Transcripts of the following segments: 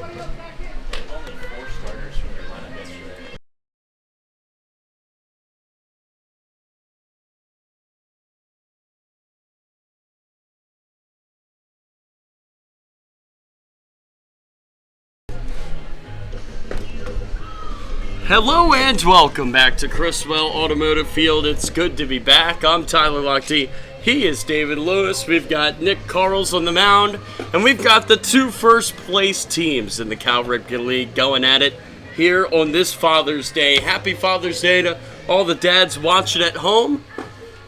Only 4 starters from your lineup yesterday. Hello and welcome back to Criswell Automotive Field. It's good to be back. I'm Tyler Lochte. He is David Lewis. We've got Nick Carls on the mound, and we've got the 2 first-place teams in the Cal Ripken League going at it here on this Father's Day. Happy Father's Day to all the dads watching at home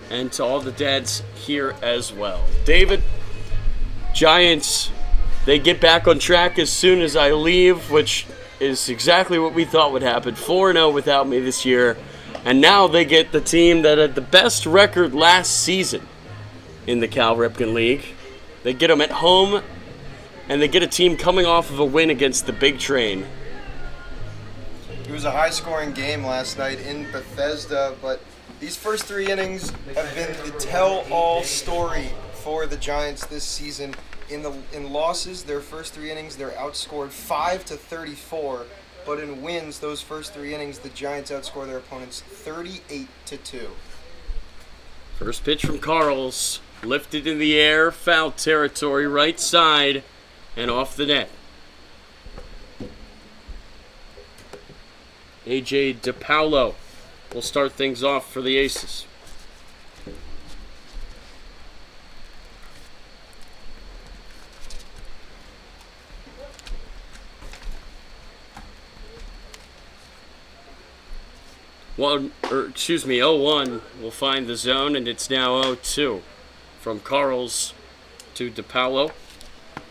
and to all the dads here as well. David, Giants, they get back on track as soon as I leave, which is exactly what we thought would happen. 4-0 without me this year. And now they get the team that had the best record last season in the Cal Ripken League. They get them at home, and they get a team coming off of a win against the Big Train. It was a high-scoring game last night in Bethesda, but these first 3 innings have been the tell-all story for the Giants this season. In losses, their first 3 innings, they're outscored 5-34. But in wins, those first 3 innings, the Giants outscore their opponents 38-2. First pitch from Carls, lifted in the air, foul territory, right side, and off the net. A.J. DePaulo will start things off for the Aces. One, 0-1 will find the zone, and it's now 0-2 from Carls to DePaulo.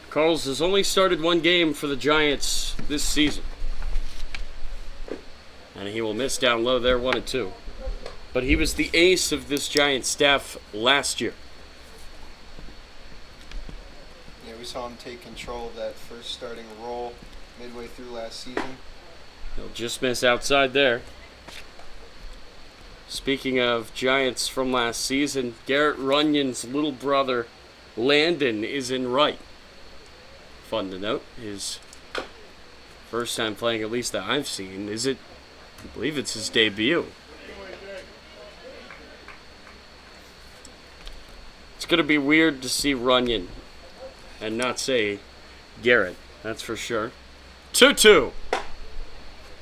Carls has only started 1 game for the Giants this season, and he will miss down low there, 1-2. But he was the ace of this Giants staff last year. Yeah, we saw him take control of that first starting role midway through last season. He'll just miss outside there. Speaking of Giants from last season, Garrett Runyon's little brother, Landon, is in right. Fun to note, his first time playing, at least that I've seen. I believe it's his debut. It's going to be weird to see Runyon and not say Garrett, that's for sure. 2-2.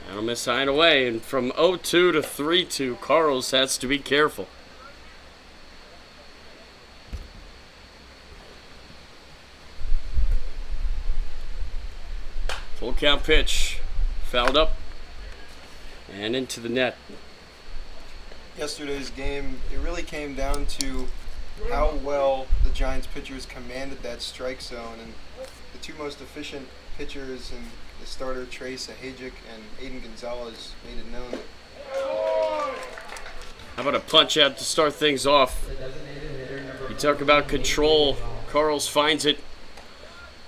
That'll miss high and away, and from 0-2 to 3-2, Carls has to be careful. Full count pitch, fouled up, and into the net. Yesterday's game, it really came down to how well the Giants pitchers commanded that strike zone, and the 2 most efficient pitchers in the starter, Trey Sahajic and Aiden Gonzalez, made it known that. How about a punch out to start things off? You talk about control. Carls finds it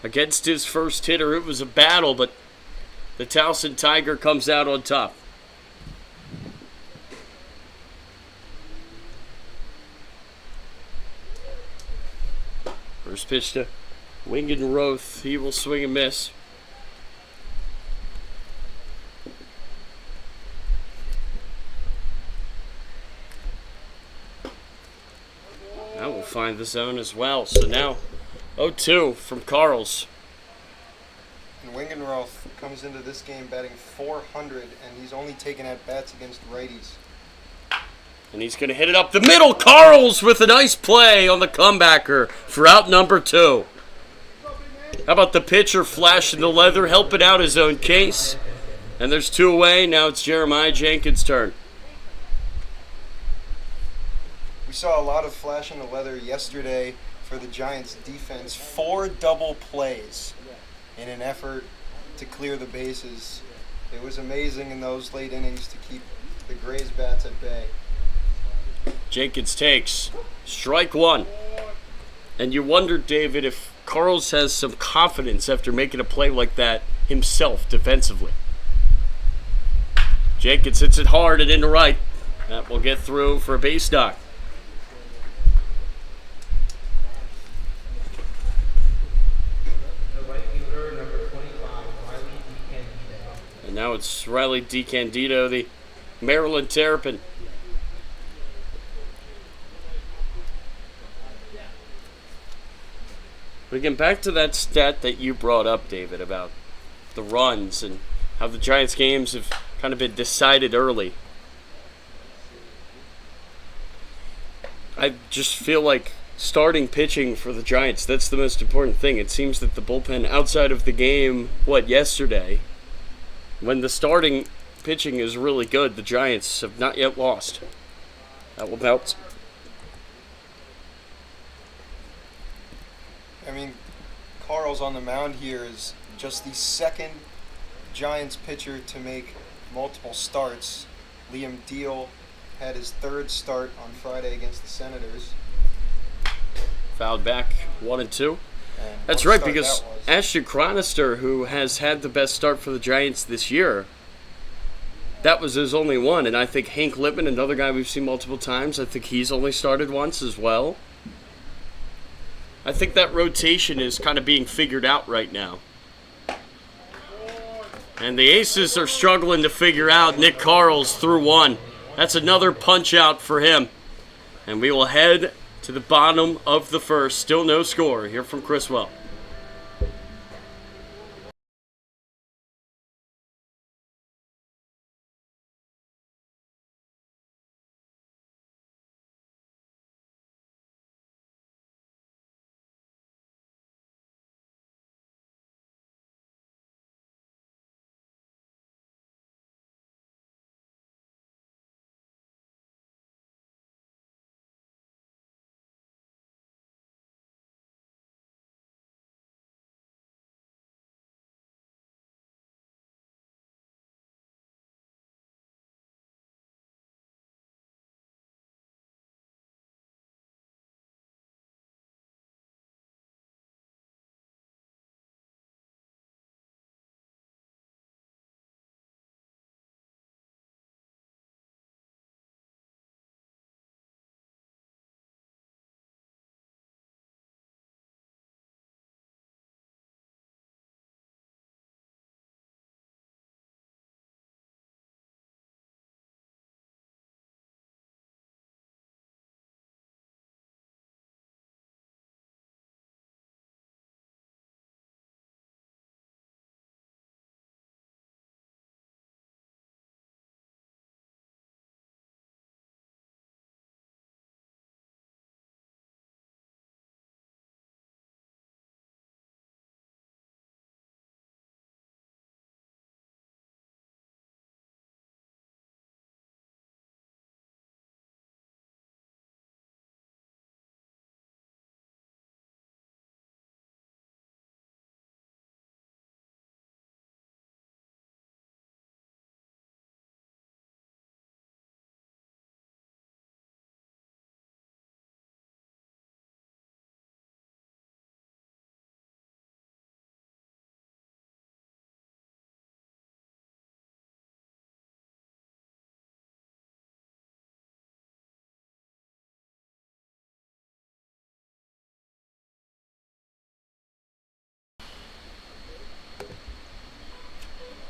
against his first hitter. It was a battle, but the Towson Tiger comes out on top. First pitch to Wingen Roth. He will swing and miss. That will find the zone as well. So now 0-2 from Carls. And Wingenroth comes into this game batting .400, and he's only taken at bats against righties. And he's going to hit it up the middle. Carls with a nice play on the comebacker for out number 2. How about the pitcher flashing the leather, helping out his own case? And there's 2 away. Now it's Jeremiah Jenkins' turn. We saw a lot of flash in the leather yesterday for the Giants defense. 4 double plays in an effort to clear the bases. It was amazing in those late innings to keep the Grays bats at bay. Jenkins takes strike 1. And you wonder, David, if Carls has some confidence after making a play like that himself defensively. Jenkins hits it hard and into right. That will get through for a base knock. And now it's Riley DiCandido, the Maryland Terrapin. But again, back to that stat that you brought up, David, about the runs and how the Giants games have kind of been decided early. I just feel like starting pitching for the Giants, that's the most important thing. It seems that the bullpen, outside of the game, yesterday, when the starting pitching is really good, the Giants have not yet lost. That will help. I mean, Carl's on the mound here is just the second Giants pitcher to make multiple starts. Liam Deal had his third start on Friday against the Senators. Fouled back 1-2. That's right, because Ashton Chronister, who has had the best start for the Giants this year, that was his only one. And I think Hank Lippman, another guy we've seen multiple times, I think he's only started once as well. I think that rotation is kind of being figured out right now. And the Aces are struggling to figure out Nick Carls through one. That's another punch out for him. And we will head to the bottom of the first. Still no score here from Criswell.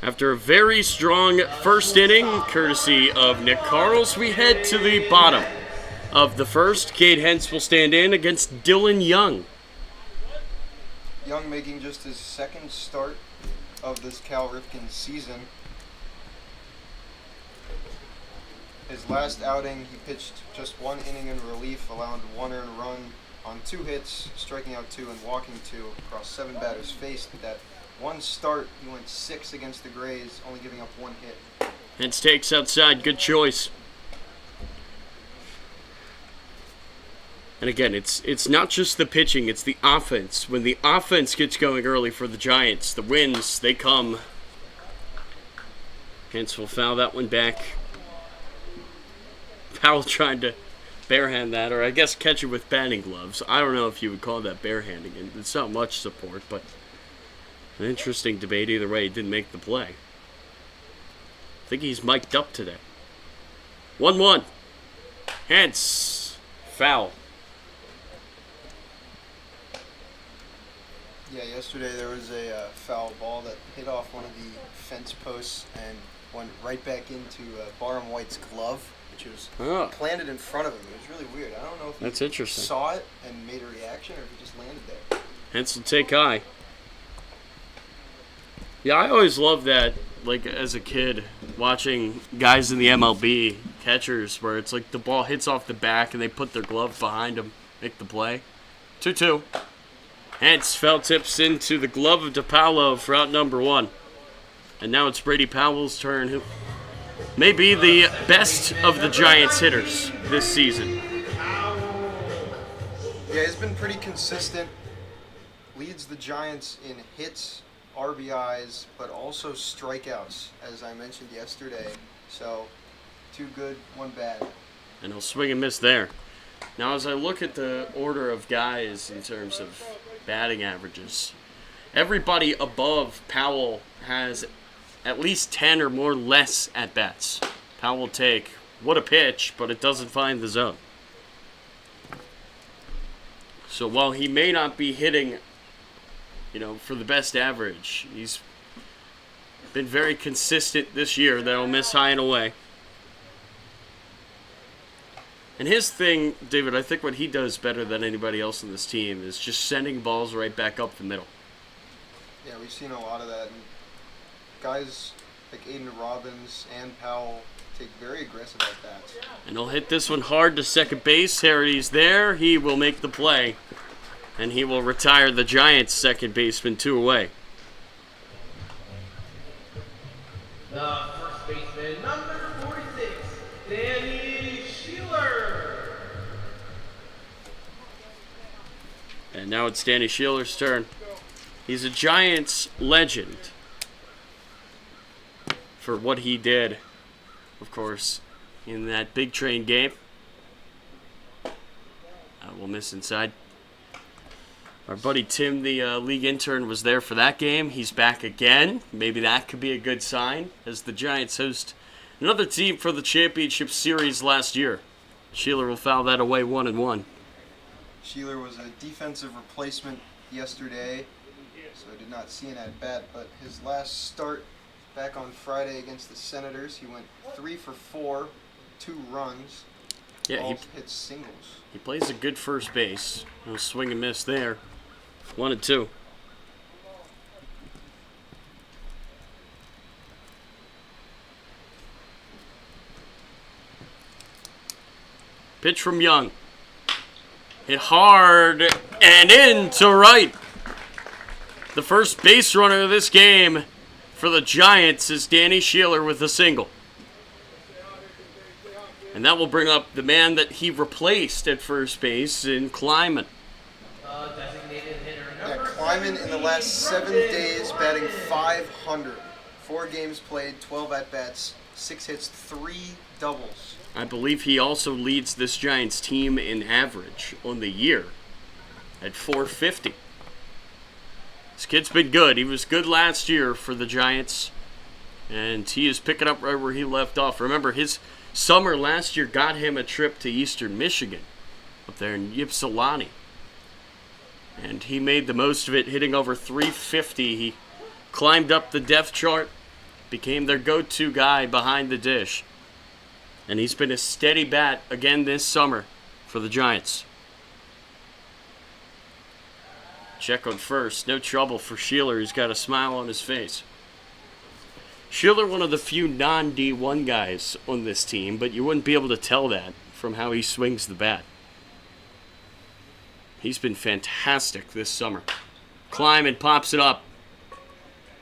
After a very strong first inning, courtesy of Nick Carls, we head to the bottom of the first. Cade Hentz will stand in against Dylan Young. Young making just his second start of this Cal Ripken season. His last outing, he pitched just one inning in relief, allowing one earned run on 2 hits, striking out 2 and walking 2 across 7 batters faced. That one start, he went 6 against the Grays, only giving up 1 hit. Hentz takes outside, good choice. And again, it's not just the pitching, it's the offense. When the offense gets going early for the Giants, the wins, they come. Hentz will foul that one back. Powell trying to barehand that, or I guess catch it with batting gloves. I don't know if you would call that barehanding. It's not much support, but an interesting debate. Either way, he didn't make the play. I think he's mic'd up today. 1-1. Hentz. Foul. Yeah, yesterday there was a foul ball that hit off one of the fence posts and went right back into Barham White's glove, which was planted in front of him. It was really weird. I don't know if he That's interesting. saw it and made a reaction or if he just landed there. Hence will take high. Yeah, I always loved that, like, as a kid, watching guys in the MLB, catchers, where it's like the ball hits off the back and they put their glove behind them, make the play. 2-2. Hence, foul tips into the glove of DePaulo for out number 1. And now it's Brady Powell's turn, who may be the best of the Giants hitters this season. Yeah, he's been pretty consistent. Leads the Giants in hits, RBIs, but also strikeouts, as I mentioned yesterday. So, 2 good, 1 bad. And he'll swing and miss there. Now, as I look at the order of guys in terms of batting averages, everybody above Powell has at least 10 or more less at-bats. Powell will take, what a pitch, but it doesn't find the zone. So while he may not be hitting, for the best average, he's been very consistent this year. That'll miss high and away. And his thing, David, I think what he does better than anybody else on this team is just sending balls right back up the middle. Yeah, we've seen a lot of that. And guys like Aiden Robbins and Powell take very aggressive at-bats. And he'll hit this one hard to second base. Harity's there. He will make the play. And he will retire the Giants' second baseman 2 away. The first baseman, number 46, Danny Sheeler. And now it's Danny Sheeler's turn. He's a Giants legend for what he did, of course, in that big train game. We'll miss inside. Our buddy Tim, the league intern, was there for that game. He's back again. Maybe that could be a good sign as the Giants host another team for the championship series last year. Sheeler will foul that away 1-1. Sheeler was a defensive replacement yesterday, so I did not see an at-bat, but his last start back on Friday against the Senators, he went 3 for 4, 2 runs, Yeah, all hit singles. he plays a good first base. No swing and miss there. 1-2. Pitch from Young. Hit hard and into right. The first base runner of this game for the Giants is Danny Sheeler with a single. And that will bring up the man that he replaced at first base in Kleiman. Designated hitter, Yeah, number Kleiman in the last 7 days batting .500. 4 games played, 12 at-bats, 6 hits, 3 doubles. I believe he also leads this Giants team in average on the year at .450. This kid's been good. He was good last year for the Giants, and he is picking up right where he left off. Remember, his summer last year got him a trip to Eastern Michigan, up there in Ypsilanti. And he made the most of it, hitting over .350. He climbed up the depth chart, became their go-to guy behind the dish. And he's been a steady bat again this summer for the Giants. Check on first. No trouble for Sheeler. He's got a smile on his face. Sheeler, one of the few non-D1 guys on this team, but you wouldn't be able to tell that from how he swings the bat. He's been fantastic this summer. Kleiman pops it up.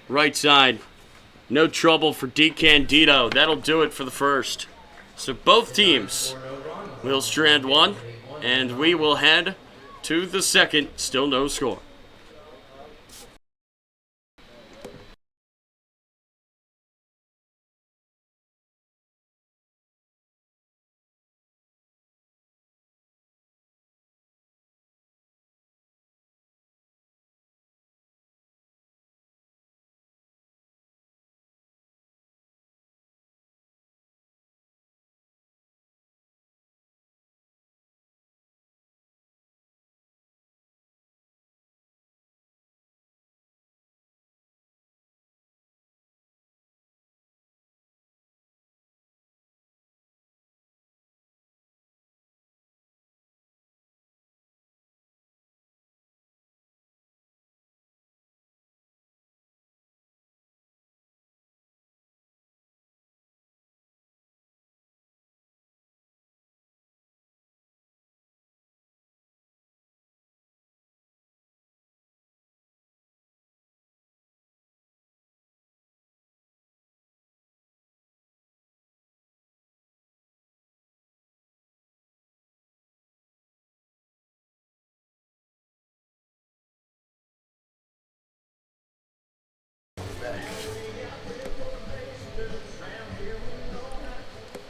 Right side. No trouble for DeCandido. That'll do it for the first. So both teams will strand one, and we will head to the second. Still no score.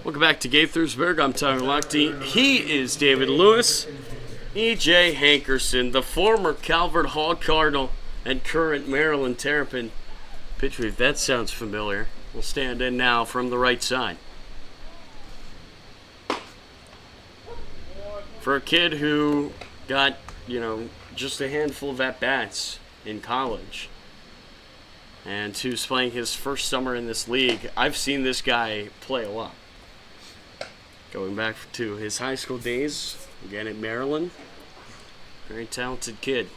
Welcome back to Gaithersburg. I'm Tyler Lochte. He is David Lewis. E.J. Hankerson, the former Calvert Hall Cardinal and current Maryland Terrapin. Pitcher, if that sounds familiar, will stand in now from the right side. For a kid who got, just a handful of at-bats in college, and who's playing his first summer in this league, I've seen this guy play a lot. Going back to his high school days, again at Maryland, very talented kid.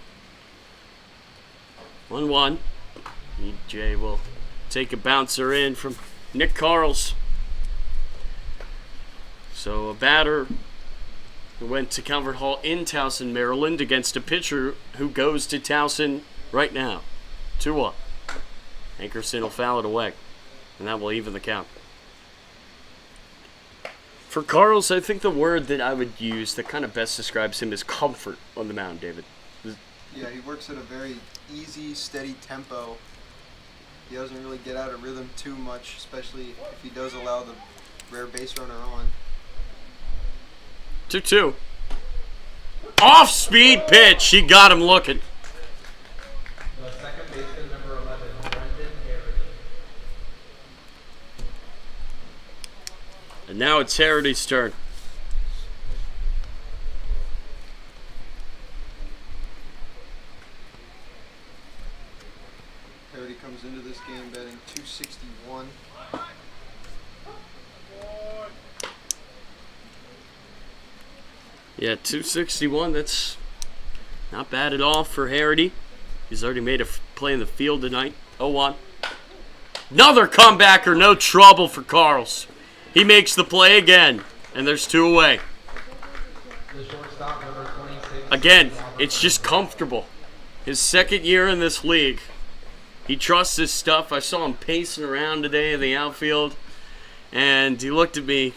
1-1. EJ will take a bouncer in from Nick Carls. So a batter who went to Calvert Hall in Towson, Maryland, against a pitcher who goes to Towson right now. 2-1. Hankerson will foul it away, and that will even the count. For Carls, I think the word that I would use that kind of best describes him is comfort on the mound, David. Yeah, he works at a very easy, steady tempo. He doesn't really get out of rhythm too much, especially if he does allow the rare base runner on. 2-2. Off-speed pitch. He got him looking. The second baseman, number 11, Brendan Harry. And now it's Harity's turn. Harity comes into this game batting .261. Yeah, .261. That's not bad at all for Harity. He's already made a play in the field tonight. 0-1. Another comebacker, no trouble for Carls. He makes the play again, and there's 2 away. The shortstop, number 26. Again, it's just comfortable. His second year in this league. He trusts his stuff. I saw him pacing around today in the outfield, and he looked at me,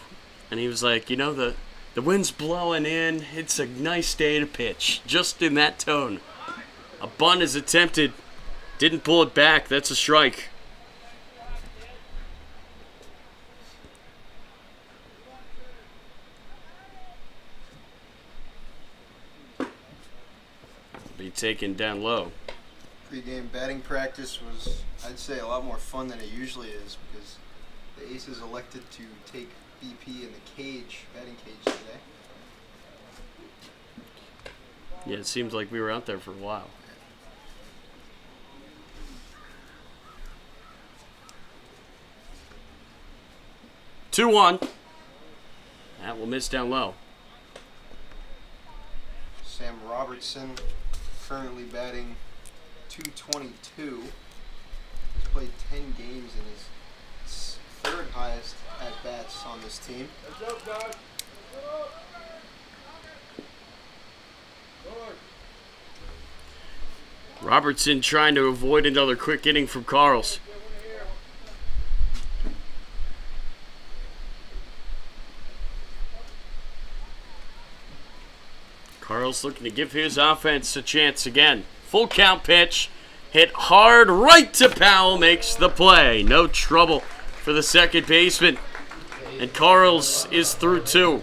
and he was like, the wind's blowing in. It's a nice day to pitch. Just in that tone. A bunt is attempted. Didn't pull it back. That's a strike. Be taken down low. Pre-game batting practice was, I'd say, a lot more fun than it usually is because the Aces elected to take BP in the batting cage today. Yeah, it seems like we were out there for a while. Two 2-1. That will miss down low. Sam Robertson currently batting .222. He's played 10 games in his third highest at-bats on this team. Robertson trying to avoid another quick inning from Carls. Carls looking to give his offense a chance again. Full count pitch. Hit hard right to Powell. Makes the play. No trouble for the second baseman. And Carls is through 2.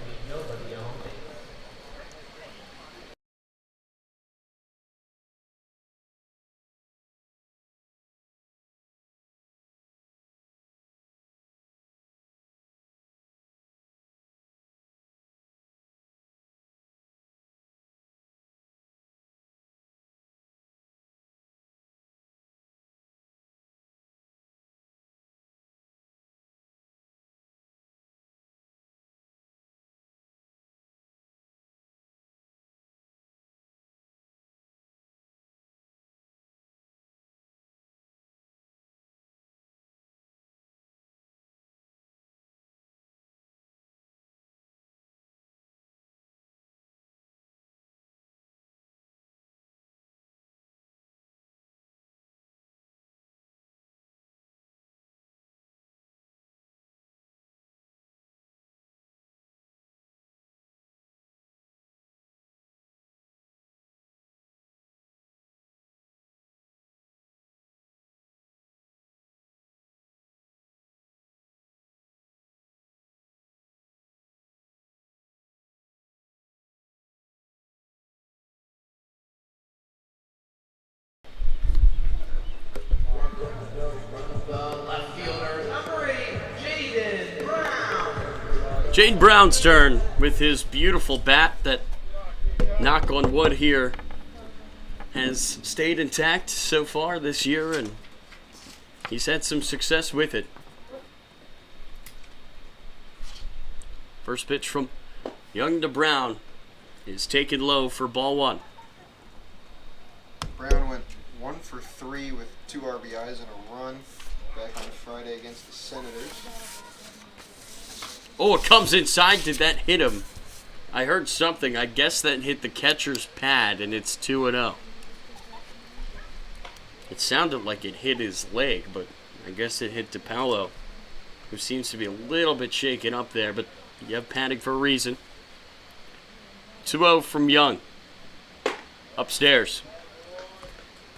Jane Brown's turn with his beautiful bat that, knock on wood here, has stayed intact so far this year, and he's had some success with it. First pitch from Young to Brown is taken low for ball one. Brown went 1 for 3 with 2 RBIs and a run back on Friday against the Senators. Oh, it comes inside. Did that hit him? I heard something. I guess that hit the catcher's pad, and it's 2-0. It sounded like it hit his leg, but I guess it hit DePaulo, who seems to be a little bit shaken up there, but you have panic for a reason. 2-0 from Young. Upstairs.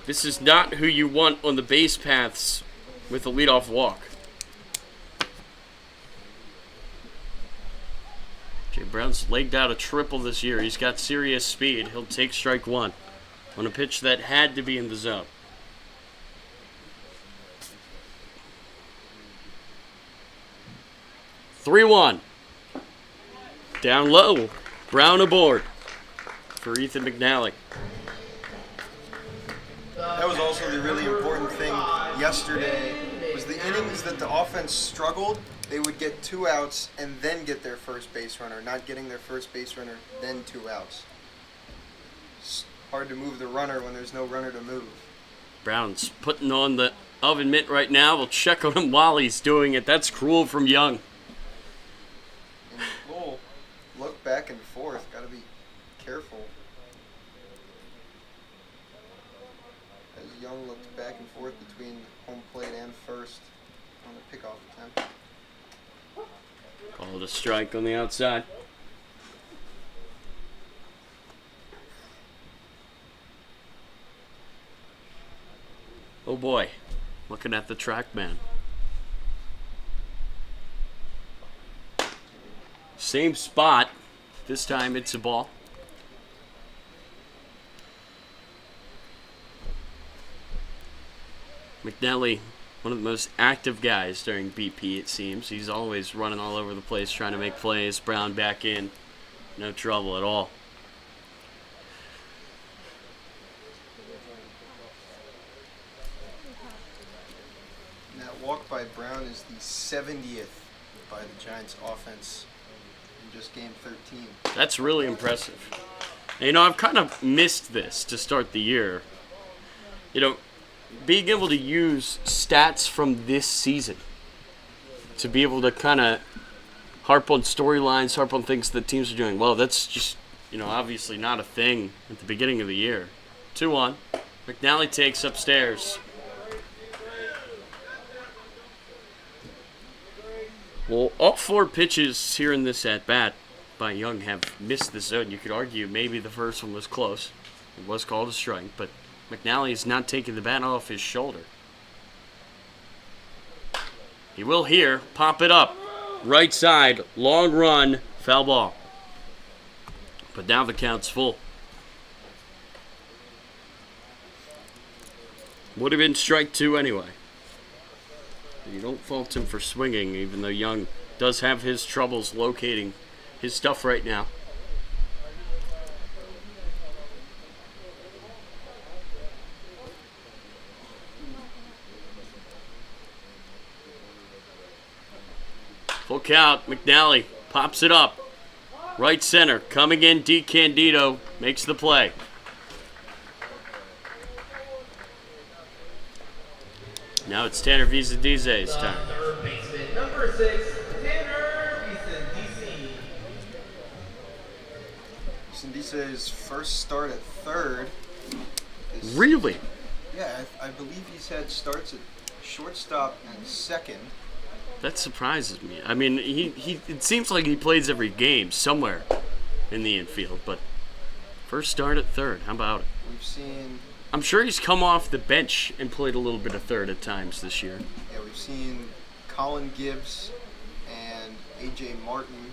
This is not who you want on the base paths with a leadoff walk. Jay Brown's legged out a triple this year. He's got serious speed. He'll take strike one on a pitch that had to be in the zone. Three-one. Down low. Brown aboard for Ethan McNally. That was also the really important thing yesterday, was the innings that the offense struggled, they would get 2 outs and then get their first base runner, not getting their first base runner, then 2 outs. It's hard to move the runner when there's no runner to move. Brown's putting on the oven mitt right now. We'll check on him while he's doing it. That's cruel from Young. And we'll look back and forth, gotta be careful. As Young looked back and forth between home plate and first on the pickoff attempt. Called a strike on the outside. Oh boy, looking at the track man. Same spot. This time it's a ball. McNally, one of the most active guys during BP, it seems. He's always running all over the place trying to make plays. Brown back in. No trouble at all. And that walk by Brown is the 70th by the Giants offense in just game 13. That's really impressive. And, you know, I've kind of missed this to start the year. You know, being able to use stats from this season to be able to kind of harp on storylines, harp on things that teams are doing well. That's just, you know, obviously not a thing at the beginning of the year. 2-1. McNally takes upstairs. Well, all 4 pitches here in this at-bat by Young have missed the zone. You could argue maybe the first one was close. It was called a strike, but McNally is not taking the bat off his shoulder. He will here. Pop it up. Right side. Long run. Foul ball. But now the count's full. Would have been strike 2 anyway. You don't fault him for swinging, even though Young does have his troubles locating his stuff right now. Full count. McNally pops it up. Right center. Coming in. DeCandido makes the play. Now it's Tanner Visandize's time. Third baseman, number 6, Tanner Visandize. Visandize's first start at third. Really? Yeah, I believe he's had starts at shortstop and second. That surprises me. I mean, he it seems like he plays every game somewhere in the infield, but first start at third. How about it? We've seen... I'm sure he's come off the bench and played a little bit of third at times this year. Yeah, we've seen Colin Gibbs and A.J. Martin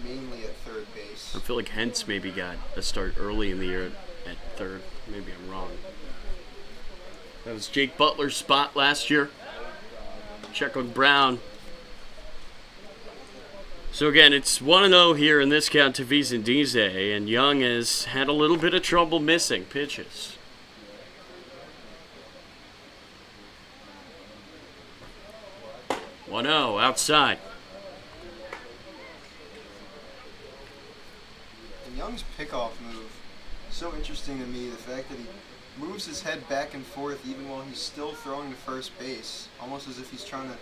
mainly at third base. I feel like Hentz maybe got a start early in the year at third. Maybe I'm wrong. That was Jake Butler's spot last year. Check on Brown. So again, it's 1-0 here in this count to Vicendize, and Young has had a little bit of trouble missing pitches. One 0 outside. And Young's pickoff move, so interesting to me. The fact that he moves his head back and forth even while he's still throwing to first base, almost as if he's trying to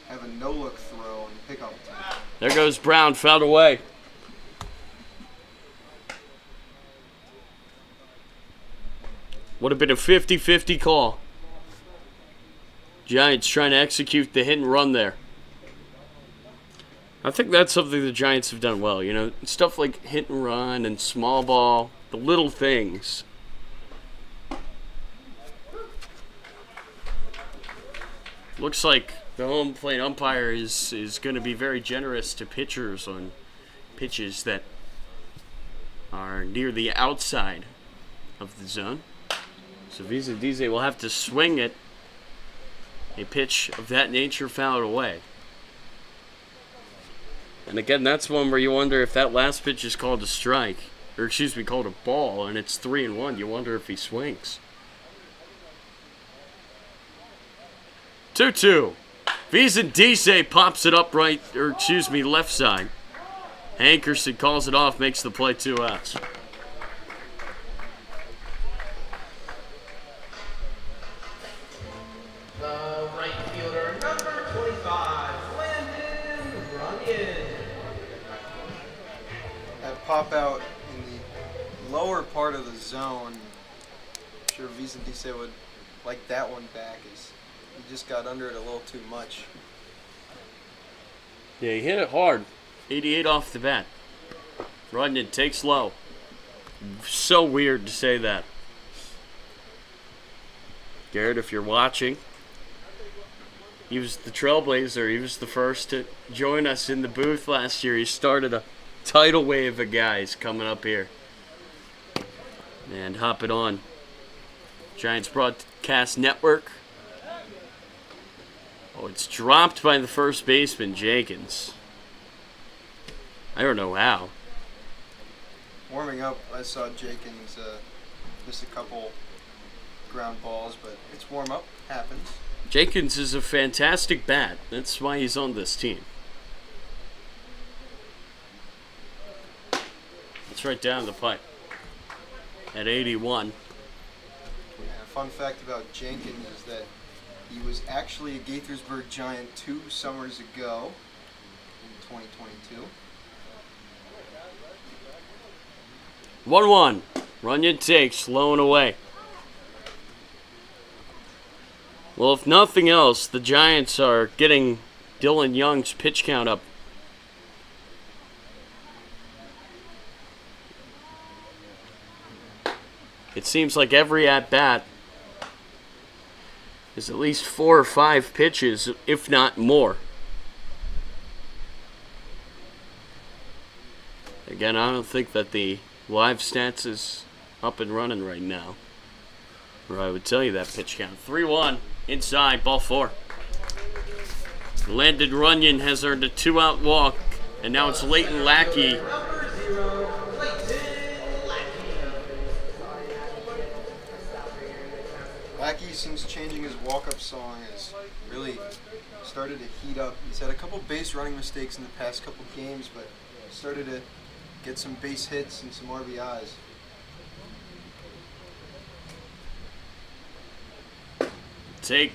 have a no-look throw and pick up time. There goes Brown, fouled away. Would have been a 50-50 call. Giants trying to execute the hit and run there. I think that's something the Giants have done well. You know, stuff like hit and run and small ball, the little things. Looks like the home plate umpire is going to be very generous to pitchers on pitches that are near the outside of the zone. So Vicendize will have to swing it. A pitch of that nature fouled away. And again, that's one where you wonder if that last pitch is called a strike, or excuse me, called a ball, and it's 3-1. You wonder if he swings. 2-2. Vicendize pops it up right, or excuse me, left side. Hankerson calls it off, makes the play, 2 outs. The right fielder, number 25, Landon Runyon. That pop out in the lower part of the zone. I'm sure Vicendize would like that one back, as he just got under it a little too much. Yeah, he hit it hard. 88 off the bat. Runyon takes low. So weird to say that. Garrett, if you're watching, he was the trailblazer. He was the first to join us in the booth last year. He started a tidal wave of guys coming up here and hopping on Giants Broadcast Network. Oh, it's dropped by the first baseman, Jenkins. I don't know how. Warming up, I saw Jenkins miss a couple ground balls, but it's warm up, happens. Jenkins is a fantastic bat. That's why he's on this team. It's right down the pipe at 81. Yeah, fun fact about Jenkins is that he was actually a Gaithersburg Giant 2 summers ago in 2022. 1-1. Runyon takes, low and away. Well, if nothing else, the Giants are getting Dylan Young's pitch count up. It seems like every at-bat is at least 4 or 5 pitches, if not more. Again, I don't think that the live stats is up and running right now, or I would tell you that pitch count. 3-1, inside, ball 4. Landon Runyon has earned a 2-out walk, and now it's Leighton Lackey. Number 0, Clayton Lackey, since changing his walk-up song, has really started to heat up. He's had a couple base running mistakes in the past couple games, but started to get some base hits and some RBIs. Take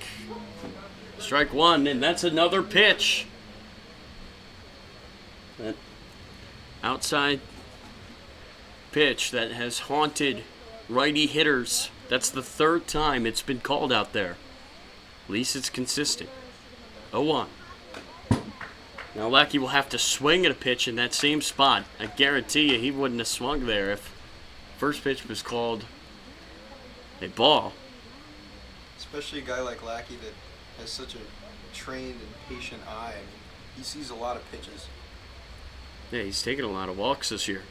strike 1, and that's another pitch. That outside pitch that has haunted righty hitters. That's the 3rd time it's been called out there. At least it's consistent. 0-1. Now Lackey will have to swing at a pitch in that same spot. I guarantee you he wouldn't have swung there if first pitch was called a ball. Especially a guy like Lackey that has such a trained and patient eye. I mean, he sees a lot of pitches. Yeah, he's taken a lot of walks this year.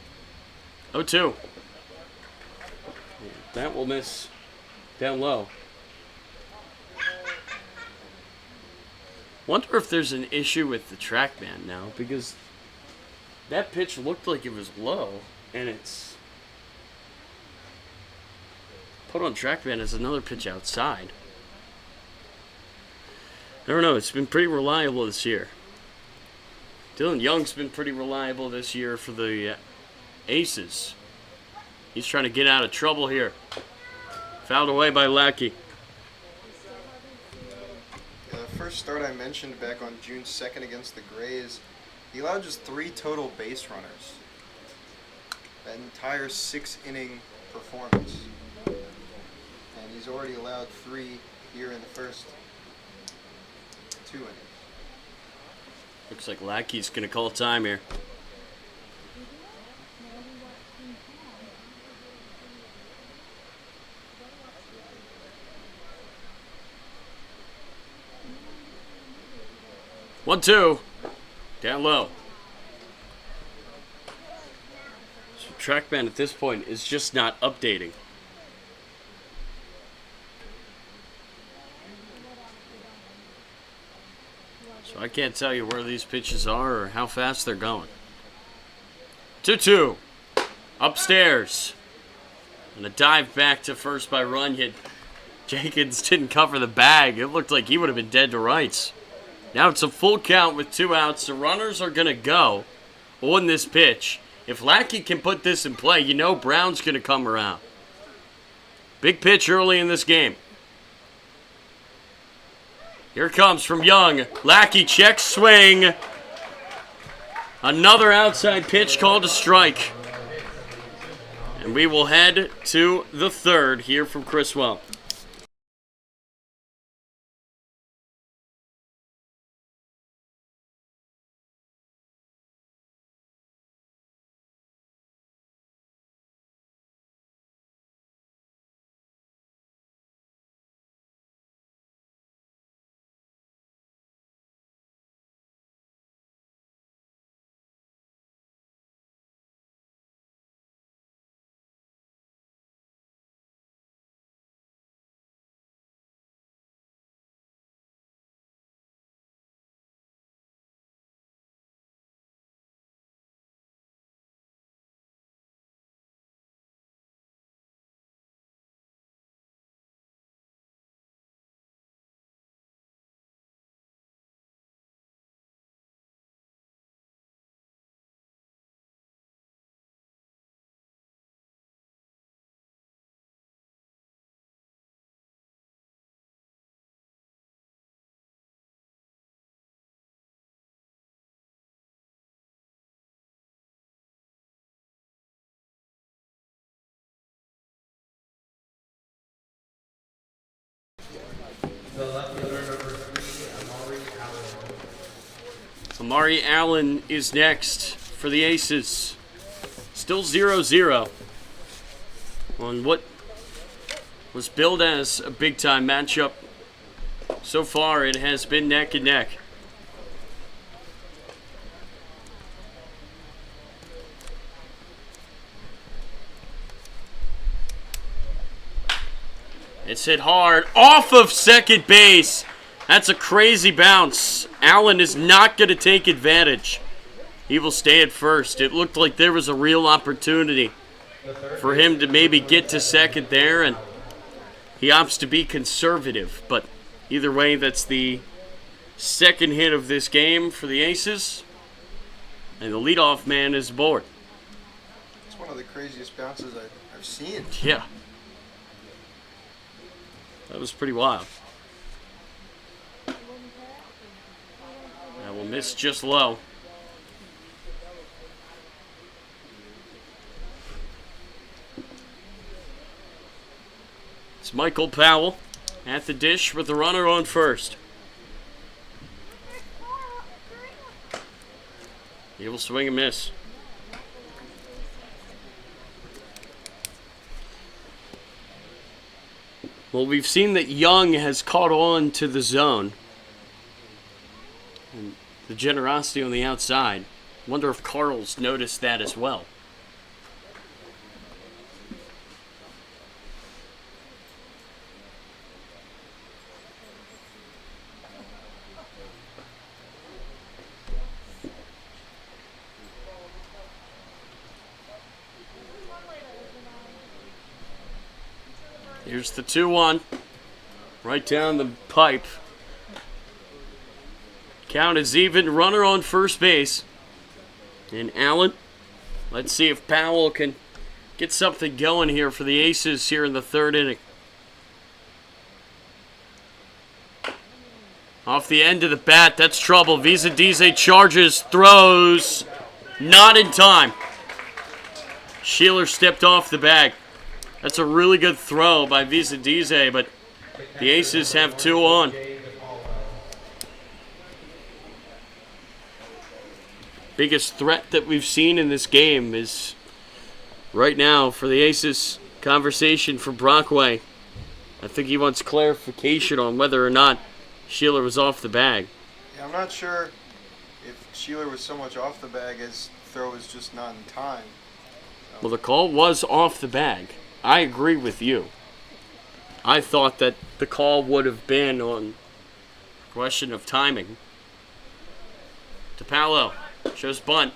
0-2. That will miss down low. Wonder if there's an issue with the TrackMan now, because That pitch looked like it was low, and it's put on TrackMan as another pitch outside. I don't know. It's been pretty reliable this year. Dylan Young's been pretty reliable this year for the Aces. He's trying to get out of trouble here. Fouled away by Lackey. The first start I mentioned back on June 2nd against the Grays, he allowed just 3 total base runners. That entire 6-inning performance. And he's already allowed 3 here in the first 2 innings. Looks like Lackey's going to call time here. One, two. Down low. So TrackMan at this point is just not updating. So I can't tell you where these pitches are or how fast they're going. 2-2. Upstairs. And a dive back to first by Runyon. Jenkins didn't cover the bag. It looked like he would have been dead to rights. Now it's a full count with 2 outs. The runners are going to go on this pitch. If Lackey can put this in play, you know Brown's going to come around. Big pitch early in this game. Here it comes from Young. Lackey checks swing. Another outside pitch called a strike. And we will head to the third here from Criswell. The left fielder number 3, Amari Allen. Amari Allen is next for the Aces. Still 0-0 on what was billed as a big-time matchup. So far, it has been neck and neck. It's hit hard off of second base. That's a crazy bounce. Allen is not going to take advantage. He will stay at first. It looked like there was a real opportunity for him to maybe get to second there, and he opts to be conservative. But either way, that's the second hit of this game for the Aces, and the leadoff man is aboard. It's one of the craziest bounces I've seen. Yeah. That was pretty wild. That will miss just low. It's Michael Powell at the dish with the runner on first. He will swing and miss. Well, we've seen that Young has caught on to the zone. And the generosity on the outside. Wonder if Carl's noticed that as well. Here's the 2-1. Right down the pipe. Count is even. Runner on first base. And Allen. Let's see if Powell can get something going here for the Aces here in the third inning. Off the end of the bat, that's trouble. Vizadize charges, throws, not in time. Sheeler stepped off the bag. That's a really good throw by Vizadize, but the Aces have 2 on. Biggest threat that we've seen in this game is right now for the Aces. Conversation for Brockway. I think he wants clarification on whether or not Sheeler was off the bag. Yeah, I'm not sure if Sheeler was so much off the bag as throw was just not in time. So. Well, the call was off the bag. I agree with you. I thought that the call would have been on question of timing. DePaulo shows bunt.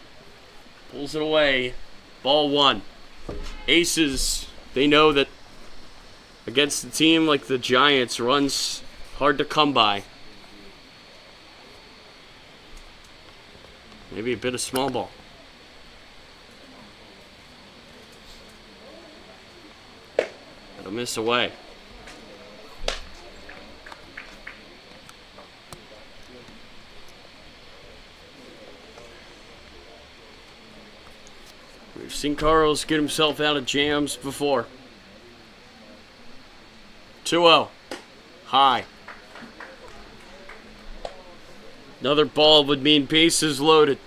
Pulls it away. Ball 1. Aces, they know that against a team like the Giants, runs hard to come by. Maybe a bit of small ball. Got a miss away. We've seen Carlos get himself out of jams before. 2-0. High. Another ball would mean bases loaded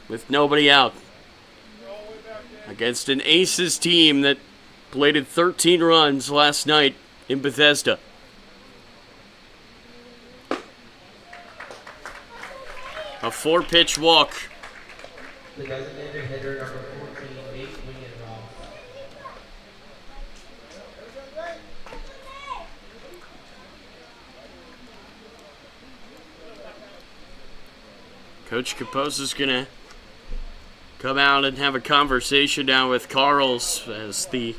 with nobody out. Against an Aces team that bladed 13 runs last night in Bethesda. A 4-pitch walk. The designated hitter number 14, Nate Wingenroth. Coach Caposa's going to come out and have a conversation now with Carls as the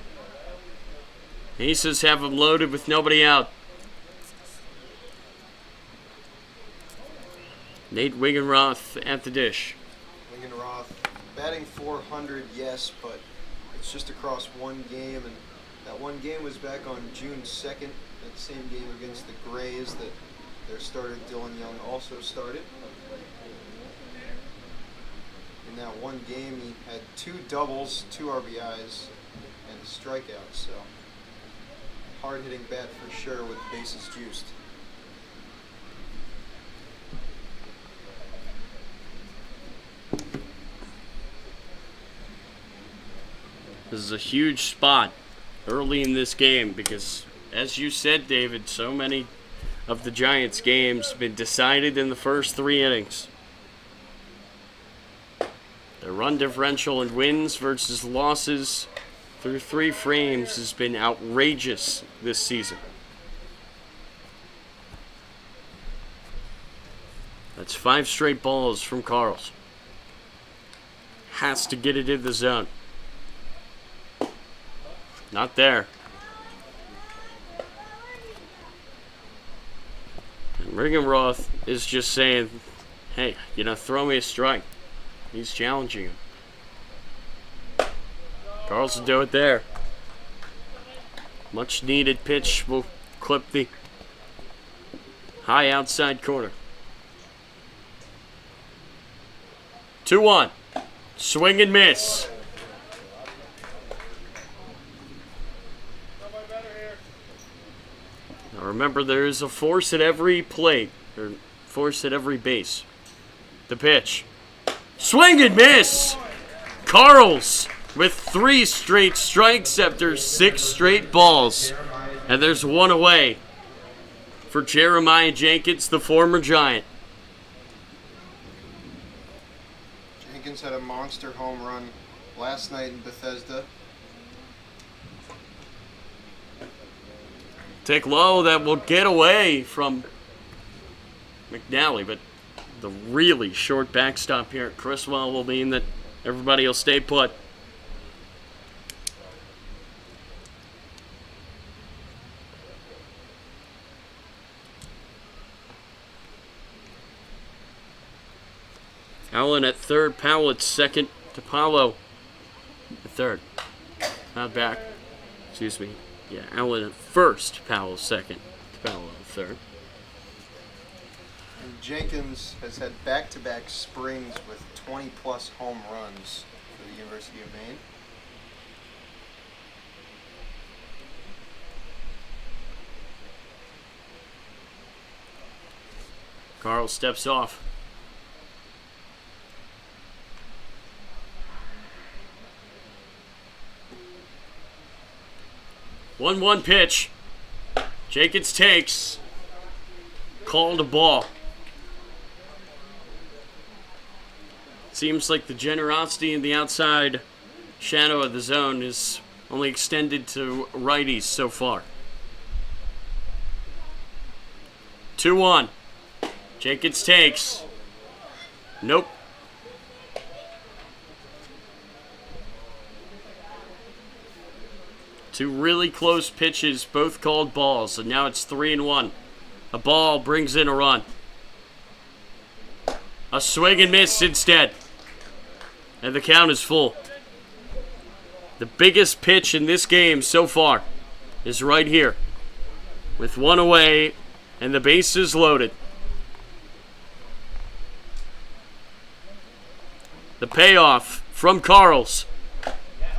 Aces have him loaded with nobody out. Nate Wingenroth at the dish. Wingenroth batting .400, yes, but it's just across one game, and that one game was back on June 2nd. That same game against the Grays that their starter Dylan Young also started. In that one game, he had 2 doubles, 2 RBIs, and a strikeout. So hard-hitting bat for sure with the bases juiced. This is a huge spot early in this game because, as you said, David, so many of the Giants' games have been decided in the first 3 innings. Their run differential in wins versus losses through 3 frames has been outrageous this season. That's 5 straight balls from Carls. Has to get it in the zone. Not there. And Wingenroth is just saying, hey, throw me a strike. He's challenging him. Carls will do it there. Much needed pitch will clip the high outside corner. 2-1. Swing and miss. Now remember, there is a force at every plate, or force at every base. The pitch. Swing and miss! Carls with 3 straight strikes after 6 straight balls. And there's 1 away for Jeremiah Jenkins, the former Giant. Jenkins had a monster home run last night in Bethesda. Take low, that will get away from McNally, but the really short backstop here at Criswell will mean that everybody will stay put. Allen at third, Powell at second, DePaulo at third. Not back. Excuse me. Yeah, Allen at first, Powell second, DePaulo at third. And Jenkins has had back-to-back springs with 20-plus home runs for the University of Maine. Carl steps off. One pitch. Jenkins takes. Called a ball. Seems like the generosity in the outside shadow of the zone is only extended to righties so far. 2-1. Jenkins takes. Nope. Two really close pitches, both called balls, and now it's 3-1. A ball brings in a run. A swing and miss instead. And the count is full. The biggest pitch in this game so far is right here. With one away and the bases loaded. The payoff from Carls.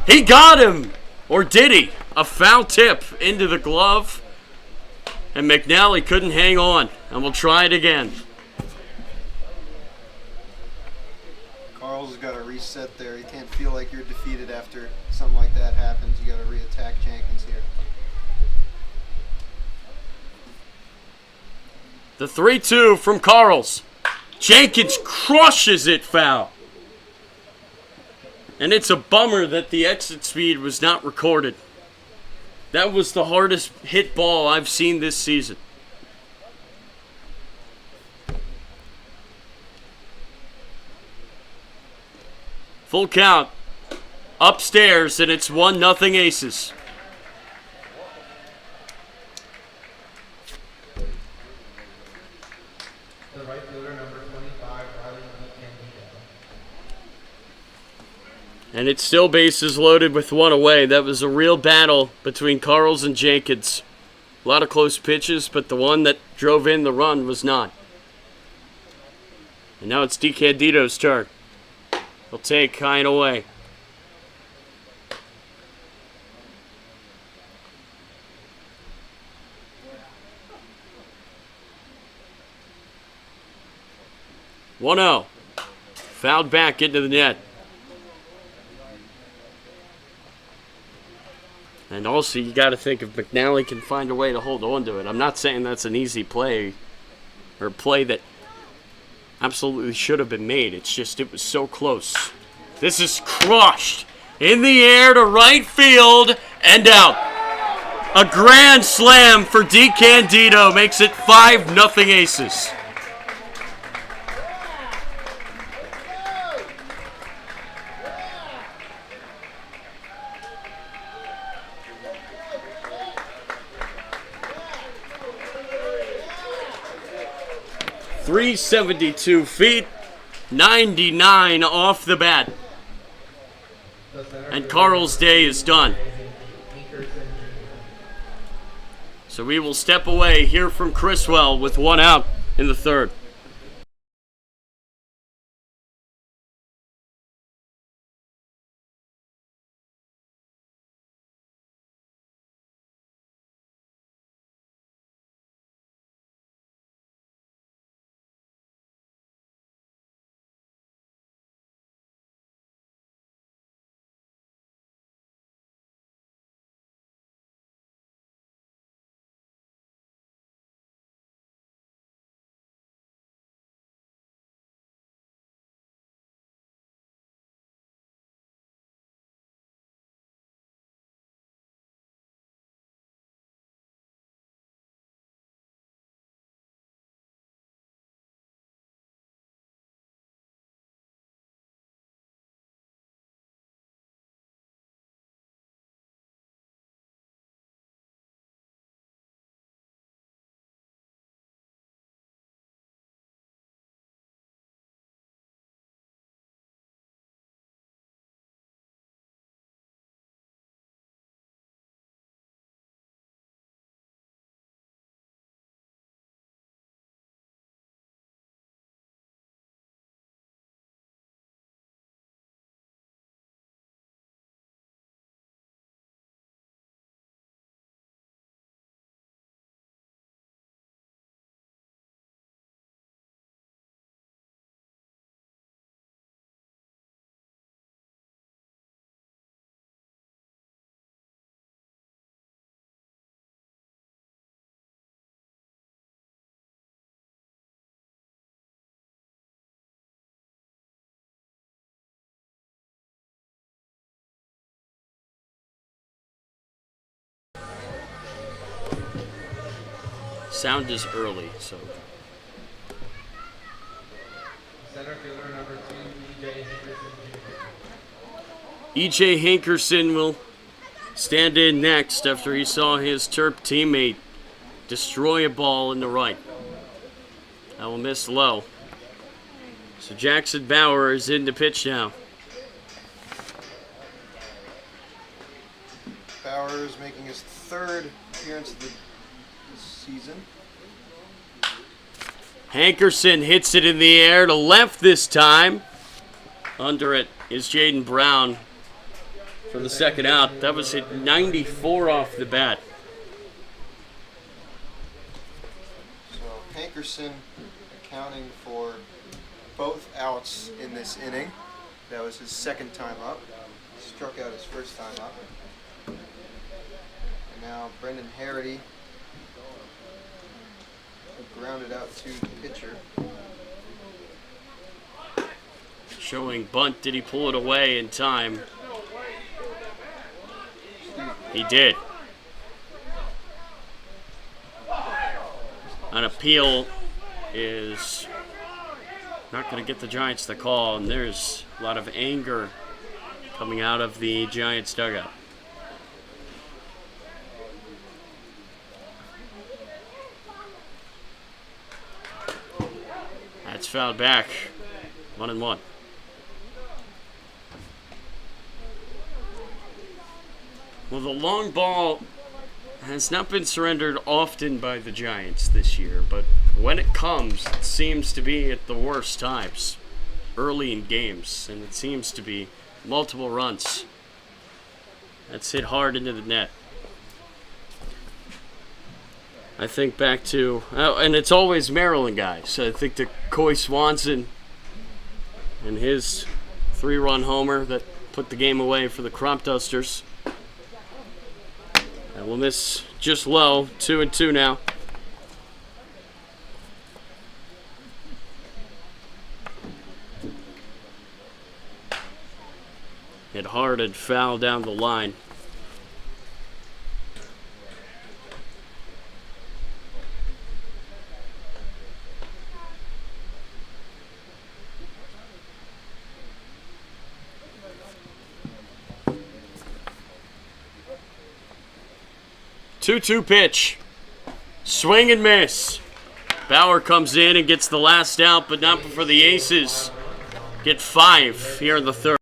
He got him! Or did he? A foul tip into the glove. And McNally couldn't hang on. And we'll try it again. Carl's has got to reset there. You can't feel like you're defeated after something like that happens. You got to re-attack Jenkins here. The 3-2 from Carls. Jenkins crushes it foul. And it's a bummer that the exit speed was not recorded. That was the hardest hit ball I've seen this season. Full count. Upstairs, and it's 1-0 Aces. The right fielder, number 25, Riley DiCandido. And it's still bases loaded with one away. That was a real battle between Carls and Jenkins. A lot of close pitches, but the one that drove in the run was not. And now it's DiCandido's turn. He'll take high and away. One-0. Fouled back into the net. And also, you got to think if McNally can find a way to hold on to it. I'm not saying that's an easy play or a play that absolutely should have been made. It's just it was so close. This is crushed in the air to right field and out. A grand slam for DiCandido makes it 5-0 Aces. .372 feet, 99 off the bat. And Carl's day is done. So we will step away, hear from Criswell with one out in the third. Sound is early, so. Center fielder number 2, E.J. Henderson Jr. E.J. Hankerson will stand in next after he saw his Terp teammate destroy a ball in the right. That will miss low. So Jackson Bauer is in the pitch now. Bauer is making his third appearance of the season. Hankerson hits it in the air to left this time. Under it is Jaden Brown for the second out. That was hit 94 off the bat. So Hankerson accounting for both outs in this inning. That was his second time up. Struck out his first time up. And now Brendan Harity grounded out to the pitcher. Showing bunt. Did he pull it away in time? He did. An appeal is not going to get the Giants the call, and there's a lot of anger coming out of the Giants dugout. That's fouled back. 1-1. Well, the long ball has not been surrendered often by the Giants this year, but when it comes, it seems to be at the worst times, early in games, and it seems to be multiple runs. That's hit hard into the net. I think back to, and it's always Maryland guys. I think to Coy Swanson and his 3-run homer that put the game away for the Crop Dusters. And we'll miss just low, 2-2 now. Hit hard and foul down the line. Two-two pitch. Swing and miss. Bauer comes in and gets the last out, but not before the Aces get 5 here in the third.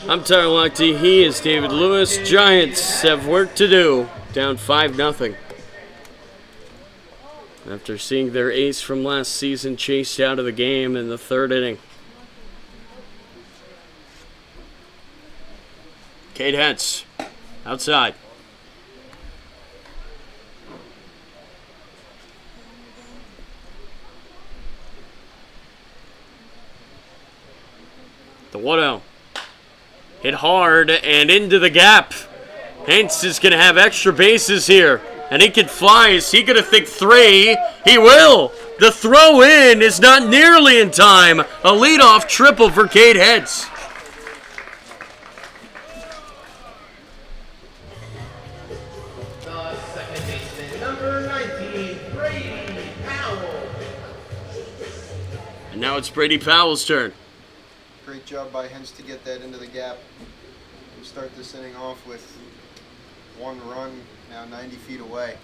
I'm Tyler Lochte. He is David Lewis. Giants have work to do. Down 5-0. After seeing their ace from last season chased out of the game in the third inning. Cade Hentz, outside. The 1-0. Hit hard and into the gap. Hentz is going to have extra bases here. And he can fly. Is he going to think 3? He will. The throw in is not nearly in time. A leadoff triple for Cade Heads. The second baseman, number 19, Brady Powell. And now it's Brady Powell's turn. Great job by Hens to get that into the gap and start this inning off with 1 run, now 90 feet away.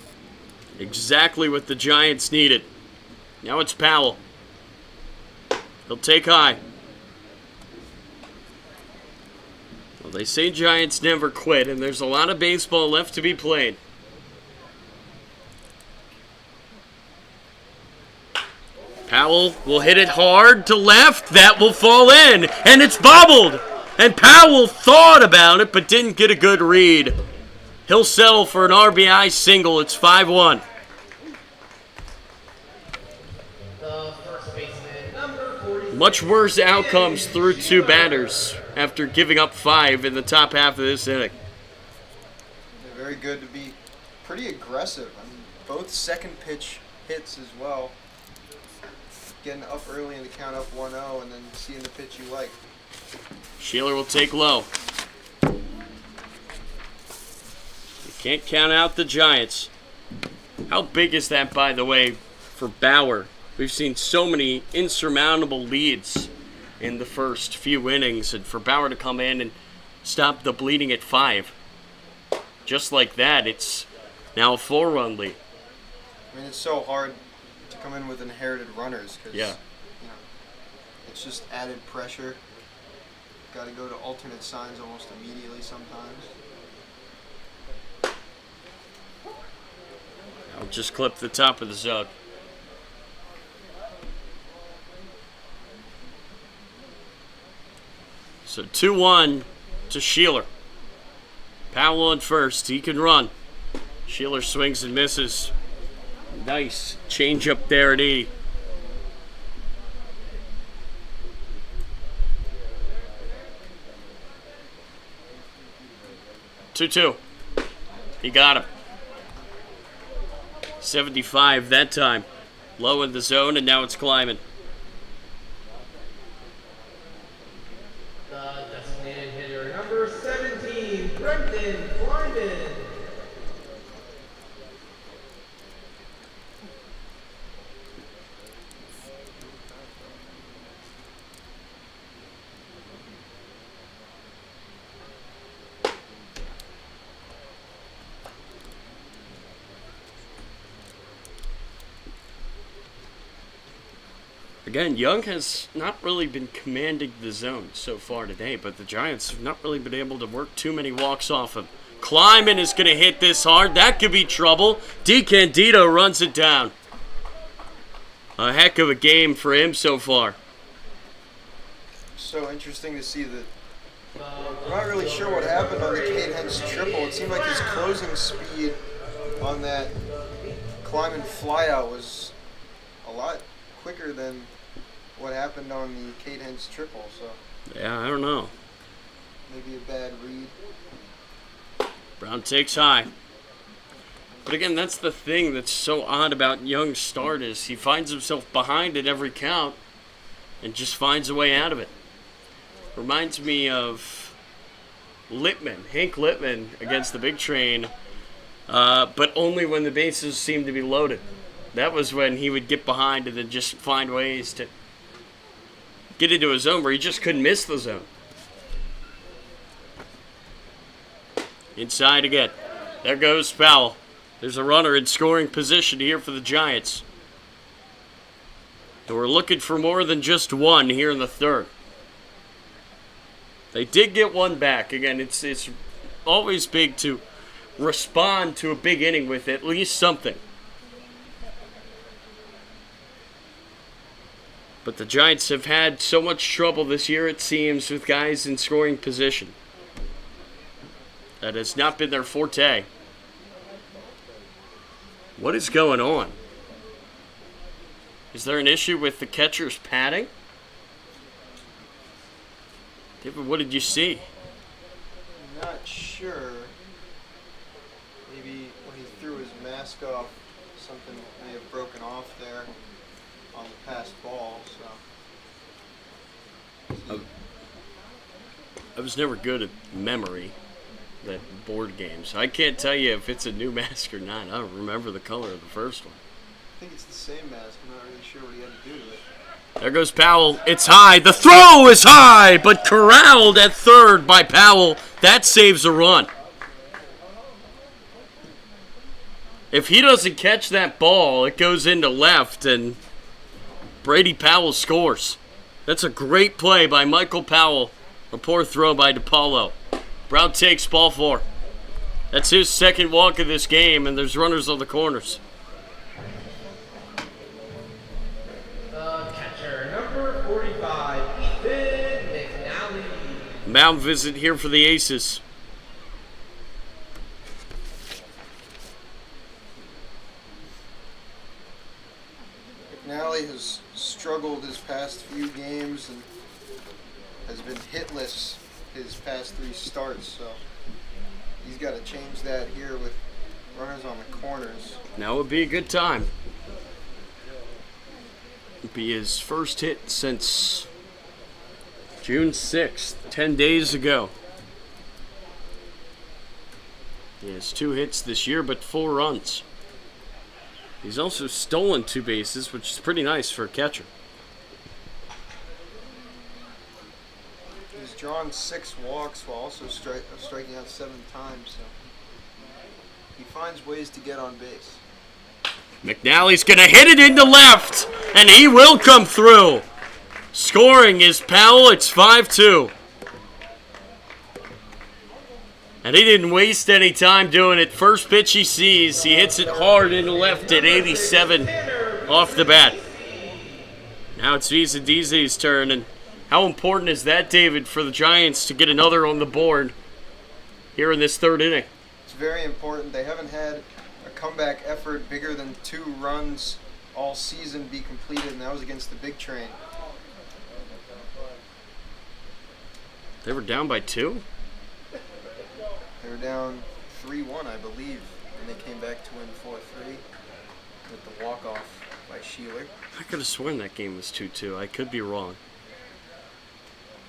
Exactly what the Giants needed. Now it's Powell. He'll take high. Well, they say Giants never quit, and there's a lot of baseball left to be played. Powell will hit it hard to left. That will fall in, and it's bobbled. And Powell thought about it, but didn't get a good read. He'll settle for an RBI single. It's 5-1. The first baseman, number 46. Much worse outcomes through 2 batters after giving up 5 in the top half of this inning. They're very good to be pretty aggressive. I mean, both second pitch hits as well. Getting up early in the count, up 1-0, and then seeing the pitch you like. Sheeler will take low. You can't count out the Giants. How big is that, by the way, for Bauer? We've seen so many insurmountable leads in the first few innings, and for Bauer to come in and stop the bleeding at 5. Just like that, it's now a 4-run lead. I mean, it's so hard to come in with inherited runners because Yeah. you know, it's just added pressure. Got to go to alternate signs almost immediately sometimes. I'll just clip the top of the zone. So 2-1 to Sheeler. Powell on first. He can run. Sheeler swings and misses. Nice change up there at 80. Two. He got him. 75 that time. Low in the zone, and now it's climbing. The designated hitter, number 17, Brendan Kleiman. Again, Young has not really been commanding the zone so far today, but the Giants have not really been able to work too many walks off him. Kleiman is going to hit this hard. That could be trouble. DeCandido runs it down. A heck of a game for him so far. So interesting to see that. I'm not really sure what happened on the Cade Hens triple. It seemed like his closing speed on that Kleiman flyout was a lot quicker than what happened on the Cade Hens triple. So Yeah, I don't know. maybe a bad read. Brown takes high. But again, that's the thing that's so odd about Young's start is he finds himself behind at every count and just finds a way out of it. Reminds me of Hank Littman against the Big Train, but only when the bases seemed to be loaded. That was when he would get behind and then just find ways to get into a zone where he just couldn't miss the zone. Inside again. There goes Powell. There's a runner in scoring position here for the Giants. And we're looking for more than just one here in the third. They did get one back. Again, it's always big to respond to a big inning with at least something. But the Giants have had so much trouble this year, it seems, with guys in scoring position. That has not been their forte. What is going on? Is there an issue with the catcher's padding? David, what did you see? I'm not sure. Maybe when he threw his mask mask off. Something may have broken off there on the past ball. So I was never good at memory, that board games. I can't tell you if it's a new mask or not. I don't remember the color of the first one. I think it's the same mask. I'm not really sure what he had to do to it. There goes Powell. It's high. The throw is high, but corralled at third by Powell. That saves a run. If he doesn't catch that ball, it goes into left, and Brady Powell scores. That's a great play by Michael Powell. A poor throw by DePaulo. Brown takes ball 4. That's his second walk of this game, and there's runners on the corners. The catcher, number 45, Ethan McNally. Mound visit here for the Aces. McNally has struggled his past few games and has been hitless his past 3 starts, so he's got to change that here with runners on the corners. Now would be a good time. It'd be his first hit since June 6th, 10 days ago. He has 2 hits this year, but 4 runs. He's also stolen 2 bases, which is pretty nice for a catcher. He's drawn 6 walks while also striking out 7 times, so he finds ways to get on base. McNally's going to hit it into left, and he will come through. Scoring is Powell. It's 5-2. And he didn't waste any time doing it. First pitch he sees, he hits it hard into left at 87 off the bat. Now it's Visandize's turn, and how important is that, David, for the Giants to get another on the board here in this 3rd inning? It's very important. They haven't had a comeback effort bigger than 2 runs all season be completed, and that was against the Big Train. They were down by 2? They were down 3-1, I believe, and they came back to win 4-3 with the walk-off by Sheeler. I could have sworn that game was 2-2. I could be wrong.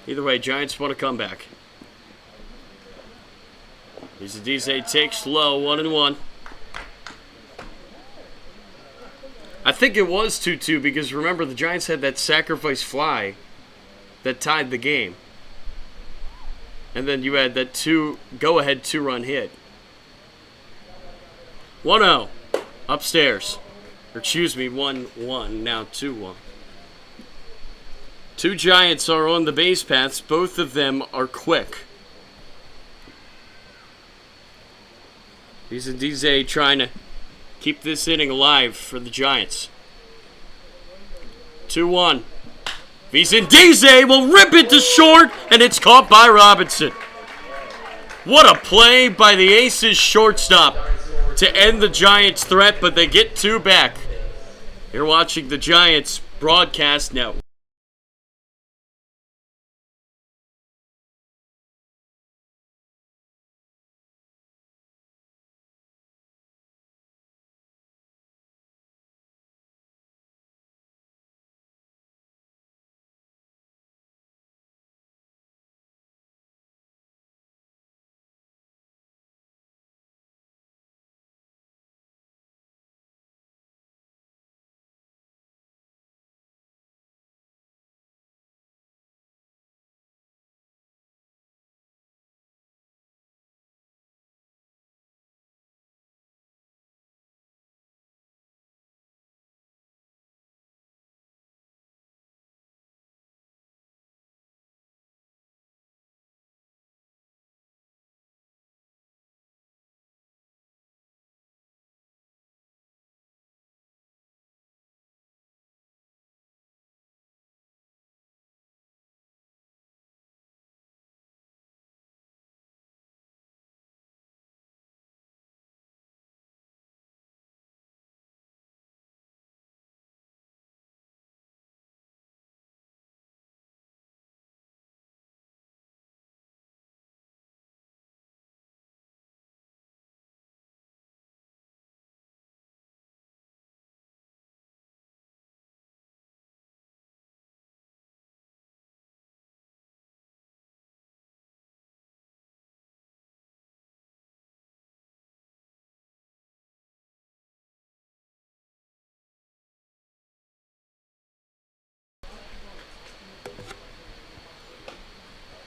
Either way, Giants want to come back. Visandize takes low, 1-1. I think it was 2-2 because remember the Giants had that sacrifice fly that tied the game. And then you had that go-ahead 2-run hit. 1-0 upstairs. Or excuse me, 1-1, now 2-1. 2 Giants are on the base paths. Both of them are quick. Visandize trying to keep this inning alive for the Giants. 2-1. Visandize will rip it to short, and it's caught by Robinson. What a play by the Aces shortstop to end the Giants' threat, but they get 2 back. You're watching the Giants broadcast network.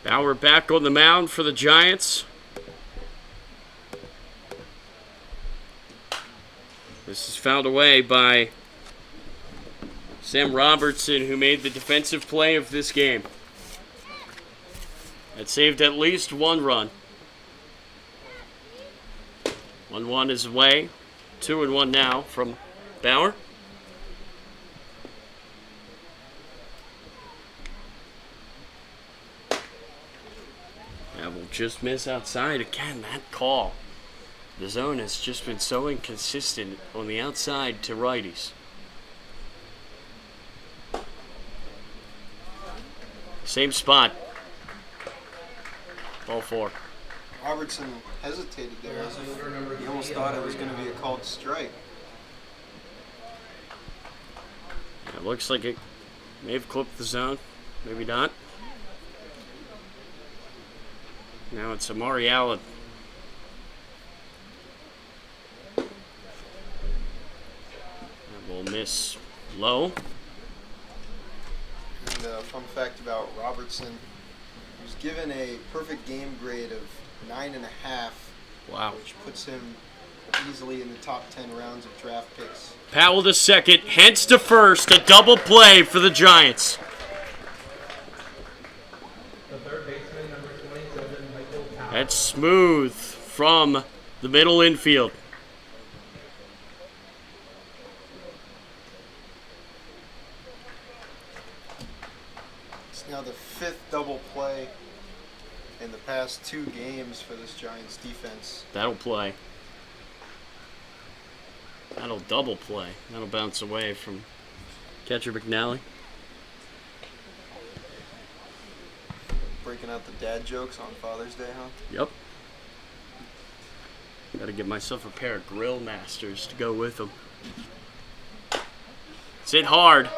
Bauer back on the mound for the Giants. This is fouled away by Sam Robertson, who made the defensive play of this game. That saved at least one run. 1-1 is away. 2-1 now from Bauer. That will just miss outside again. That call. The zone has just been so inconsistent on the outside to righties. Same spot. Ball 4. Robertson hesitated there. He almost thought it was going to be a called strike. It looks like it may have clipped the zone. Maybe not. Now it's Amari Allen. That will miss low. And fun fact about Robertson, he was given a perfect game grade of 9.5. Wow. Which puts him easily in the top 10 rounds of draft picks. Powell to second, Hentz to first, a double play for the Giants. The third baseman, number 27, Michael Powell. That's smooth from the middle infield. It's now the 5th double play in the past 2 games for this Giants defense. That'll play. That'll double play. That'll bounce away from catcher McNally. Breaking out the dad jokes on Father's Day, huh? Yep. Gotta get myself a pair of Grill Masters to go with them. It's hit hard.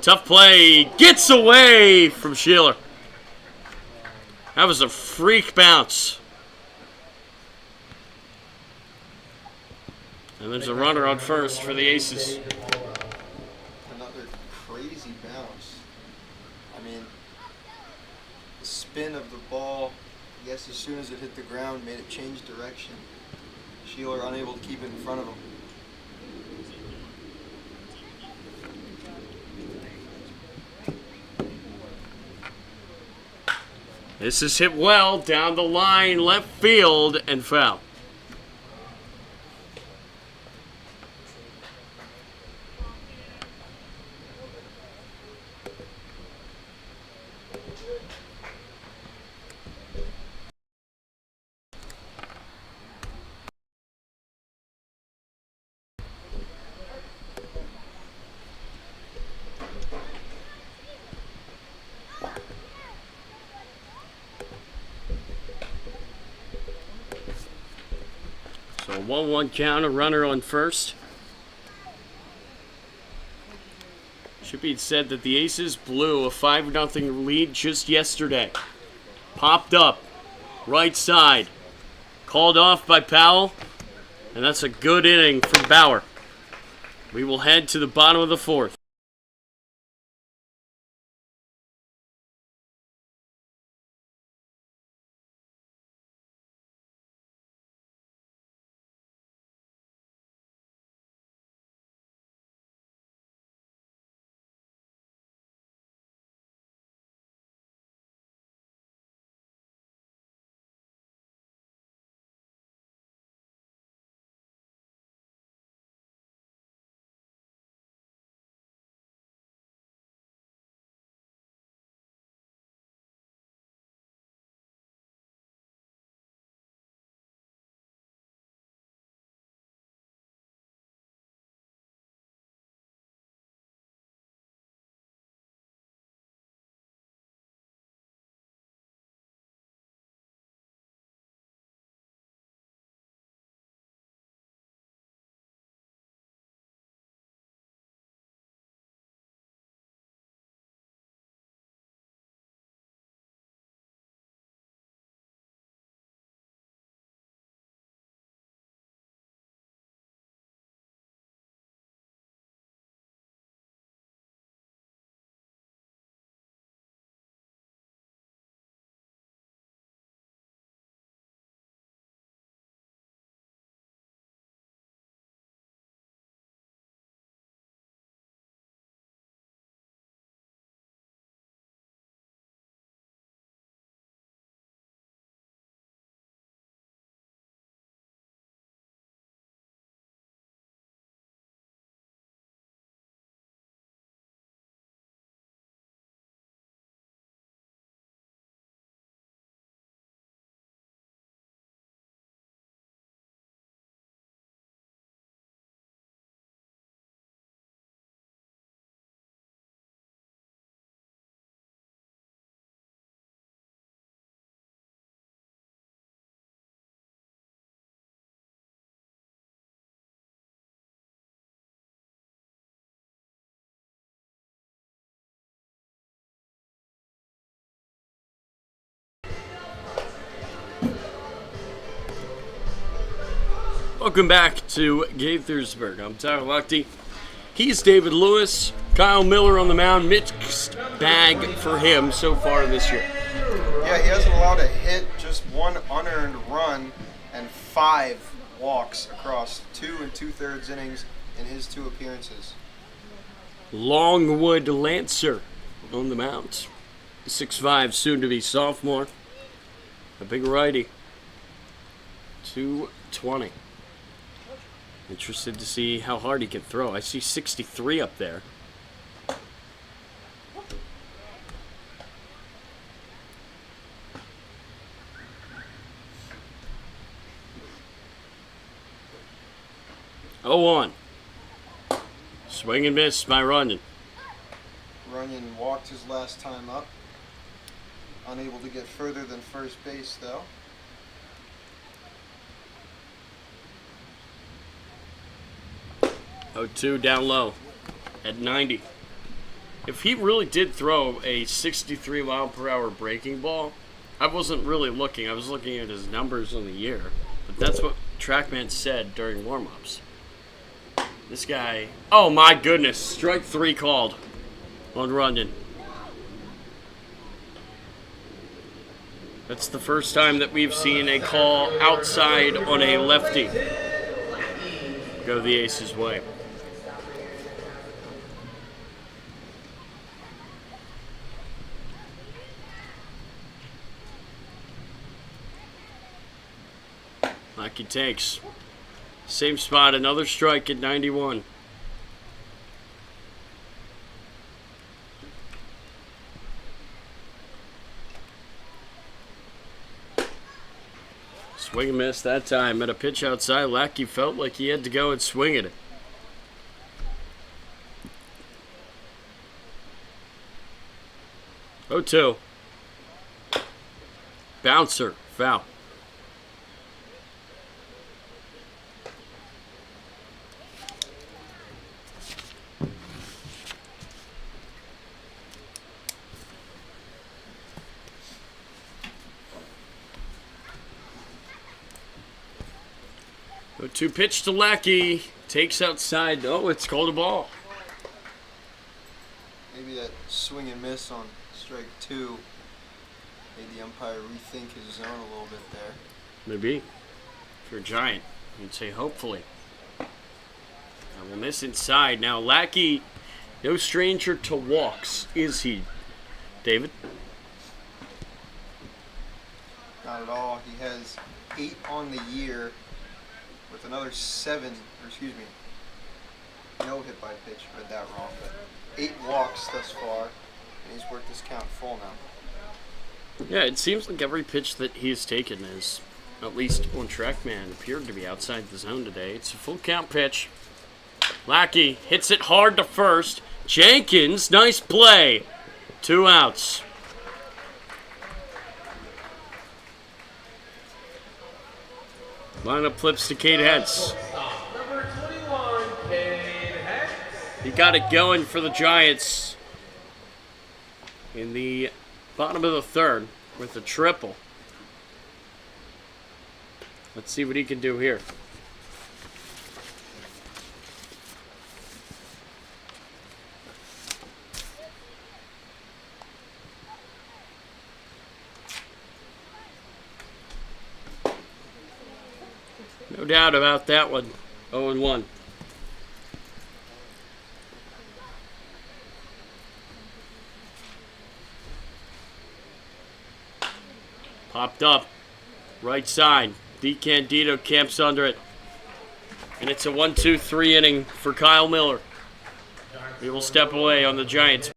Tough play. Gets away from Sheeler. That was a freak bounce. And there's a runner on first for the Aces. Another crazy bounce. I mean, the spin of the ball, I guess as soon as it hit the ground, made it change direction. Sheeler unable to keep it in front of him. This is hit well down the line, left field, and foul. So 1-1 count, a runner on first. Should be said that the Aces blew a 5-0 lead just yesterday. Popped up, right side. Called off by Powell, and that's a good inning from Bauer. We will head to the bottom of the 4th. Welcome back to Gaithersburg. I'm Tyler Lochte. He's David Lewis. Kyle Miller on the mound. Mixed bag for him so far this year. Yeah, he hasn't allowed a hit, just one unearned run, and 5 walks across 2 2/3 innings in his 2 appearances. Longwood Lancer on the mound. 6'5", soon to be sophomore. A big righty. 220. Interested to see how hard he can throw. I see 63 up there. Oh, 1. Swing and miss by Runyon. Runyon walked his last time up. Unable to get further than first base, though. Oh, 2 down low at 90. If he really did throw a 63 mile per hour breaking ball, I wasn't really looking. I was looking at his numbers on the year. But that's what TrackMan said during warm-ups. This guy, oh my goodness, strike 3 called on Runyon. That's the first time that we've seen a call outside on a lefty go the Aces' way. Like he takes. Same spot, another strike at 91. Swing and miss that time. At a pitch outside, Lackey felt like he had to go and swing at it. Oh, 2. Bouncer, foul. Oh, 2 pitch to Lackey. Takes outside. Oh, it's called a ball. Maybe that swing and miss on strike 2 made the umpire rethink his zone a little bit there. Maybe. If you're a Giant, you'd say hopefully. Now we'll miss inside. Now Lackey, no stranger to walks, is he, David? Not at all. He has 8 on the year with another 7, or excuse me, no hit by pitch, read that wrong, but 8 walks thus far, and he's worked his count full now. Yeah, it seems like every pitch that he's taken is, at least on TrackMan, appeared to be outside the zone today. It's a full count pitch. Lackey hits it hard to first. Jenkins, nice play. 2 outs. Lineup flips to Cade Hentz. Number 21, Cade Hentz. He got it going for the Giants in the bottom of the 3rd with a triple. Let's see what he can do here. No doubt about that one. 0-1. Popped up. Right side. DeCandido camps under it. And it's a 1-2-3 inning for Kyle Miller. We will step away on the Giants.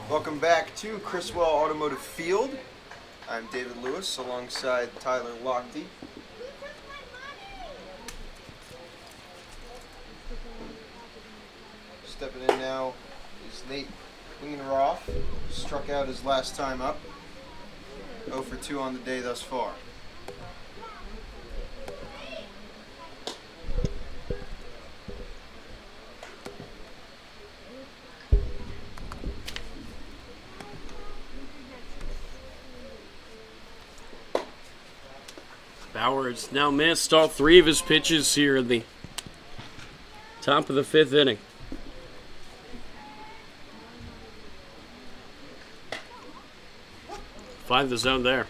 Welcome back to Criswell Automotive Field. I'm David Lewis alongside Tyler Lochte. Stepping in now is Nate Wingenroth. Struck out his last time up. 0 for 2 on the day thus far. Bauer's now missed all 3 of his pitches here in the top of the 5th inning. Find the zone there.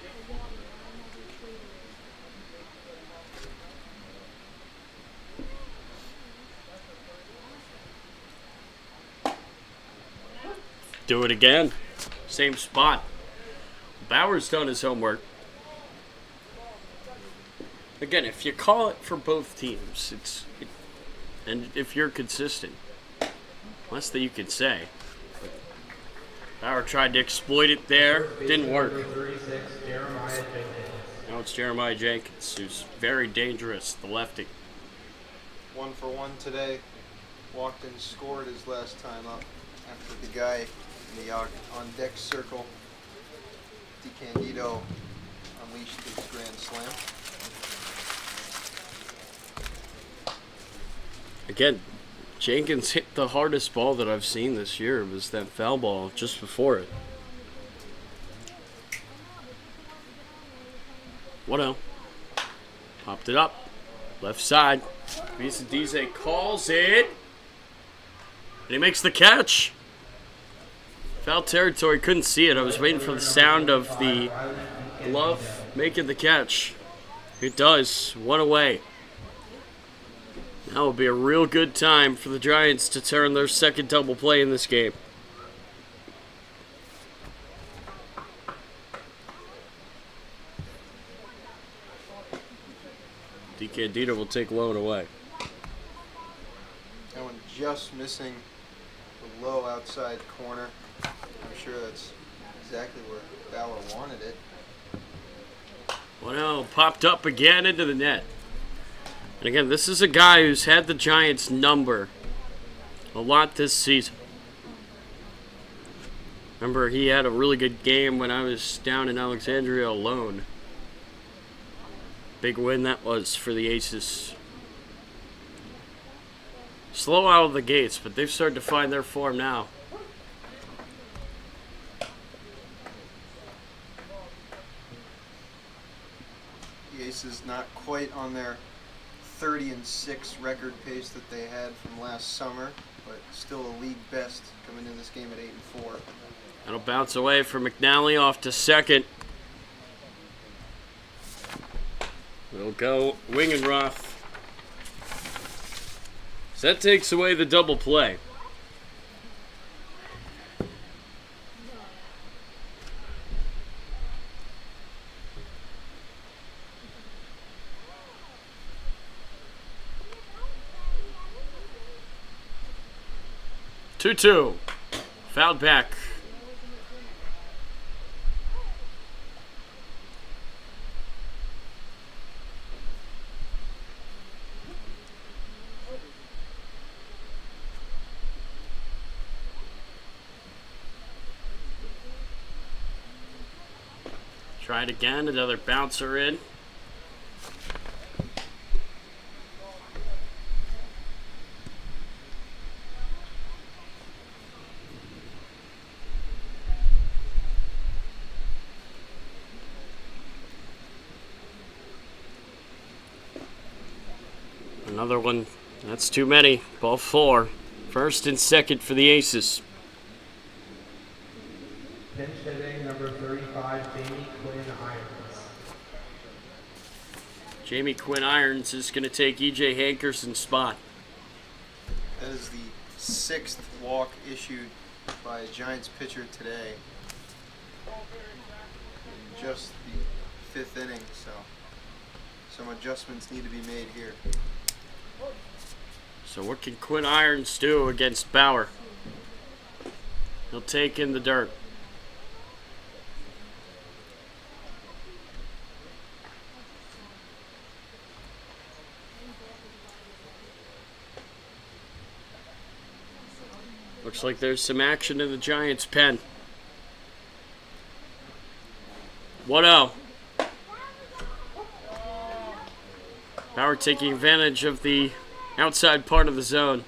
Do it again. Same spot. Bauer's done his homework. Again, if you call it for both teams, and if you're consistent, less that you can say. Bauer tried to exploit it there, didn't work. Now it's Jeremiah Jenkins, who's very dangerous, the lefty. 1 for 1 today. Walked and scored his last time up after the guy in the on-deck circle, DeCandido, unleashed his grand slam. Again, Jenkins hit the hardest ball that I've seen this year. It was that foul ball just before it. 1-0. Popped it up. Left side. Vizadize calls it. And he makes the catch. Foul territory. Couldn't see it. I was waiting for the sound of the glove making the catch. It does. 1 away. Now will be a real good time for the Giants to turn their second double play in this game. DeCandido will take low and away. That one just missing the low outside corner. I'm sure that's exactly where Bauer wanted it. 1-0 popped up again into the net. And again, this is a guy who's had the Giants' number a lot this season. Remember, he had a really good game when I was down in Alexandria alone. Big win that was for the Aces. Slow out of the gates, but they've started to find their form now. The Aces not quite on their 30-6 record pace that they had from last summer, but still a league best coming in this game at 8-4. That'll bounce away for McNally off to second. It'll go Wingenroth. So that takes away the double play. Two. Fouled back. Try it again, another bouncer in. Another one. That's too many. Ball 4. First and second for the Aces. Pinch hitting number 35, Jamie Quinn Irons. Jamie Quinn Irons is going to take E.J. Hankerson's spot. That is the 6th walk issued by a Giants pitcher today in just the 5th inning, so some adjustments need to be made here. So what can Quinn Irons do against Bauer? He'll take in the dirt. Looks like there's some action in the Giants' pen. 1-0. Bauer taking advantage of the outside part of the zone.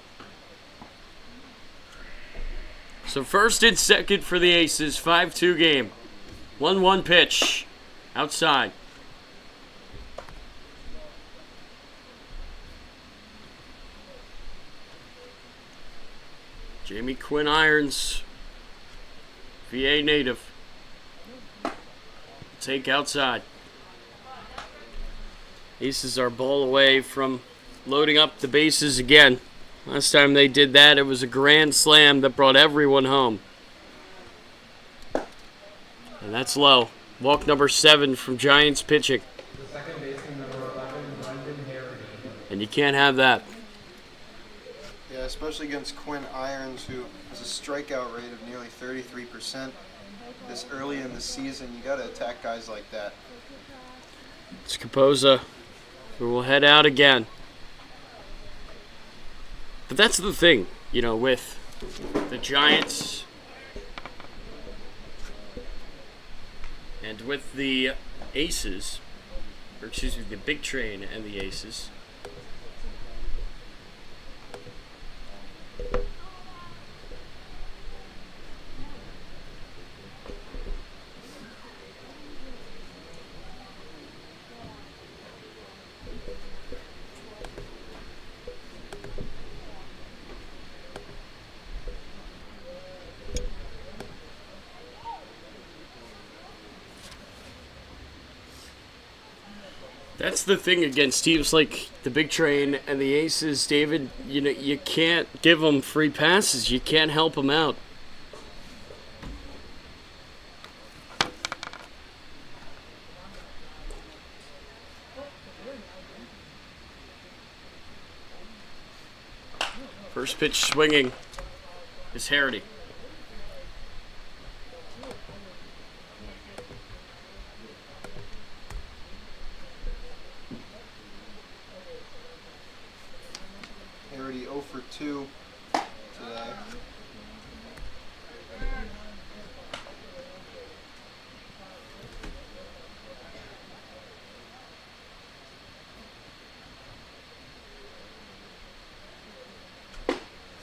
So first and second for the Aces, 5-2 game. 1-1 pitch, outside. Jamie Quinn Irons, VA native. Take outside. Aces are ball away from loading up the bases again. Last time they did that, it was a grand slam that brought everyone home. And that's low. Walk number 7 from Giants pitching. The second baseman, number 11, Brendan Harry. And you can't have that. Yeah, especially against Quinn Irons, who has a strikeout rate of nearly 33%. This early in the season, you got to attack guys like that. It's Capoza, who will head out again. But that's the thing, you know, with the Giants and with the Aces, or excuse me, the Big Train and the Aces. That's the thing against teams like the Big Train and the Aces, David. You know, you can't give them free passes. You can't help them out. First pitch swinging is Harity. Harity 0 for 2 today.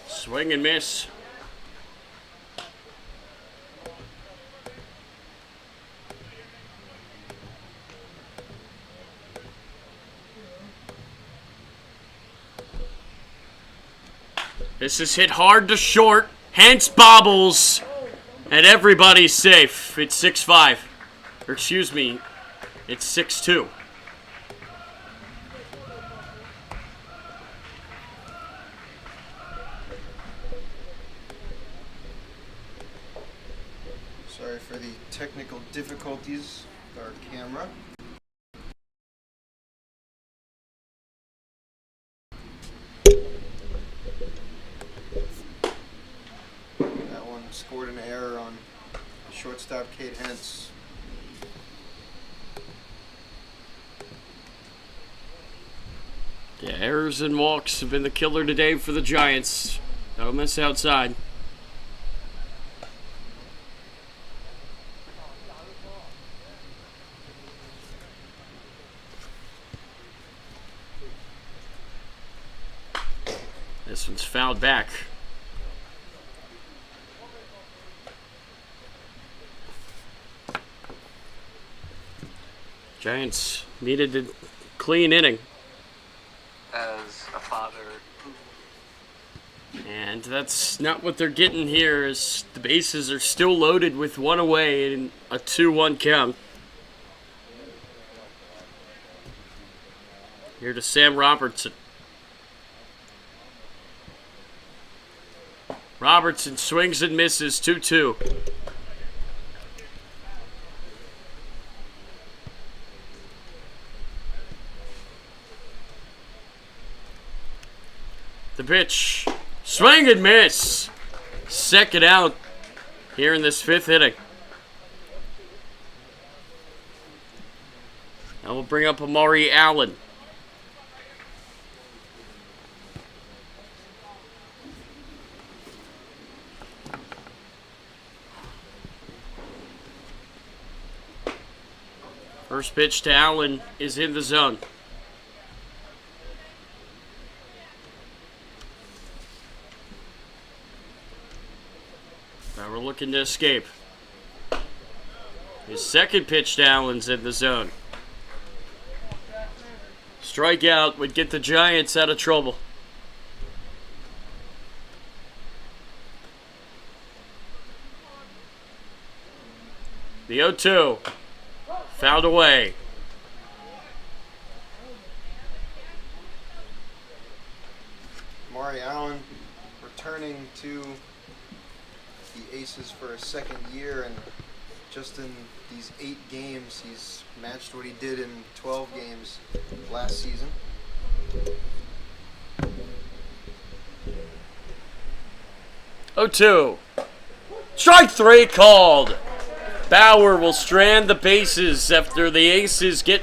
Swing and miss. This is hit hard to short, hence bobbles, and everybody's safe. It's 6-5. Or excuse me, it's 6-2. Sorry for the technical difficulties with our camera. That one scored an error on shortstop Kate Hentz. Yeah, errors and walks have been the killer today for the Giants. Don't miss outside. This one's fouled back. Giants needed a clean inning. As a father, And that's not what they're getting here, as the bases are still loaded with one away in a 2-1 count. Here to Sam Robertson. Robertson swings and misses, 2-2. The pitch. Swing and miss. Second out here in this 5th inning. Now we'll bring up Amari Allen. First pitch to Allen is in the zone. Now we're looking to escape. His second pitch to Allen's in the zone. Strikeout would get the Giants out of trouble. The 0-2. Fouled away. Amari Allen returning to the Aces for a second year, and just in these 8 games, he's matched what he did in 12 games last season. Oh, 2. Strike 3 called. Bauer will strand the bases after the Aces get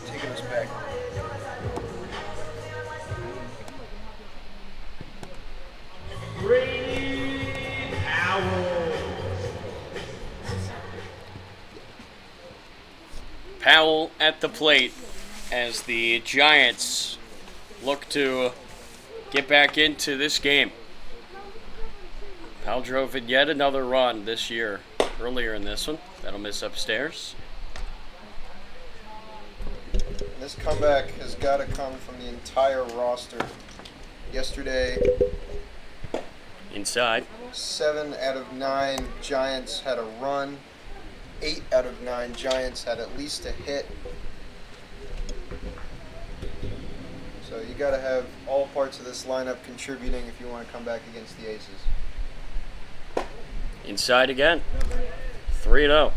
Taking us back. Powell at the plate as the Giants look to get back into this game. Powell drove in yet another run this year, earlier in this one. That'll miss upstairs. This comeback has got to come from the entire roster. Yesterday, Inside. 7 out of 9 Giants had a run. 8 out of 9 Giants had at least a hit. So you got to have all parts of this lineup contributing if you want to come back against the Aces. Inside again. 3-0.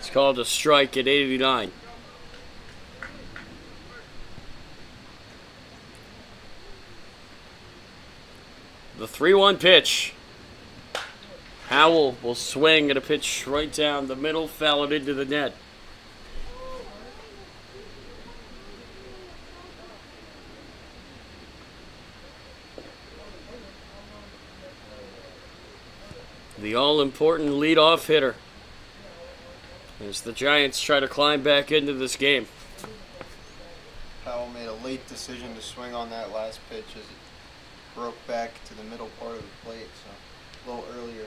It's called a strike at 89. The 3-1 pitch. Howell will swing at a pitch right down the middle, foul it into the net. The all-important leadoff hitter as the Giants try to climb back into this game. Powell made a late decision to swing on that last pitch as it broke back to the middle part of the plate, so a little earlier.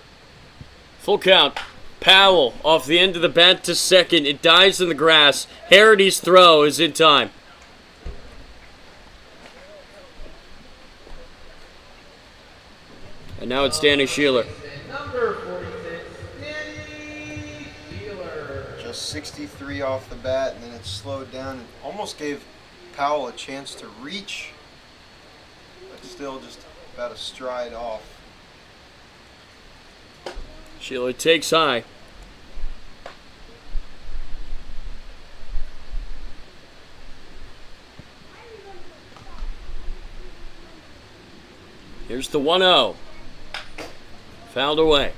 Full count. Powell off the end of the bat to second. It dives in the grass. Harity's throw is in time. And now it's Danny Sheeler. Number 46, Danny Sheeler. Just 63 off the bat, and then it slowed down and almost gave Powell a chance to reach, but still just about a stride off. Sheeler takes high. Here's the 1-0. Fouled away.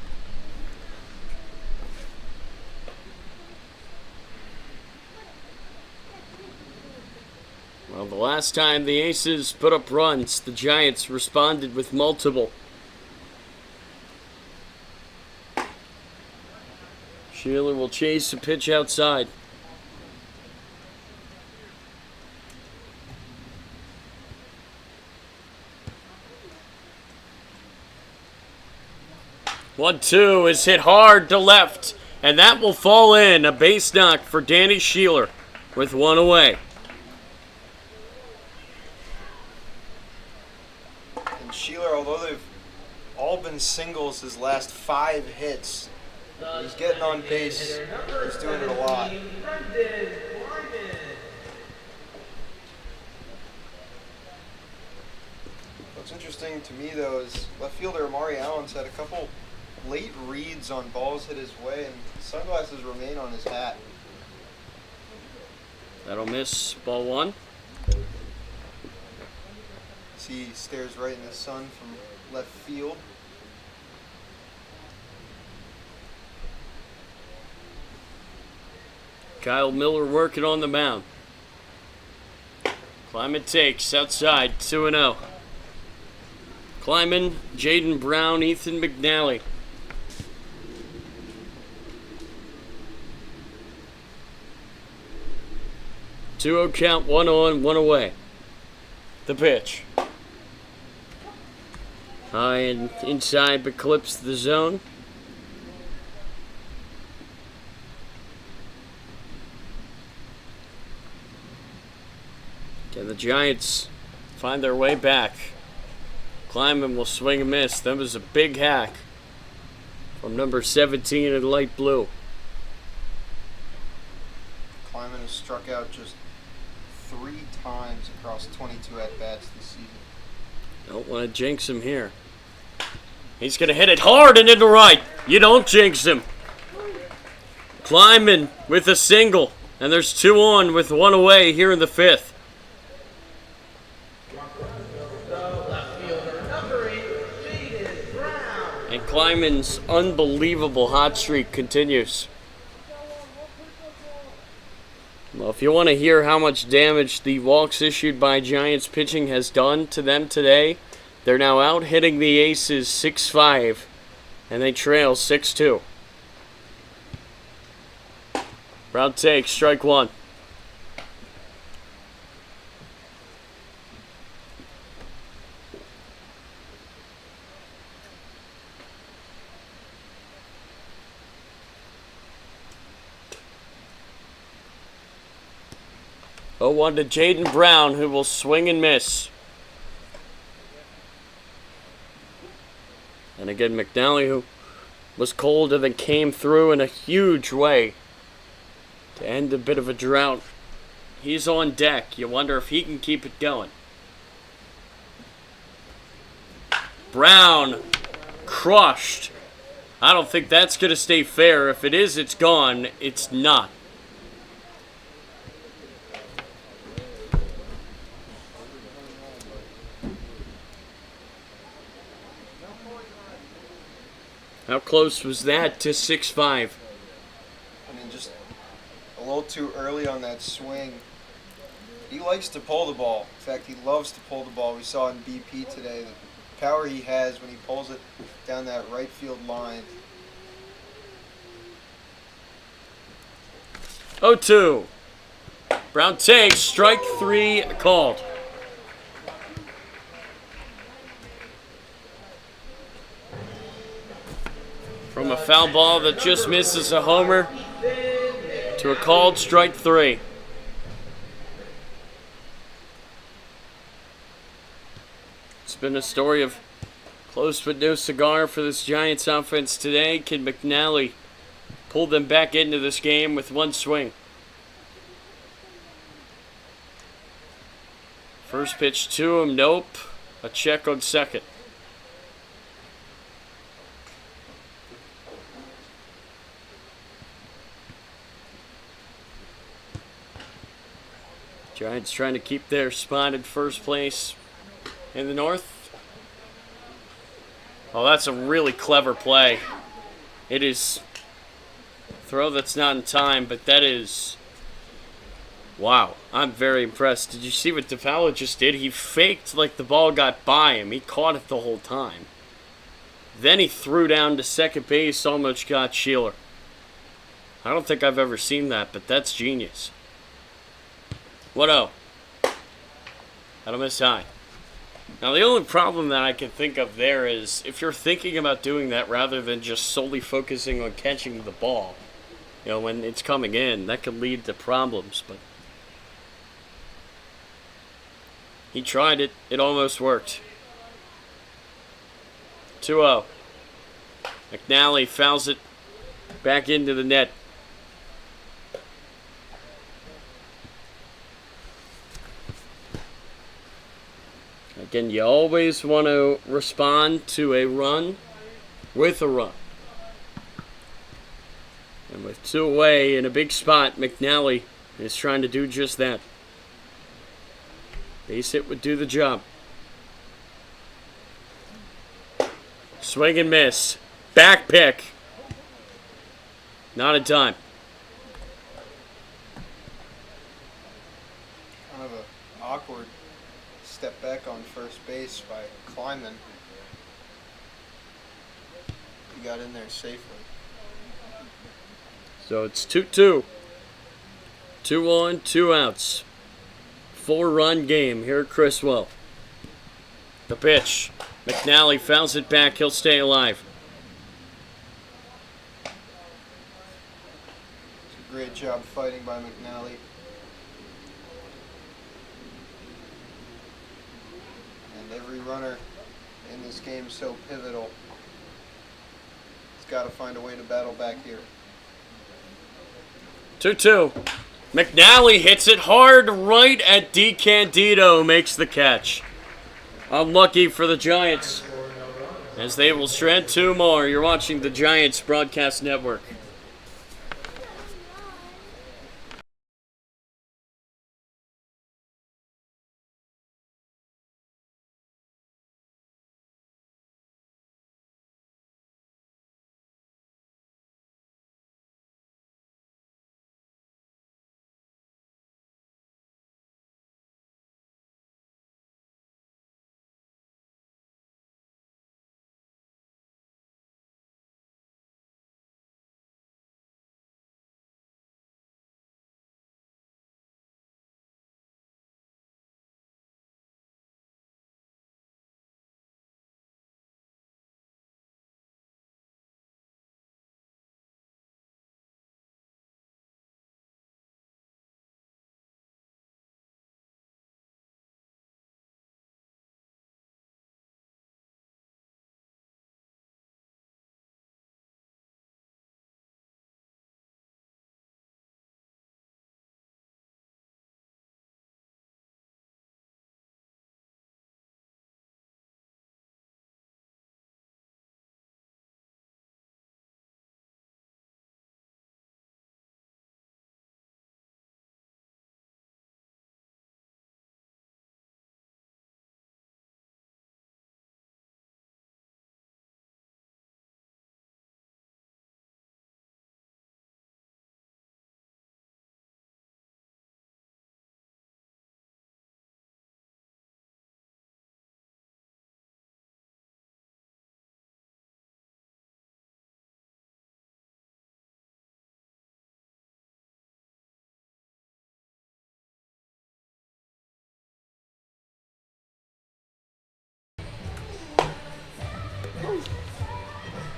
Well, the last time the Aces put up runs, the Giants responded with multiple. Sheeler will chase a pitch outside. One-two is hit hard to left, and that will fall in. A base knock for Danny Sheeler with one away. And Sheeler, although they've all been singles his last 5 hits, he's getting on base. He's doing it a lot. What's interesting to me, though, is left fielder Amari Allen's had a couple late reads on balls hit his way, and sunglasses remain on his hat. That'll miss. Ball 1. See, he stares right in the sun from left field. Kyle Miller working on the mound. Kleiman takes outside, 2-0. Kleiman, Jaden Brown, Ethan McNally. 2-0 count, 1 on, 1 away. The pitch. High and inside, but clips the zone. Can the Giants find their way back? Kleiman will swing and miss. That was a big hack from number 17 in light blue. Kleiman has struck out just 3 times across 22 at-bats this season. Don't want to jinx him here. He's going to hit it hard and into right. You don't jinx him. Kleiman with a single. And there's 2 on with 1 away here in the 5th. And Kleiman's unbelievable hot streak continues. Well, if you want to hear how much damage the walks issued by Giants pitching has done to them today, they're now out hitting the Aces 6-5, and they trail 6-2. Brown takes, strike 1. Oh, 1 to Jaden Brown, who will swing and miss. And again, McNally, who was cold and then came through in a huge way to end a bit of a drought. He's on deck. You wonder if he can keep it going. Brown crushed. I don't think that's going to stay fair. If it is, it's gone. It's not. How close was that to 6-5? I mean, just a little too early on that swing. He likes to pull the ball. In fact, he loves to pull the ball. We saw in BP today the power he has when he pulls it down that right field line. 0-2. Brown takes, strike 3 called. From a foul ball that just misses a homer to a called strike 3. It's been a story of Close but no cigar for this Giants offense today. Can McNally pull them back into this game with one swing? First pitch to him, nope. A check on second. Giants trying to keep their spot in first place in the North. Oh, that's a really clever play. It is throw that's not in time, but that is... Wow, I'm very impressed. Did you see what DeFalo just did? He faked like the ball got by him. He caught it the whole time. Then he threw down to second base, almost got Sheeler. I don't think I've ever seen that, but that's genius. What-oh? That'll miss high. Now, the only problem that I can think of there is if you're thinking about doing that rather than just solely focusing on catching the ball, you know, when it's coming in, that could lead to problems, but he tried it. It almost worked. 2-0. McNally fouls it back into the net. Again, you always want to respond to a run with a run. And with two away in a big spot, McNally is trying to do just that. Base hit would do the job. Swing and miss. Back pick. Not in time. Kind of an awkward step back on first base by Kleiman. He got in there safely. So it's 2-2. 2 on, 2 outs. 4-run game here at Criswell. The pitch. McNally fouls it back. He'll stay alive. It's a great job fighting by McNally. And every runner in this game is so pivotal. He's got to find a way to battle back here. 2-2. McNally hits it hard right at DeCandido. Makes the catch. Unlucky for the Giants, as they will shred 2 more. You're watching the Giants Broadcast Network.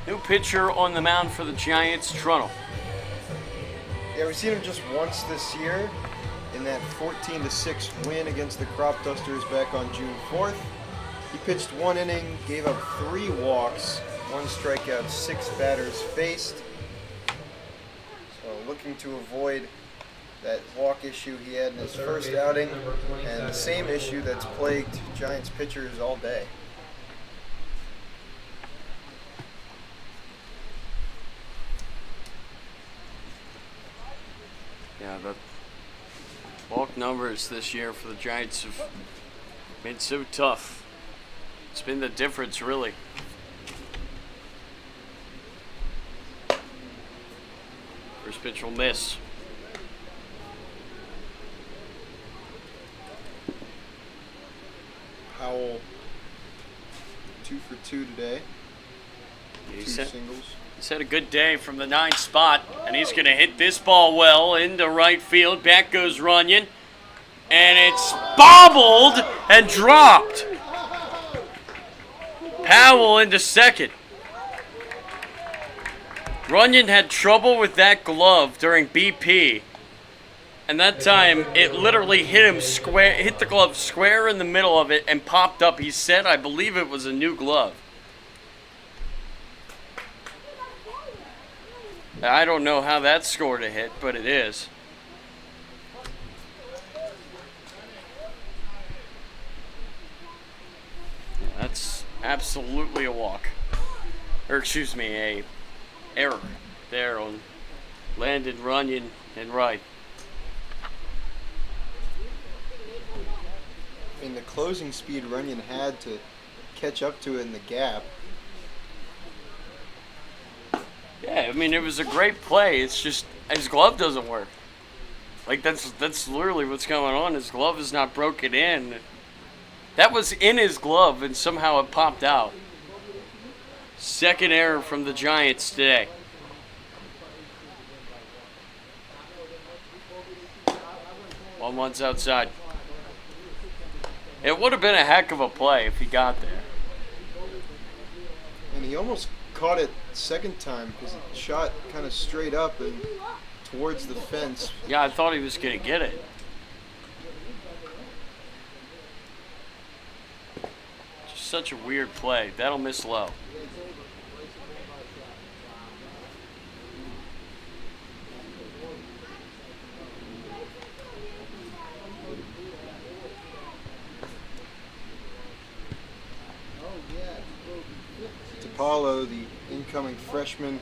New pitcher on the mound for the Giants, Trunnell. Yeah, we've seen him just once this year in that 14-6 win against the Crop Dusters back on June 4th. He pitched 1 inning, gave up 3 walks, 1 strikeout, 6 batters faced. So looking to avoid that walk issue he had in his first outing, and the same issue that's plagued Giants pitchers all day. Yeah, the walk numbers this year for the Giants have been so tough. It's been the difference, really. First pitch will miss. Powell, 2 for 2 today. He 2 singles. He's had a good day from the 9th spot, and he's going to hit this ball well into right field. Back goes Runyon, and it's bobbled and dropped. Powell into second. Runyon had trouble with that glove during BP, and that time it literally hit the glove square in the middle of it and popped up. He said, I believe it was a new glove. I don't know how that scored a hit, but it is. That's absolutely a walk. Or excuse me, a error there on Landon Runyon and right. I mean, the closing speed Runyon had to catch up to it in the gap. Yeah, I mean, it was a great play. It's just his glove doesn't work. Like, that's literally what's going on. His glove is not broken in. That was in his glove, and somehow it popped out. Second error from the Giants today. One's outside. It would have been a heck of a play if he got there. And he almost caught it second time because it shot kind of straight up and towards the fence. Yeah, I thought he was going to get it. Just such a weird play. That'll miss low. Paulo, the incoming freshman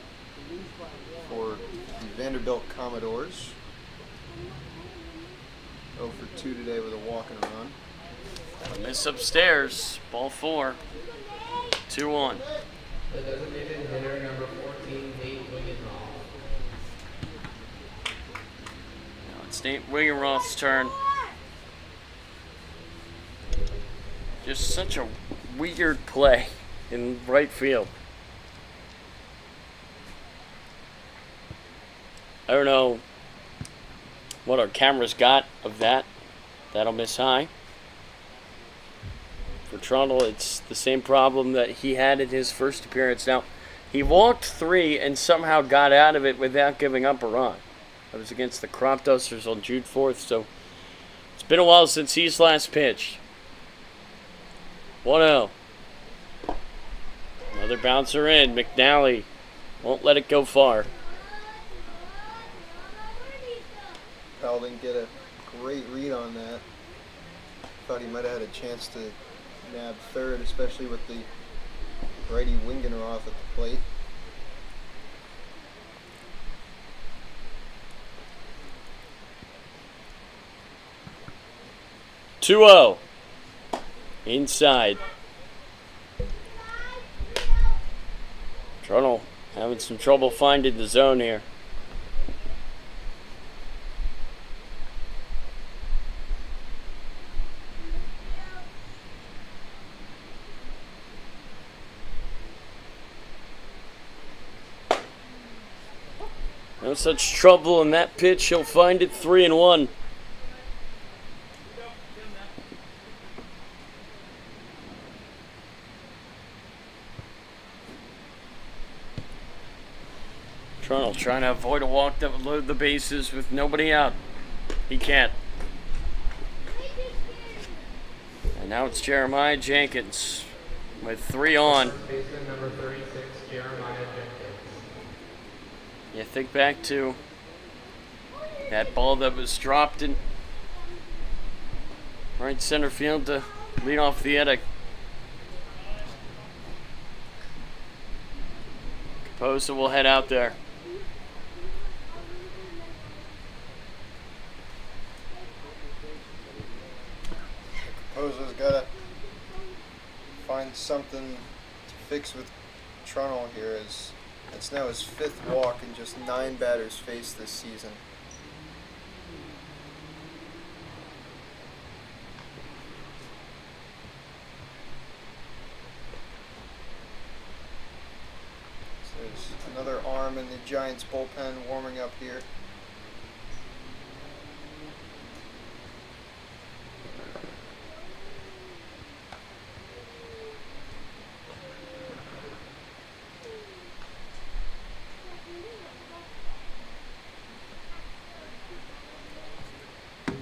for the Vanderbilt Commodores. 0 for 2 today with a walk and a run. A miss upstairs. Ball 4. 2-1. The designated hitter, number 14, Nate Wingenroth. Now it's Nate Wingenroth's turn. Just such a weird play in right field. I don't know what our cameras got of that. That'll miss high. For Trundle, it's the same problem that he had in his first appearance. Now, he walked 3 and somehow got out of it without giving up a run. That was against the Crop Dusters on June 4th, so it's been a while since he's last pitched. 1-0. Another bouncer in. McNally won't let it go far. Powell didn't get a great read on that. Thought he might have had a chance to nab third, especially with the righty Wingenroth at the plate. Two-0. Inside. Trundle having some trouble finding the zone here. No such trouble in that pitch. He'll find it 3-1. Trundle trying to avoid a walk that would load the bases with nobody out. He can't. And And now it's Jeremiah Jenkins with 3 on. First baseman number 36, Jeremiah Jenkins. You think back to that ball that was dropped in right center field to lead off the inning. Caposa will head out there. Caposa's got to find something to fix with Trunnell here, as it's now his 5th walk and just 9 batters faced this season. So there's another arm in the Giants bullpen warming up here.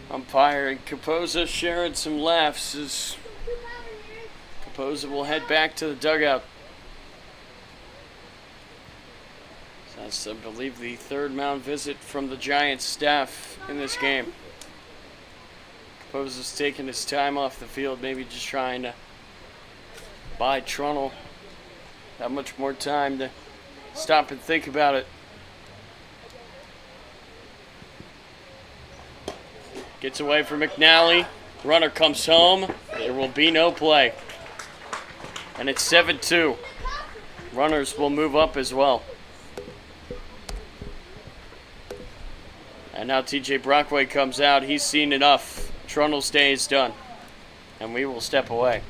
Umpire and Caposa sharing some laughs as Caposa will head back to the dugout. So that's, I believe, the 3rd mound visit from the Giants staff in this game. Caposa's taking his time off the field, maybe just trying to buy Trunnell that much more time to stop and think about it. Gets away from McNally. Runner comes home. There will be no play. And it's 7-2. Runners will move up as well. And now TJ Brockway comes out. He's seen enough. Trunnell's day is done. And we will step away.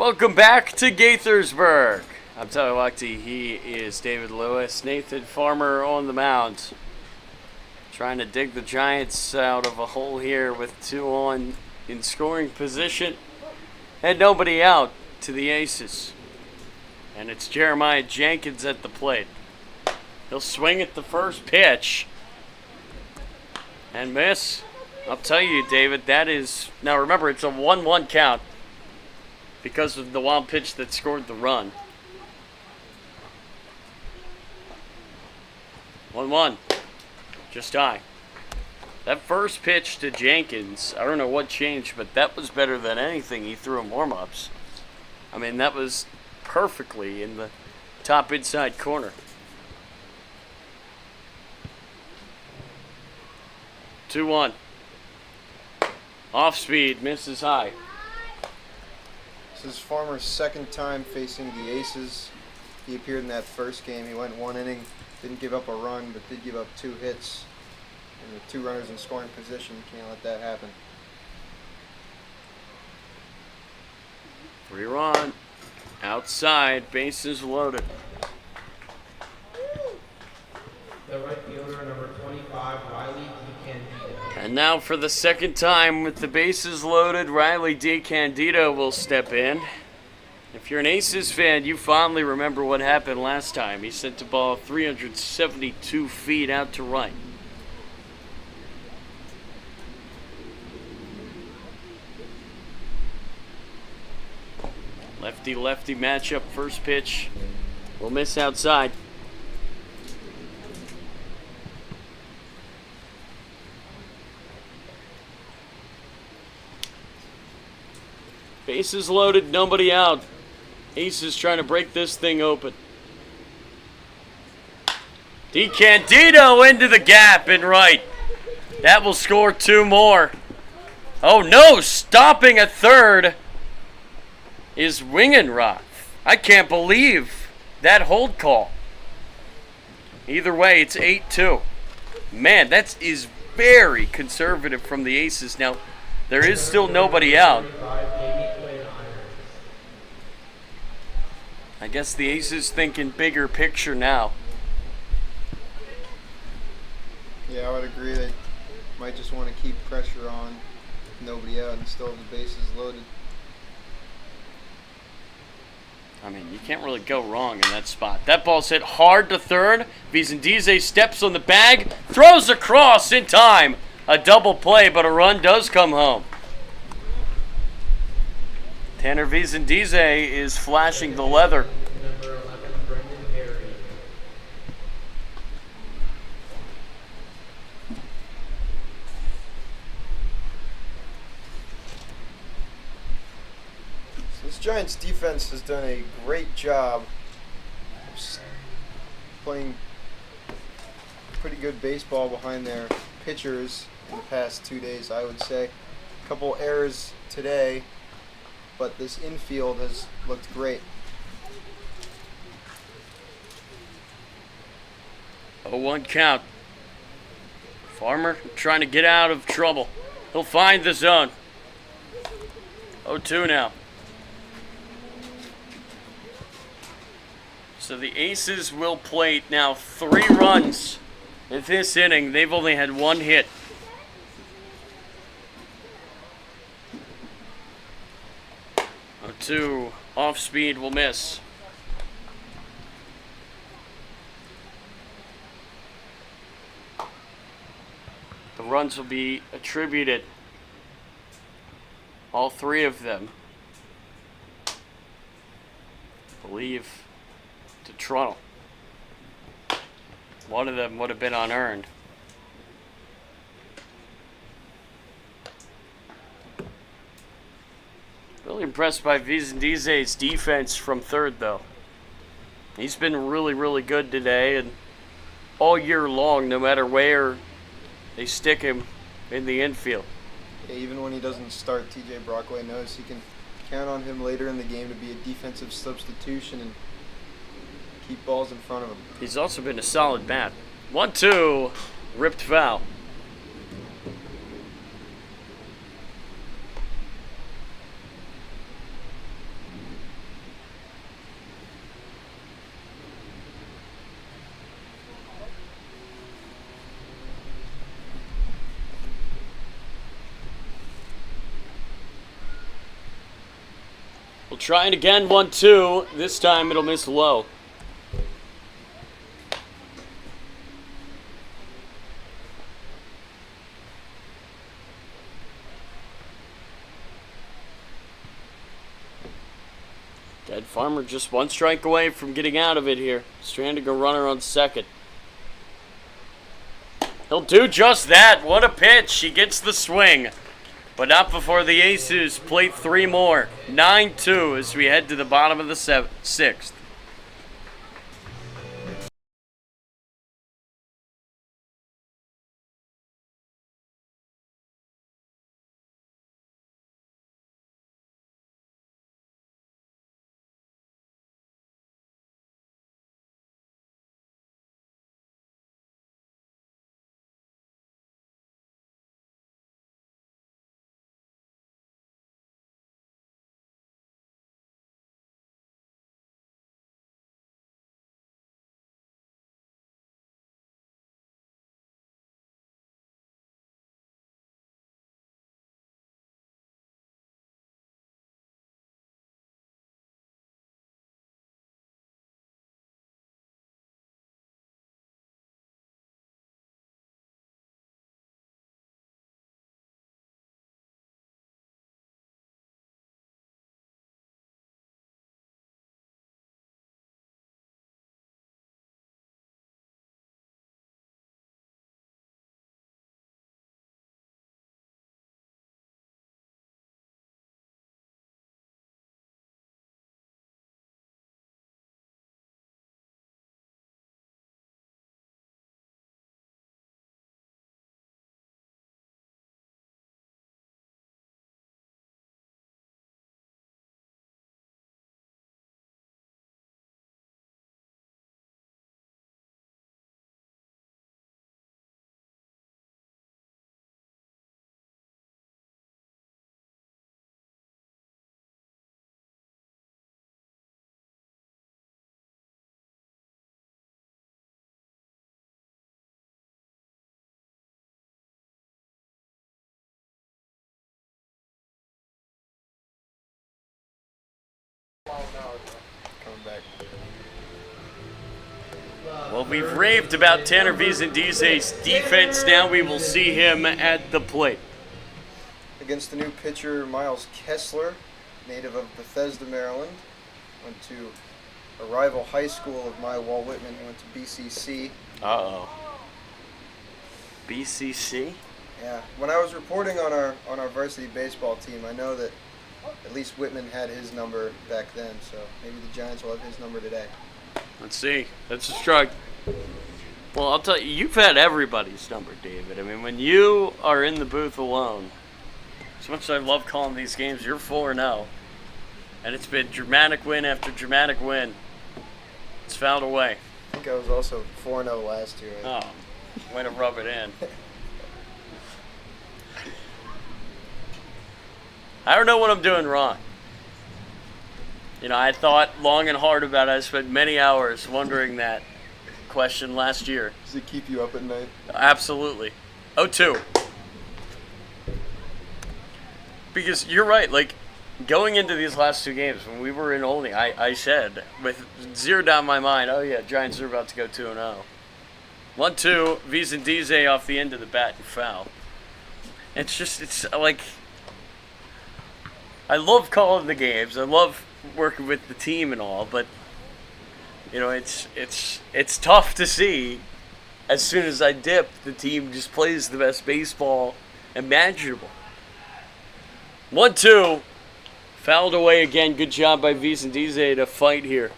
Welcome back to Gaithersburg. I'm Tyler Lochte. He is David Lewis. Nathan Farmer on the mound. Trying to dig the Giants out of a hole here with 2 on in scoring position. And nobody out to the Aces. And it's Jeremiah Jenkins at the plate. He'll swing at the first pitch. And miss. I'll tell you, David, that is... Now remember, it's a 1-1 count. Because of the wild pitch that scored the run. 1-1. Just high. That first pitch to Jenkins, I don't know what changed, but that was better than anything he threw in warm-ups. I mean, that was perfectly in the top inside corner. 2-1. Off speed, misses high. This is Farmer's second time facing the Aces. He appeared in that first game. He went 1 inning, didn't give up a run, but did give up 2 hits. And with 2 runners in scoring position, can't let that happen. 3-run. Outside, bases loaded. The right fielder, number 25, Riley DeCandido. And now for the second time with the bases loaded, Riley DeCandido will step in. If you're an Aces fan, you fondly remember what happened last time. He sent the ball 372 feet out to right. Lefty-lefty matchup, first pitch. Will miss outside. Bases loaded, nobody out. Aces trying to break this thing open. DeCandido into the gap and right. That will score 2 more. Oh no, stopping at third is Wingenroth. I can't believe that hold call. Either way, it's 8-2. Man, that is very conservative from the Aces. Now, there is still nobody out. I guess the Aces thinking bigger picture now. Yeah, I would agree. They might just want to keep pressure on, nobody out, and still have the bases loaded. I mean, you can't really go wrong in that spot. That ball's hit hard to third. Vizendize steps on the bag, throws across in time. A double play, but a run does come home. Tanner Vizendize is flashing the leather. Number 11, Brendan Harry. So this Giants defense has done a great job of playing pretty good baseball behind their pitchers in the past 2 days, I would say. A couple errors today, but this infield has looked great. 0-1 count. Farmer trying to get out of trouble. He'll find the zone. 0-2 now. So the Aces will plate now 3 runs in this inning. They've only had 1 hit. 0-2. Off speed will miss. The runs will be attributed, all 3 of them, I believe, to Toronto. One of them would have been unearned. Really impressed by Vizendize's defense from third, though. He's been really, really good today, and all year long, no matter where they stick him in the infield. Yeah, even when he doesn't start, TJ Brockway knows he can count on him later in the game to be a defensive substitution and keep balls in front of him. He's also been a solid bat. 1-2, ripped foul. We'll try it again, 1-2. This time it'll miss low. Dead Farmer just one strike away from getting out of it here. Stranding a runner on second. He'll do just that. What a pitch. He gets the swing. But not before the Aces plate 3 more. 9-2 as we head to the bottom of the 6th. Coming back. Well, we've raved about Tanner Vizendize's defense. Now we will see him at the plate. Against the new pitcher, Miles Kessler, native of Bethesda, Maryland. Went to a rival high school of my, Walt Whitman. He went to BCC. Uh-oh. BCC? Yeah. When I was reporting on our varsity baseball team, I know that at least Whitman had his number back then, so maybe the Giants will have his number today. Let's see. That's a strike. Well, I'll tell you, you've had everybody's number, David. I mean, when you are in the booth alone, as much as I love calling these games, you're 4-0. And it's been dramatic win after dramatic win. It's fouled away. I think I was also 4-0 last year. Oh, way to rub it in. I don't know what I'm doing wrong. You know, I thought long and hard about it. I spent many hours wondering that question last year. Does it keep you up at night? Absolutely. 0-2. Because you're right, like, going into these last two games, when we were in Olney, I said, with zero doubt in my mind, oh yeah, Giants are about to go 2-0. 1-2, Vizendize off the end of the bat and foul. It's like, I love calling the games. I love working with the team and all, but you know, it's tough to see. As soon as I dip, the team just plays the best baseball imaginable. 1-2, fouled away again. Good job by Vizendize to fight here.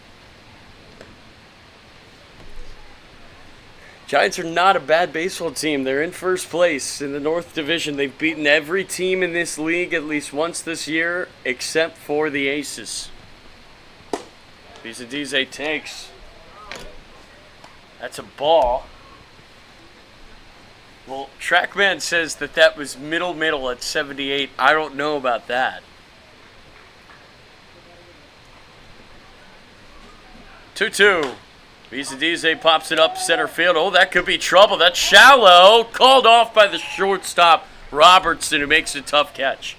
Giants are not a bad baseball team. They're in first place in the North Division. They've beaten every team in this league at least once this year, except for the Aces. Vizendize takes. That's a ball. Well, Trackman says that was middle at 78. I don't know about that. 2-2. Vizendize pops it up center field. Oh, that could be trouble. That's shallow. Called off by the shortstop, Robertson, who makes a tough catch.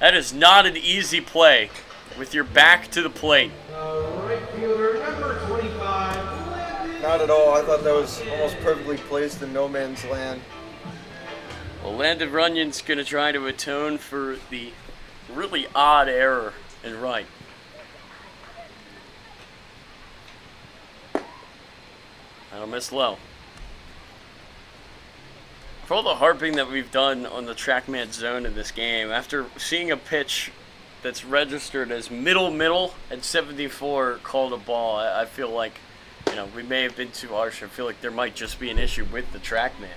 That is not an easy play with your back to the plate. Right fielder, number 25. Not at all. I thought that was almost perfectly placed in no man's land. Well, Landon Runyon's going to try to atone for the really odd error in right. That'll miss low. For all the harping that we've done on the TrackMan zone in this game, after seeing a pitch that's registered as middle at 74 called a ball, I feel like, we may have been too harsh. I feel like there might just be an issue with the TrackMan.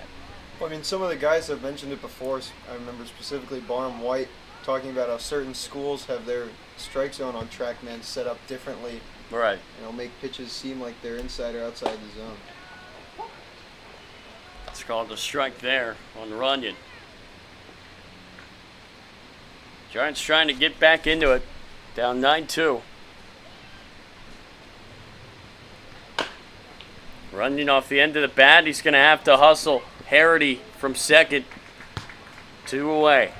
Well, I mean, some of the guys have mentioned it before. I remember specifically Barham White talking about how certain schools have their strike zone on TrackMan set up differently. Right. Make pitches seem like they're inside or outside the zone. It's called a strike there on Runyon. Giants trying to get back into it. Down 9-2. Runyon off the end of the bat. He's going to have to hustle. Harity from second. 2 away.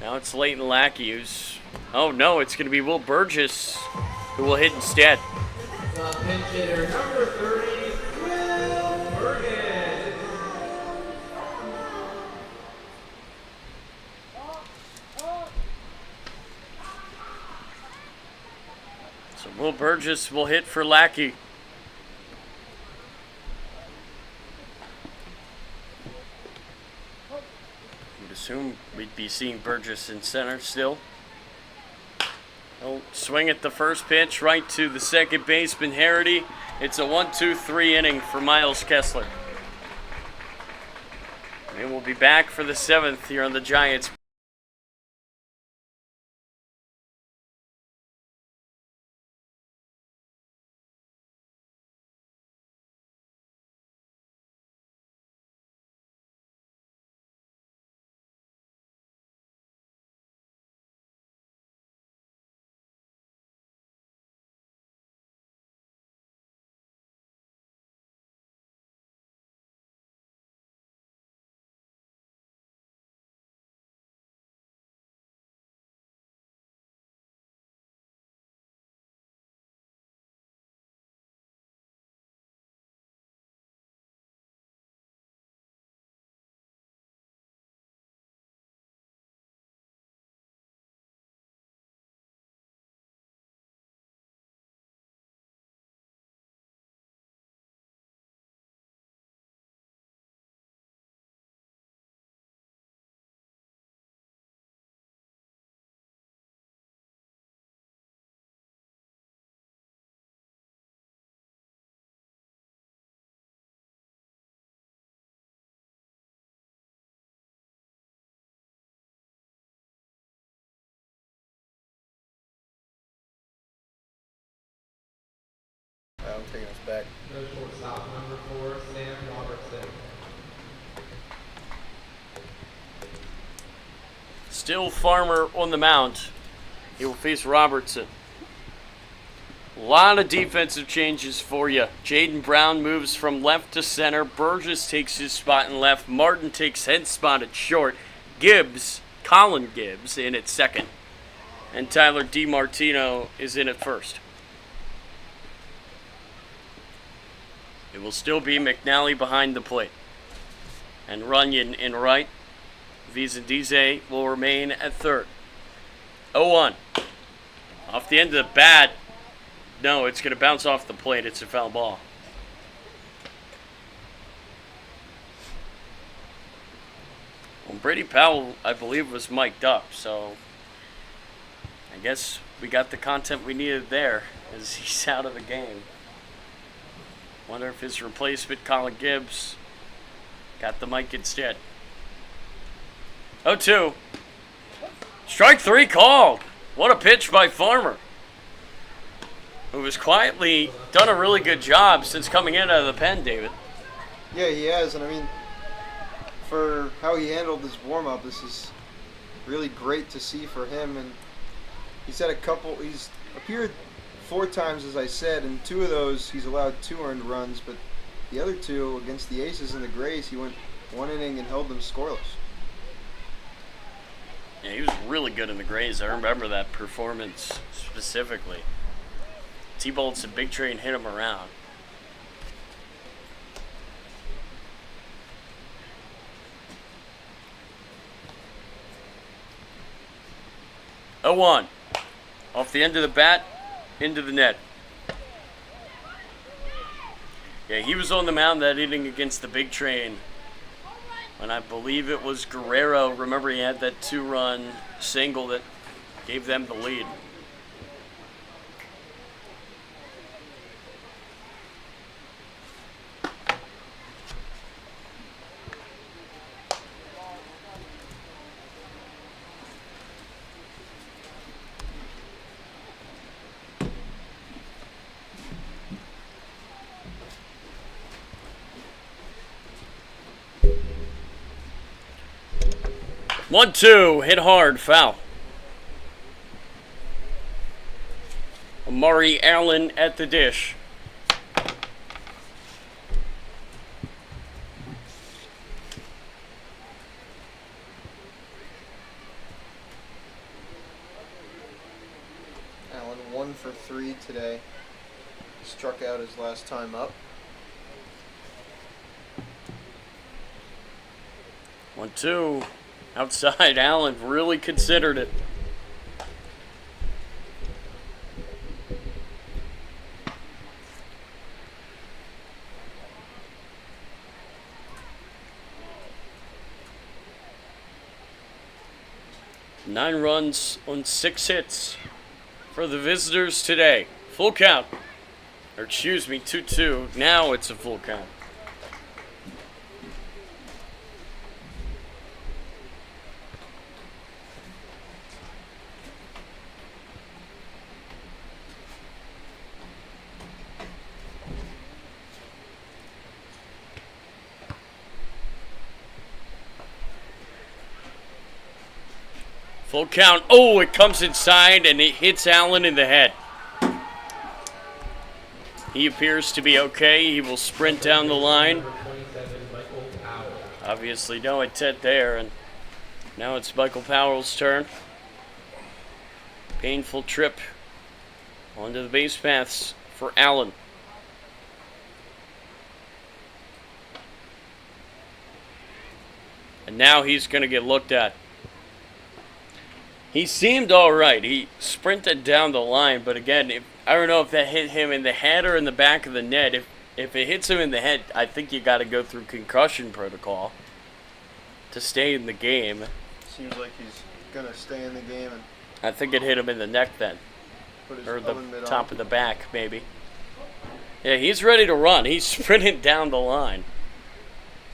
Now it's Leighton Lackey who's... Oh no, it's going to be Will Burgess who will hit instead. Pinch hitter, number 30, Will Burgess. So Will Burgess will hit for Lackey. Would assume we'd be seeing Burgess in center still. He'll swing at the first pitch, right to the second baseman, Harity. It's a 1-2-3 inning for Miles Kessler. And we'll be back for the 7th here on the Giants. I'm taking us back. No shortstop, number 4, Sam Robertson. Still Farmer on the mound. He will face Robertson. A lot of defensive changes for you. Jaden Brown moves from left to center. Burgess takes his spot in left. Martin takes head spot at short. Colin Gibbs, in at second. And Tyler DiMartino is in at first. It will still be McNally behind the plate. And Runyon in right. Vizendize will remain at third. 0-1. Off the end of the bat. No, it's going to bounce off the plate. It's a foul ball. Well, Brady Powell, I believe, was mic'd up, so I guess we got the content we needed there as he's out of the game. Wonder if his replacement, Colin Gibbs, got the mic instead. 0-2. Strike 3 called. What a pitch by Farmer, who has quietly done a really good job since coming in out of the pen, David. Yeah, he has, and I mean, for how he handled his warm-up, this is really great to see for him. And he's appeared 4 times, as I said, and 2 of those he's allowed 2 earned runs, but the other 2 against the Aces and the Grays, he went 1 inning and held them scoreless. Yeah, he was really good in the Grays. I remember that performance specifically. T-Bolts and Big Train hit him around. Oh, 1. Off the end of the bat, into the net. Yeah, he was on the mound that inning against the Big Train. And I believe it was Guerrero. Remember, he had that 2-run single that gave them the lead. One, 2, hit hard, foul. Amari Allen at the dish. Allen 1 for 3 today. Struck out his last time up. 1, 2. Outside, Allen really considered it. Nine runs on 6 hits for the visitors today. Full count. Or excuse me, 2-2. Now it's a full count. Full count. Oh, it comes inside and it hits Allen in the head. He appears to be okay. He will sprint down the line. Obviously, no intent there. And now it's Michael Powell's turn. Painful trip onto the base paths for Allen. And now he's going to get looked at. He seemed all right. He sprinted down the line, but again, I don't know if that hit him in the head or in the back of the net. If it hits him in the head, I think you got to go through concussion protocol to stay in the game. Seems like he's gonna stay in the game and I think it hit him in the neck then, put his or the oven mitt top on. of the back maybe. Yeah, he's ready to run. He's sprinting down the line.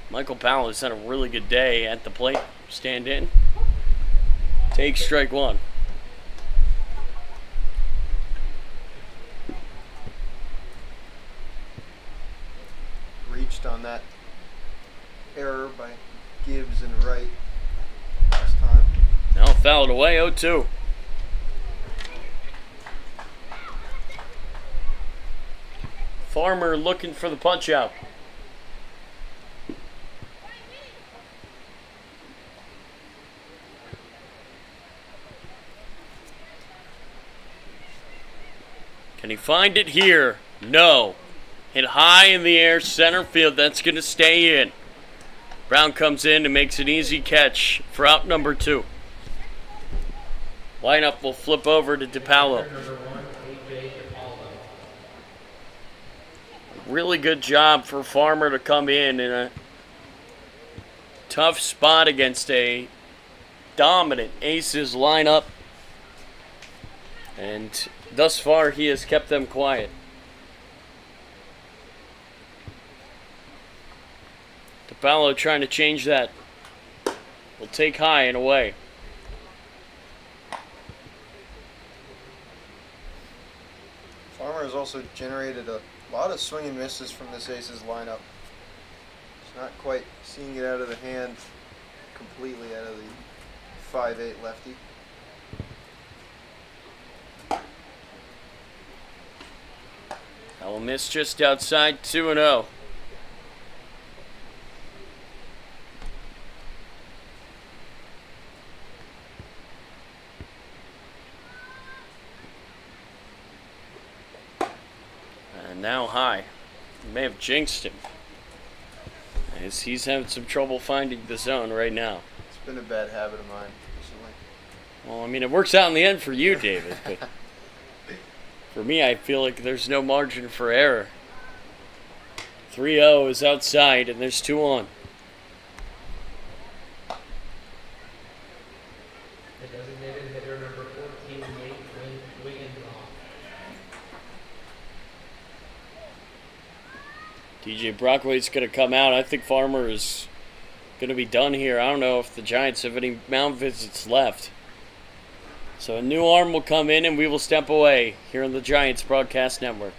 Michael Powell has had a really good day at the plate. Stand in. Take strike 1. Reached on that error by Gibbs and Wright last time. Now fouled away, 0-2. Farmer looking for the punch out. Can he find it here? No. Hit high in the air, center field. That's going to stay in. Brown comes in and makes an easy catch for out number 2. Lineup will flip over to DePaulo. Really good job for Farmer to come in a tough spot against a dominant Aces lineup. And thus far, he has kept them quiet. DePaulo trying to change that. Will take high and away. Farmer has also generated a lot of swing and misses from this Aces lineup. He's not quite seeing it out of the hand completely out of the 5'8" lefty. I will miss just outside 2-0. Now high. May have jinxed him. As he's having some trouble finding the zone right now. It's been a bad habit of mine recently. Well, I mean, it works out in the end for you, David, but for me, I feel like there's no margin for error. 3-0 is outside, and there's 2 on. The designated hitter number 14, Nate Wiggins. DJ Brockwaite's going to come out. I think Farmer is going to be done here. I don't know if the Giants have any mound visits left. So a new arm will come in, and we will step away here on the Giants Broadcast Network.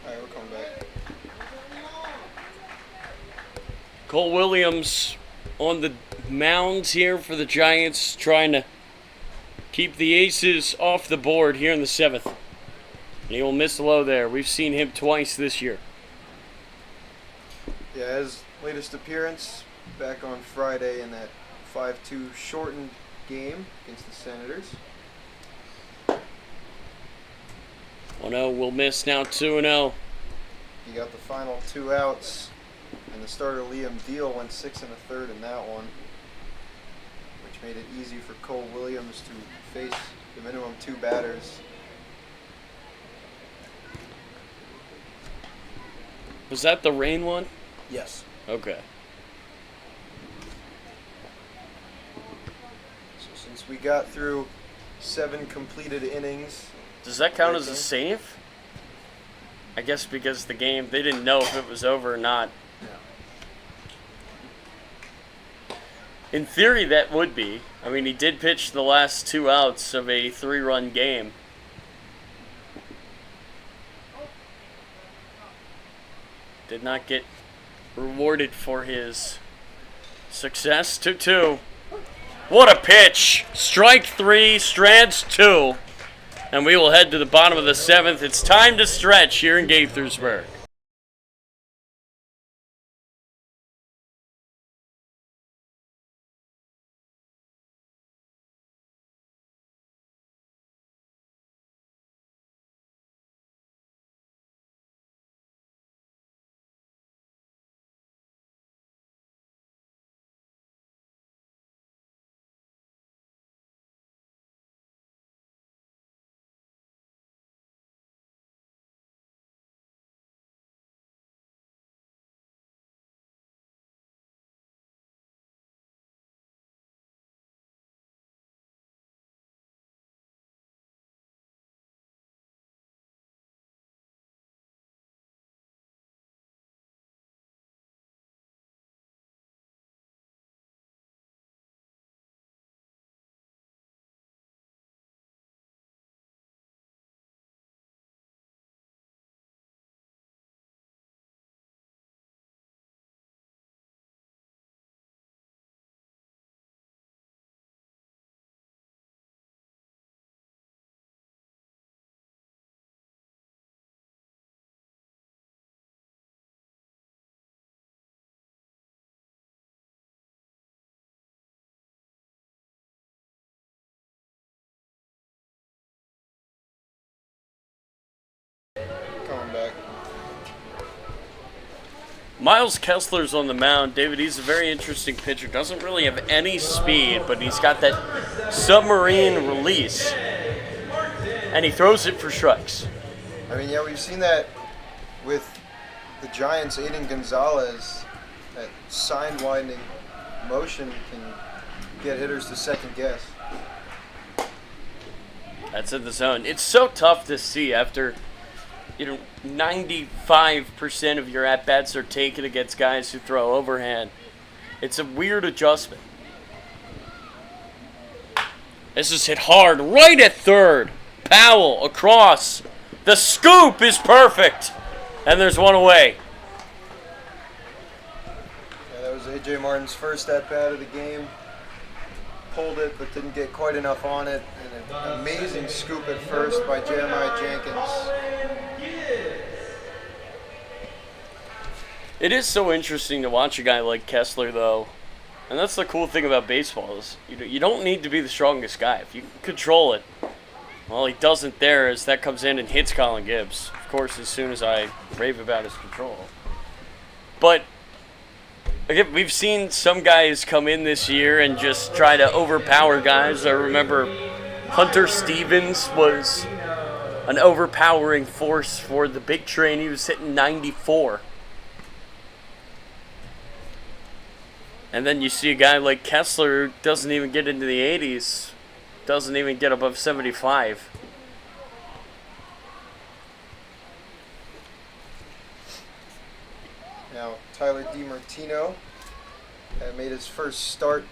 Alright, we're coming back. Cole Williams on the mounds here for the Giants, trying to keep the Aces off the board here in the 7th. And he will miss low there. We've seen him twice this year. Yeah, his latest appearance back on Friday in that 5-2 shortened game against the Senators. 1-0 will miss now, 2-0. He got the final 2 outs, and the starter Liam Deal went 6 1/3 in that one, which made it easy for Cole Williams to face the minimum 2 batters. Was that the rain one? Yes. Okay. So since we got through 7 completed innings, Does that count as a save? I guess because the game, they didn't know if it was over or not. In theory, that would be. I mean, he did pitch the last 2 outs of a 3-run game. Did not get rewarded for his success. 2-2. What a pitch! Strike 3, Strands 2. And we will head to the bottom of the 7th. It's time to stretch here in Gaithersburg. coming back. Miles Kessler's on the mound. David, he's a very interesting pitcher. Doesn't really have any speed, but he's got that submarine release. And he throws it for strikes. I mean, yeah, we've seen that with the Giants. Aiden Gonzalez, that sign-winding motion can get hitters to second guess. That's in the zone. It's so tough to see after, 95% of your at-bats are taken against guys who throw overhand. It's a weird adjustment. This is hit hard right at third. Powell across. The scoop is perfect. And there's one away. Yeah, that was A.J. Martin's first at-bat of the game. Pulled it, but didn't get quite enough on it. And an amazing scoop at first by Jeremiah Jenkins. It is so interesting to watch a guy like Kessler, though. And that's the cool thing about baseball is you don't need to be the strongest guy. If you can control it, well, he doesn't there as that comes in and hits Colin Gibbs. Of course, as soon as I rave about his control. But again, we've seen some guys come in this year and just try to overpower guys. I remember Hunter Stevens was an overpowering force for the big train. He was hitting 94. And then you see a guy like Kessler who doesn't even get into the 80s. Doesn't even get above 75. Now, Tyler DiMartino made his first start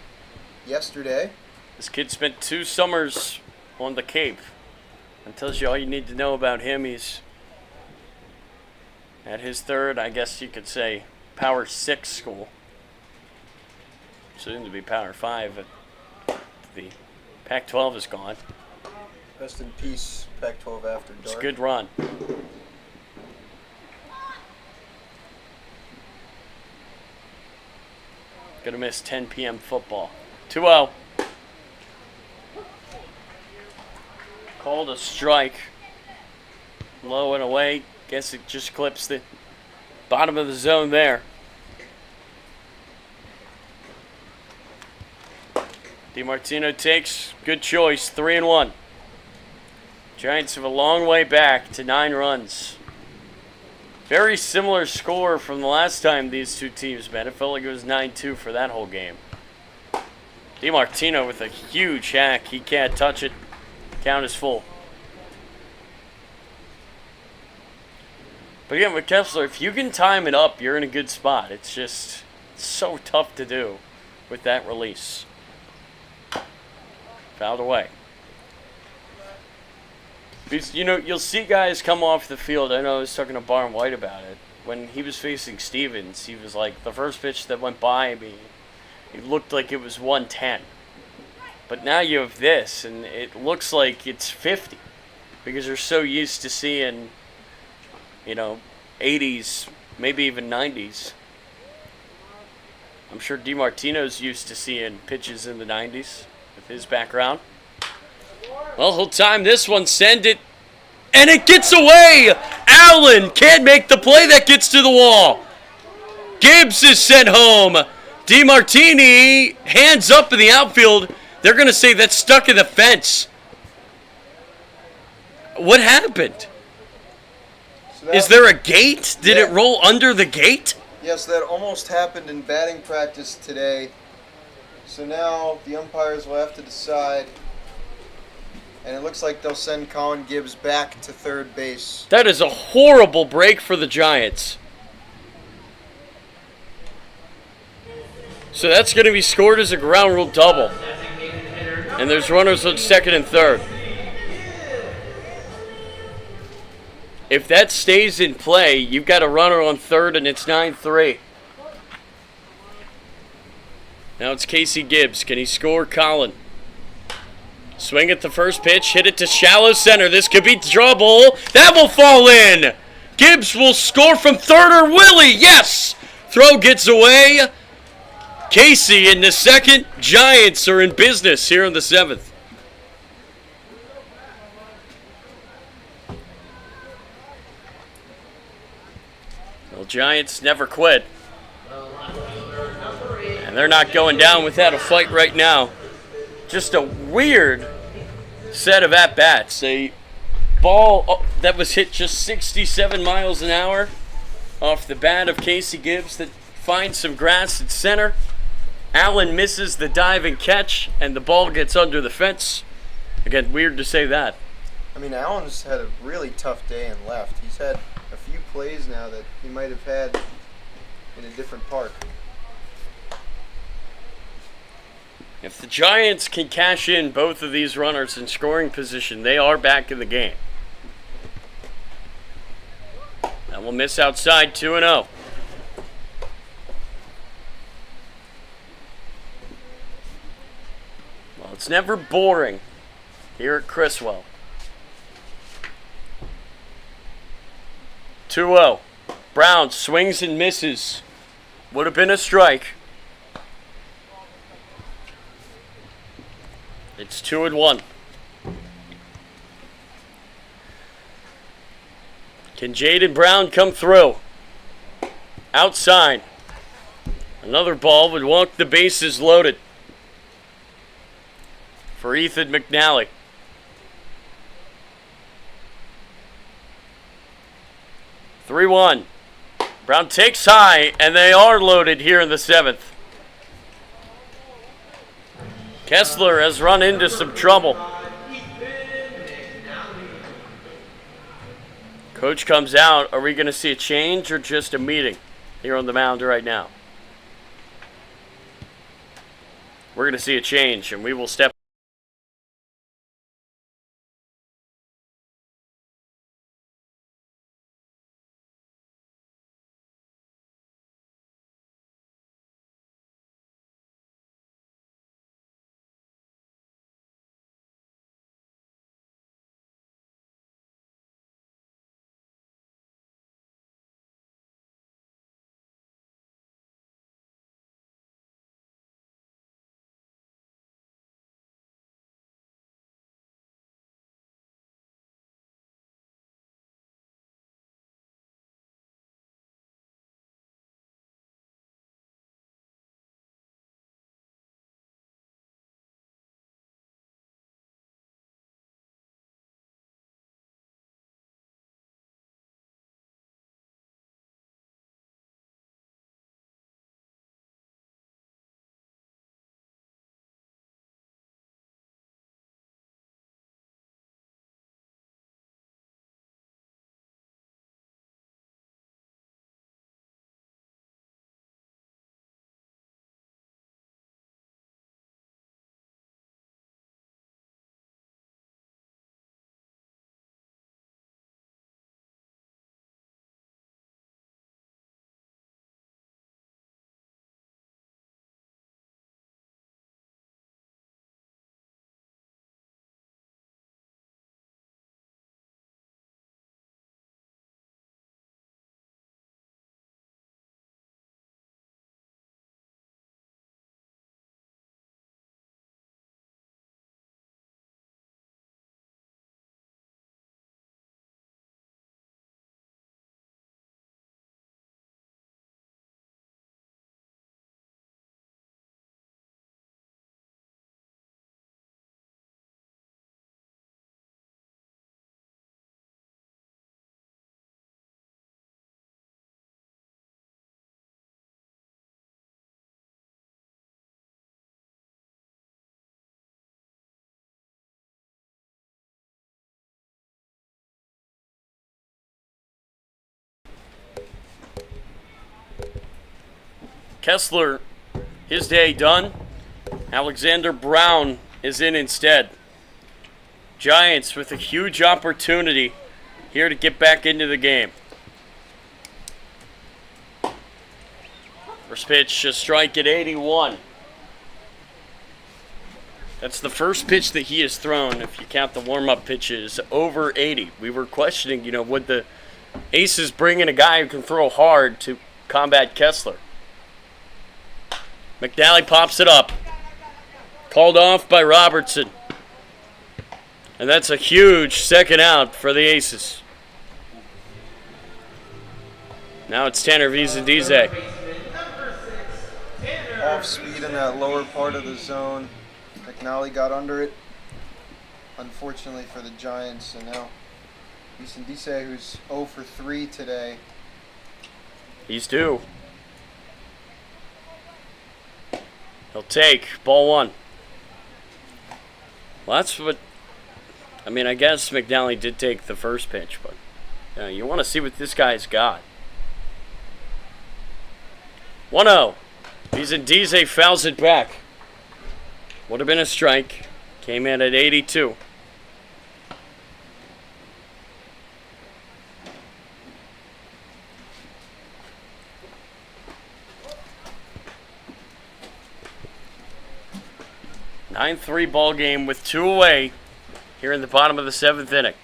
yesterday. This kid spent 2 summers on the Cape. That tells you all you need to know about him. He's at his third, I guess you could say, Power 6 school. Soon to be Power 5. The Pac-12 is gone. Rest in peace, Pac-12 after dark. It's a good run. Gonna miss 10 p.m. football. 2-0. Called a strike. Low and away. Guess it just clips the bottom of the zone there. DiMartino takes. Good choice. 3-1. Giants have a long way back to 9 runs. Very similar score from the last time these two teams met. It felt like it was 9-2 for that whole game. DiMartino with a huge hack. He can't touch it. Count is full. But again, with Kessler, if you can time it up, you're in a good spot. It's just so tough to do with that release. Fouled away. Because, you'll see guys come off the field. I know I was talking to Barn White about it. When he was facing Stevens, he was like, the first pitch that went by me, it looked like it was 110. But now you have this, and it looks like it's 50. Because you're so used to seeing, 80s, maybe even 90s. I'm sure DiMartino's used to seeing pitches in the 90s with his background. Well, he'll time this one, send it, and it gets away! Allen can't make the play, that gets to the wall. Gibbs is sent home. DiMartini, hands up in the outfield. They're going to say that's stuck in the fence. What happened? Is there a gate? Did it roll under the gate? Yes, that almost happened in batting practice today. So now the umpires will have to decide. And it looks like they'll send Colin Gibbs back to third base. That is a horrible break for the Giants. So that's going to be scored as a ground rule double. And there's runners on second and third. If that stays in play, you've got a runner on third and it's 9-3. Now it's Casey Gibbs. Can he score Colin? Swing at the first pitch, hit it to shallow center. This could be trouble. That will fall in. Gibbs will score from third, or will he? Yes! Throw gets away. Casey in the second. Giants are in business here in the 7th. Giants never quit. And they're not going down without a fight right now. Just a weird set of at-bats. A ball that was hit just 67 miles an hour off the bat of Casey Gibbs that finds some grass at center. Allen misses the dive and catch, and the ball gets under the fence. Again, weird to say that. I mean, Allen's had a really tough day in left. He's had a few plays now that he might have had in a different park. If the Giants can cash in both of these runners in scoring position, they are back in the game. That will miss outside 2-0. Well, it's never boring here at Criswell. 2-0. Brown swings and misses. Would have been a strike. It's 2-1. Can Jaden Brown come through? Outside. Another ball would walk the bases loaded for Ethan McNally. (3-1). Brown takes high, and they are loaded here in the 7th. Kessler has run into some trouble. Coach comes out. Are we going to see a change or just a meeting here on the mound right now? We're going to see a change, and we will step. Kessler, his day done. Alexander Brown is in instead. Giants with a huge opportunity here to get back into the game. First pitch, a strike at 81. That's the first pitch that he has thrown, if you count the warm-up pitches, over 80. We were questioning, would the Aces bring in a guy who can throw hard to combat Kessler? McNally pops it up. Called off by Robertson. And that's a huge second out for the Aces. Now it's Tanner Visandize. Baseman number 6, Tanner. Off speed in that lower part of the zone. McNally got under it, unfortunately for the Giants, and now Visandize, who's 0 for 3 today. He's due. He'll take ball 1. Well, that's what. I mean, I guess McNally did take the first pitch, but you want to see what this guy's got. 1-0. Visandize fouls it back. Would have been a strike. Came in at 82. (9-3) ball game with 2 away here in the bottom of the 7th inning.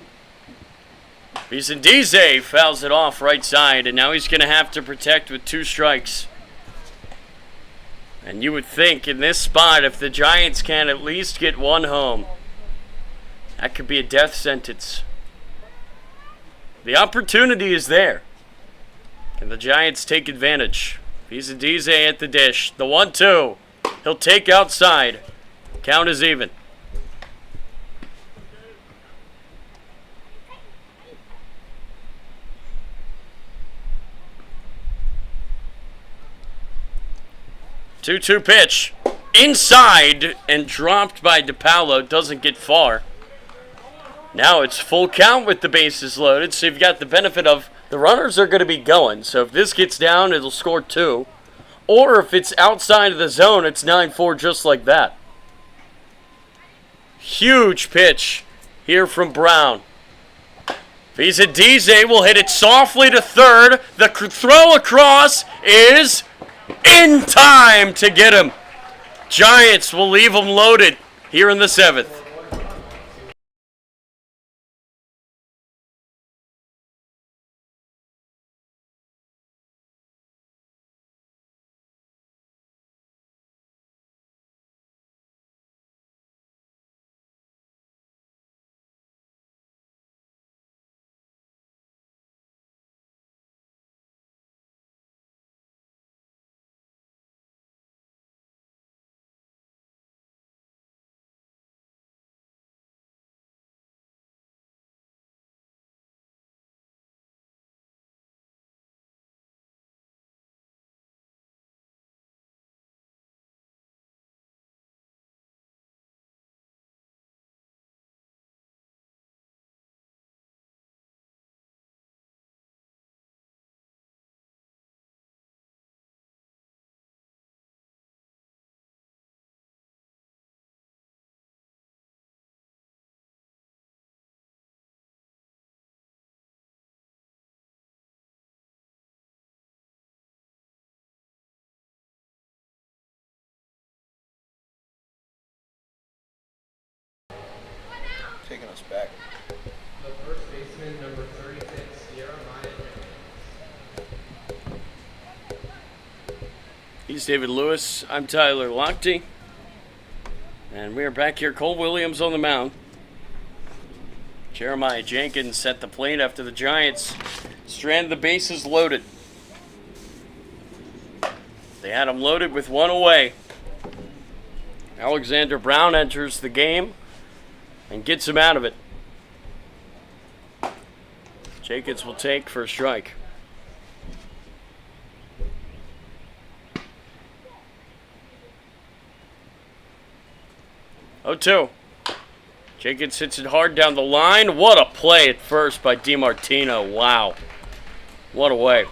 Visandize fouls it off right side, and now he's going to have to protect with 2 strikes. And you would think in this spot, if the Giants can at least get 1 home, that could be a death sentence. The opportunity is there. Can the Giants take advantage? Visandize at the dish. The 1-2. He'll take outside. Count is even. Two-two pitch. Inside and dropped by DePaulo. Doesn't get far. Now it's full count with the bases loaded, so you've got the benefit of the runners are going to be going. So if this gets down, it'll score 2. Or if it's outside of the zone, it's 9-4 just like that. Huge pitch here from Brown. Visandize will hit it softly to third. The throw across is in time to get him. Giants will leave him loaded here in the 7th. Taking us back. The first baseman, number 36, Jeremiah Jenkins. He's David Lewis. I'm Tyler Lochte. And we are back here. Cole Williams on the mound. Jeremiah Jenkins set the plate after the Giants stranded the bases loaded. They had them loaded with 1 away. Alexander Brown enters the game and gets him out of it. Jenkins will take for a strike. Oh, 2. Jenkins hits it hard down the line. What a play at first by DiMartino. Wow. What a way.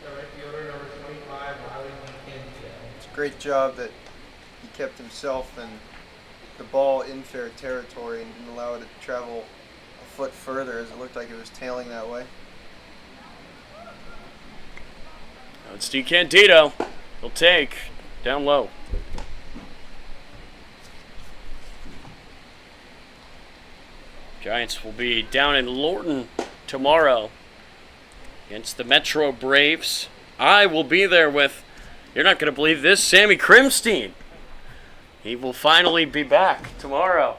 The right fielder, number 25, Riley Candido. It's a great job that he kept himself and the ball in fair territory and didn't allow it to travel a foot further, as it looked like it was tailing that way. Now it's DiCandido. He'll take down low. Giants will be down in Lorton tomorrow against the Metro Braves. I will be there with, you're not going to believe this, Sammy Krimstein. He will finally be back tomorrow.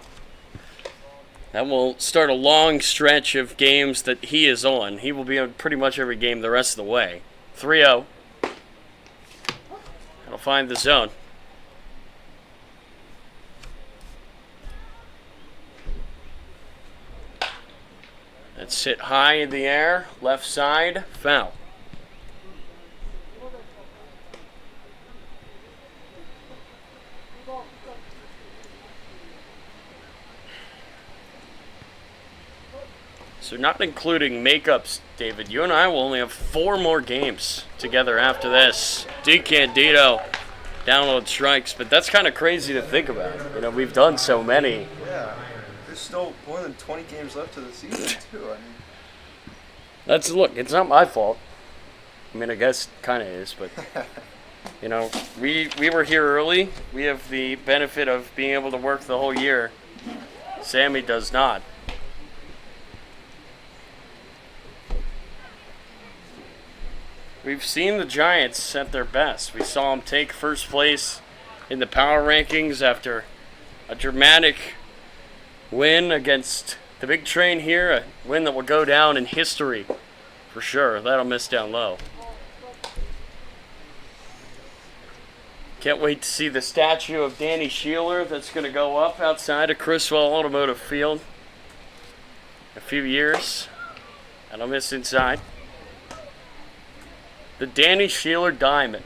That will start a long stretch of games that he is on. He will be on pretty much every game the rest of the way. 3-0. That'll find the zone. That's hit high in the air, left side, foul. So not including makeups, David, you and I will only have 4 more games together after this. D Candido download strikes, but that's kind of crazy to think about. You know, we've done so many. Yeah, there's still more than 20 games left of the season, too. I mean, Look, it's not my fault. I mean, I guess it kind of is, but, you know, we were here early. We have the benefit of being able to work the whole year. Sammy does not. We've seen the Giants at their best. We saw them take first place in the power rankings after a dramatic win against the big train here, a win that will go down in history for sure. That'll miss down low. Can't wait to see the statue of Danny Sheeler that's going to go up outside of Criswell Automotive Field in a few years. That'll miss inside. The Danny Sheeler Diamond.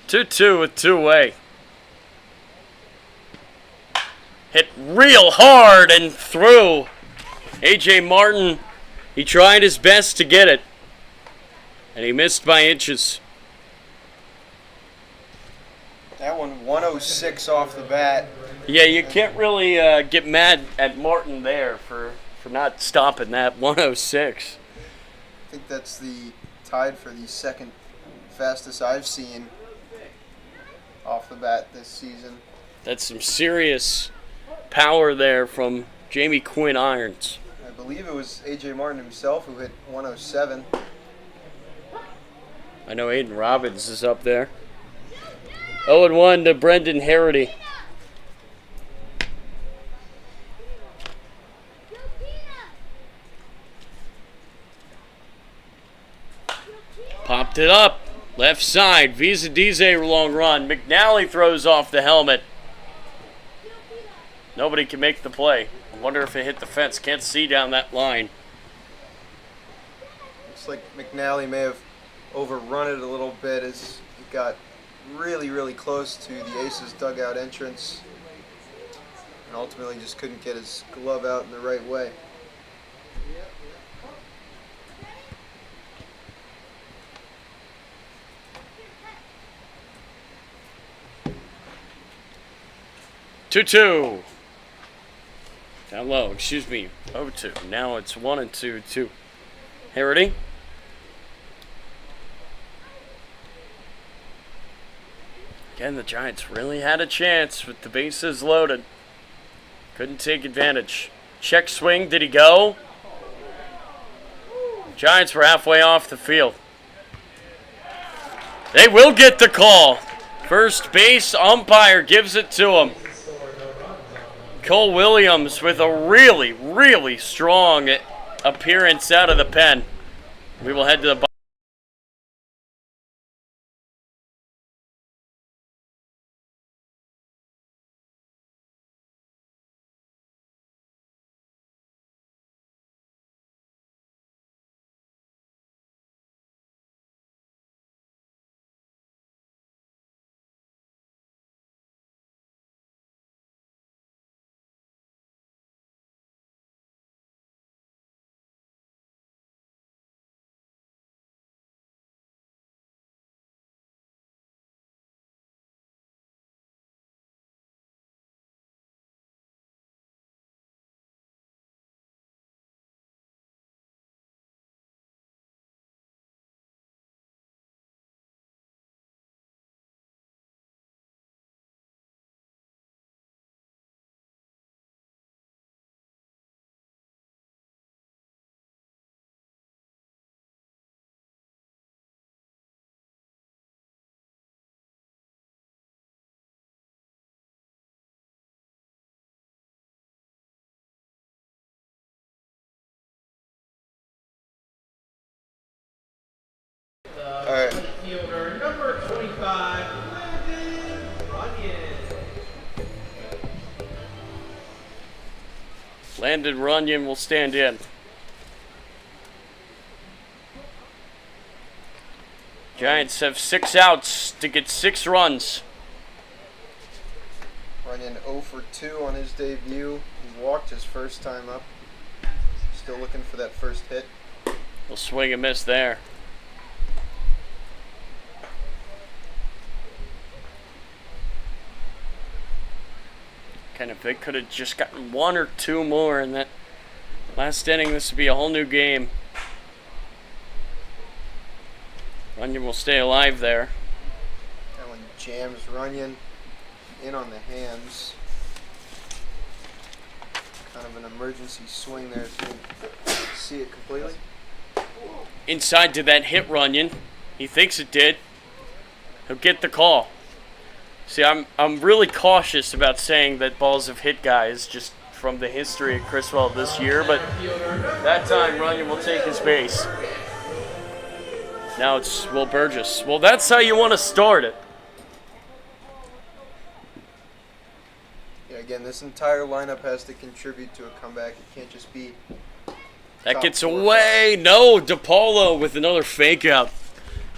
Two with two-way. Hit real hard and through. A.J. Martin, he tried his best to get it, and he missed by inches. that one 106 off the bat. Yeah, you can't really get mad at Martin there for not stopping that 106. I think that's the tied for the second fastest I've seen off the bat this season. That's some serious power there from Jamie Quinn Irons. I believe it was A.J. Martin himself who hit 107. I know Aiden Robbins is up there. 0-1 to Brendan Harity. Popped it up. Left side. Vizadize long run. McNally throws off the helmet. Nobody can make the play. I wonder if it hit the fence. Can't see down that line. Looks like McNally may have overrun it a little bit as he got really, really close to the Aces dugout entrance and ultimately just couldn't get his glove out in the right way. Two. Down low, excuse me. 0-2. Now it's 1-2. Harity. Again, the Giants really had a chance with the bases loaded. Couldn't take advantage. Check swing, did he go? Giants were halfway off the field. They will get the call. First base umpire gives it to him. Cole Williams with a really, really strong appearance out of the pen. We will head to the fielder, number 25, Landon Runyon. Landon Runyon will stand in. Giants have 6 outs to get 6 runs. Runyon 0 for 2 on his debut. He walked his first time up. Still looking for that first hit. He'll swing and miss there. Kind of, if they could have just gotten 1 or 2 more in that last inning, this would be a whole new game. Runyon will stay alive there. That one jams Runyon in on the hands. Kind of an emergency swing there. If you see it completely. Inside to that hit Runyon. He thinks it did. He'll get the call. See, I'm really cautious about saying that balls have hit guys just from the history of Criswell this year, but that time Runyon will take his base. Now it's Will Burgess. Well, that's how you want to start it. Yeah, again, this entire lineup has to contribute to a comeback. It can't just be... That gets away. No, DePaulo with another fake out.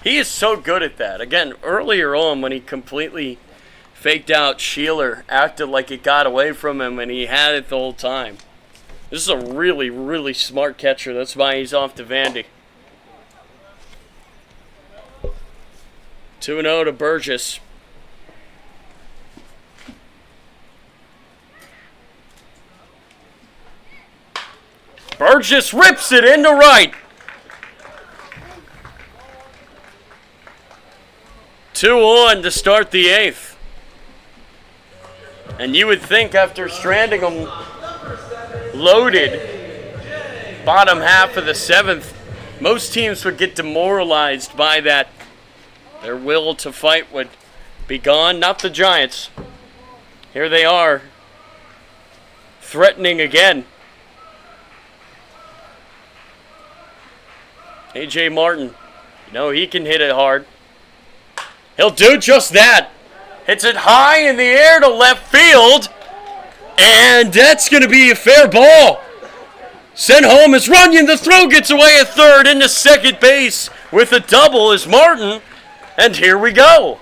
He is so good at that. Again, earlier on when he completely faked out Sheeler, acted like it got away from him, and he had it the whole time. This is a really, really smart catcher. That's why he's off to Vandy. 2-0 to Burgess. Burgess rips it into right. 2-1 to start the 8th. And you would think after stranding them loaded bottom half of the 7th, most teams would get demoralized by that. Their will to fight would be gone. Not the Giants. Here they are, threatening again. A.J. Martin, you know he can hit it hard. He'll do just that. Hits it high in the air to left field. And that's going to be a fair ball. Sent home as Runyon. The throw gets away at third into second base with a double is Martin. And here we go.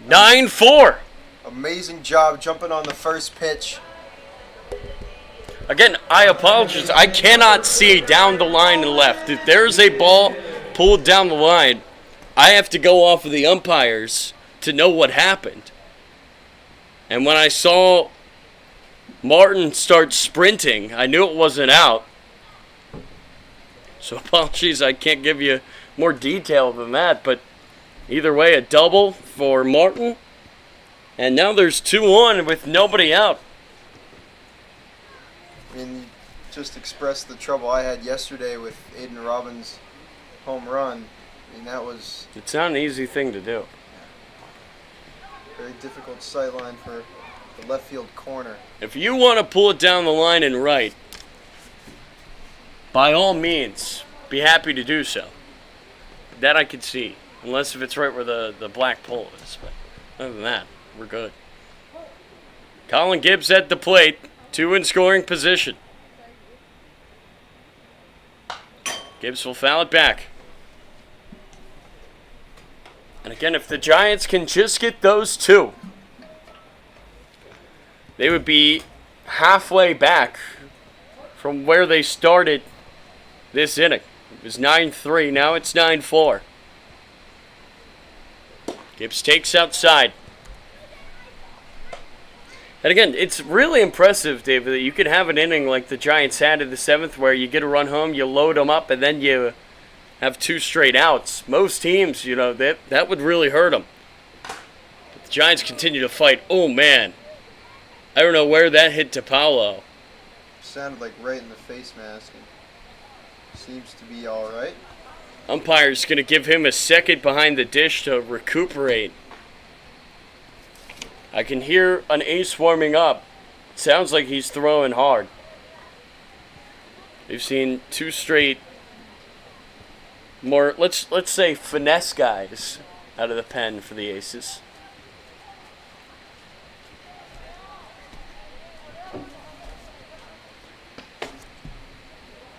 9-4. Amazing job jumping on the first pitch. Again, I apologize. I cannot see down the line and left. If there's a ball pulled down the line, I have to go off of the umpires to know what happened. And when I saw Martin start sprinting, I knew it wasn't out. So apologies, I can't give you more detail than that. But either way, a double for Martin. And now there's 2-1 with nobody out. I mean, you just expressed the trouble I had yesterday with Aiden Robbins' home run. I mean, that was It's not an easy thing to do. a very difficult sight line for the left field corner. If you want to pull it down the line and right, by all means, be happy to do so. That I could see, unless if it's right where the black pole is. But other than that, we're good. Colin Gibbs at the plate, 2 in scoring position. Gibbs will foul it back. And again, if the Giants can just get those 2, they would be halfway back from where they started this inning. It was 9-3, now it's 9-4. Gibbs takes outside. And again, it's really impressive, David, that you could have an inning like the Giants had in the 7th where you get a run home, you load them up, and then you have 2 straight outs. Most teams, you know, that would really hurt them. But the Giants continue to fight. Oh, man. I don't know where that hit to Paulo. Sounded like right in the face mask. And seems to be all right. Umpire's going to give him a second behind the dish to recuperate. I can hear an ace warming up. Sounds like he's throwing hard. We've seen 2 straight more, let's say, finesse guys out of the pen for the Aces.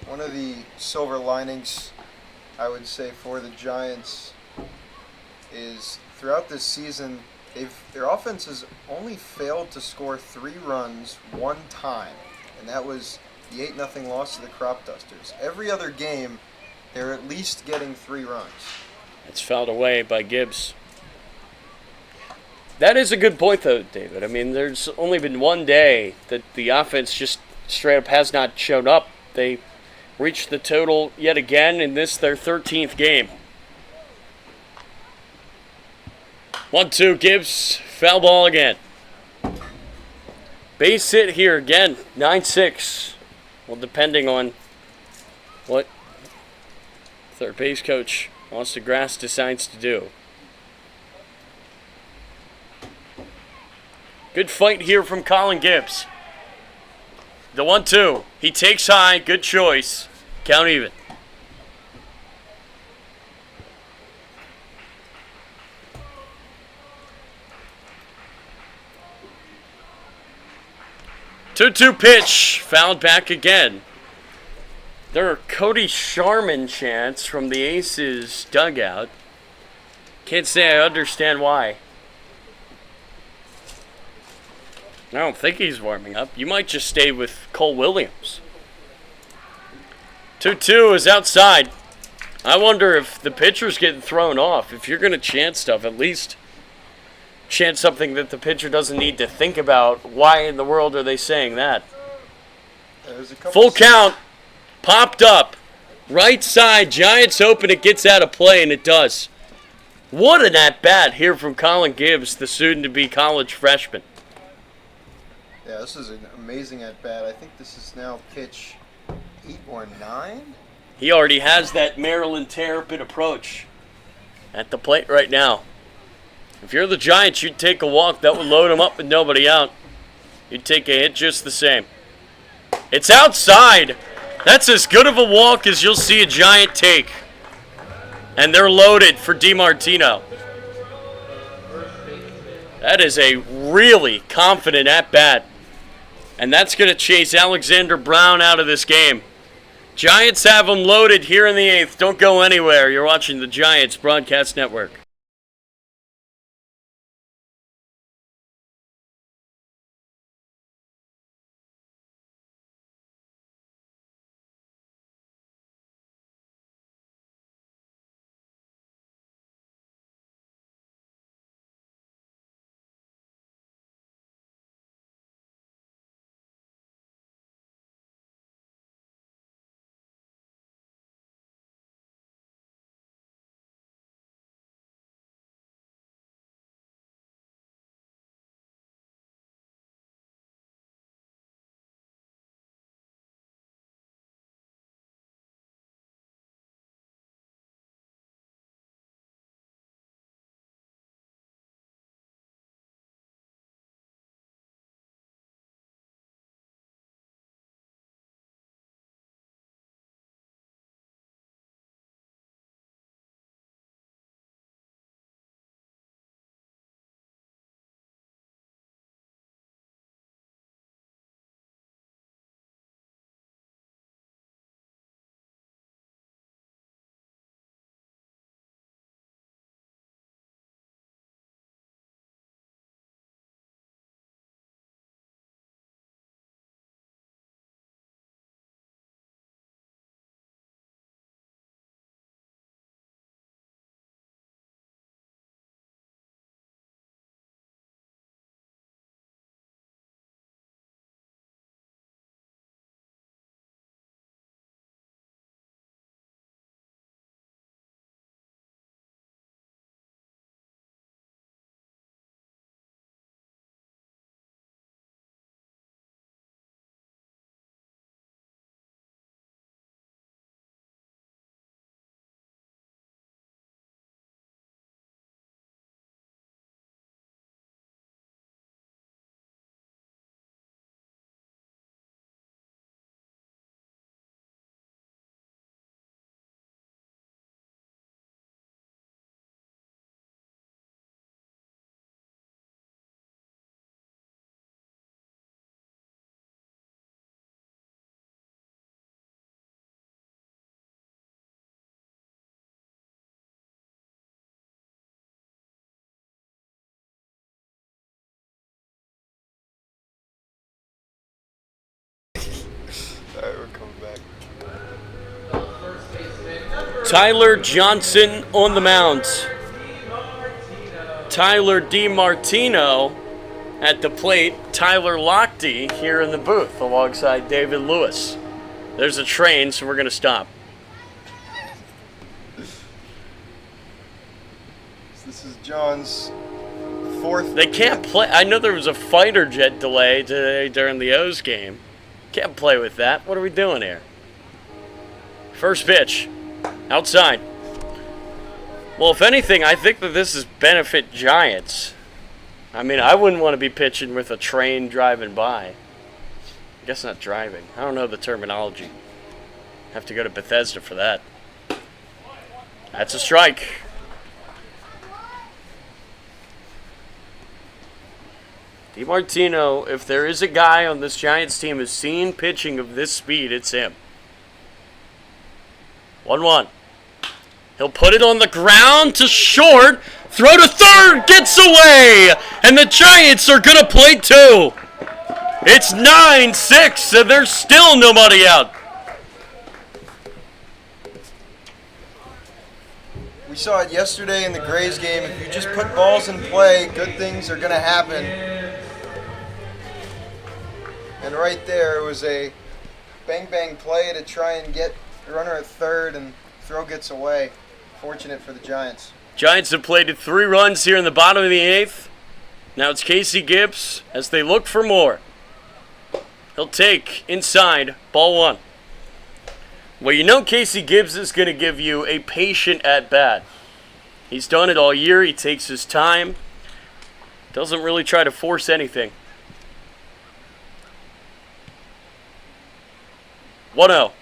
One of the silver linings, I would say, for the Giants is throughout this season, their offense has only failed to score 3 runs one time, and that was the 8-0 loss to the Crop Dusters. Every other game, they're at least getting 3 runs. It's fouled away by Gibbs. That is a good point, though, David. I mean, there's only been one day that the offense just straight up has not shown up. They reached the total yet again in this, their 13th game. 1-2, Gibbs, foul ball again. Base hit here again, 9-6. Well, depending on what third base coach Austin Grass decides to do. Good fight here from Colin Gibbs. The 1-2. He takes high. Good choice. Count even. Two-two pitch. Fouled back again. There are Cody Sharman chants from the Aces dugout. Can't say I understand why. I don't think he's warming up. You might just stay with Cole Williams. 2-2 is outside. I wonder if the pitcher's getting thrown off. If you're going to chant stuff, at least chant something that the pitcher doesn't need to think about. Why in the world are they saying that? Full count. Popped up. Right side. Giants open. It gets out of play, and it does. What an at-bat here from Colin Gibbs, the soon-to-be college freshman. Yeah, this is an amazing at-bat. I think this is now pitch 8 or 9. He already has that Maryland Terrapin approach at the plate right now. If you're the Giants, you'd take a walk. That would load him up with nobody out. You'd take a hit just the same. It's outside. That's as good of a walk as you'll see a Giant take. And they're loaded for DiMartino. That is a really confident at-bat. And that's going to chase Alexander Brown out of this game. Giants have them loaded here in the 8th. Don't go anywhere. You're watching the Giants Broadcast Network. Tyler Johnson on the mound. Tyler DiMartino at the plate. Tyler Lochte here in the booth alongside David Lewis. There's a train, so we're going to stop. This is John's fourth. They can't play. I know there was a fighter jet delay today during the O's game. Can't play with that. What are we doing here? First pitch. Outside. Well, if anything, I think that this is benefit Giants. I mean, I wouldn't want to be pitching with a train driving by. I guess not driving. I don't know the terminology. Have to go to Bethesda for that. That's a strike. DiMartino, if there is a guy on this Giants team who's seen pitching of this speed, it's him. 1-1. He'll put it on the ground to short. Throw to third. Gets away. And the Giants are going to play two. It's 9-6, and there's still nobody out. We saw it yesterday in the Grays game. If you just put balls in play, good things are going to happen. And right there was a bang-bang play to try and get the runner at third, and throw gets away. Fortunate for the Giants. Giants have played 3 runs here in the bottom of the 8th. Now it's Casey Gibbs as they look for more. He'll take inside, ball 1. Well, you know Casey Gibbs is going to give you a patient at-bat. He's done it all year. He takes his time. Doesn't really try to force anything. 1-0.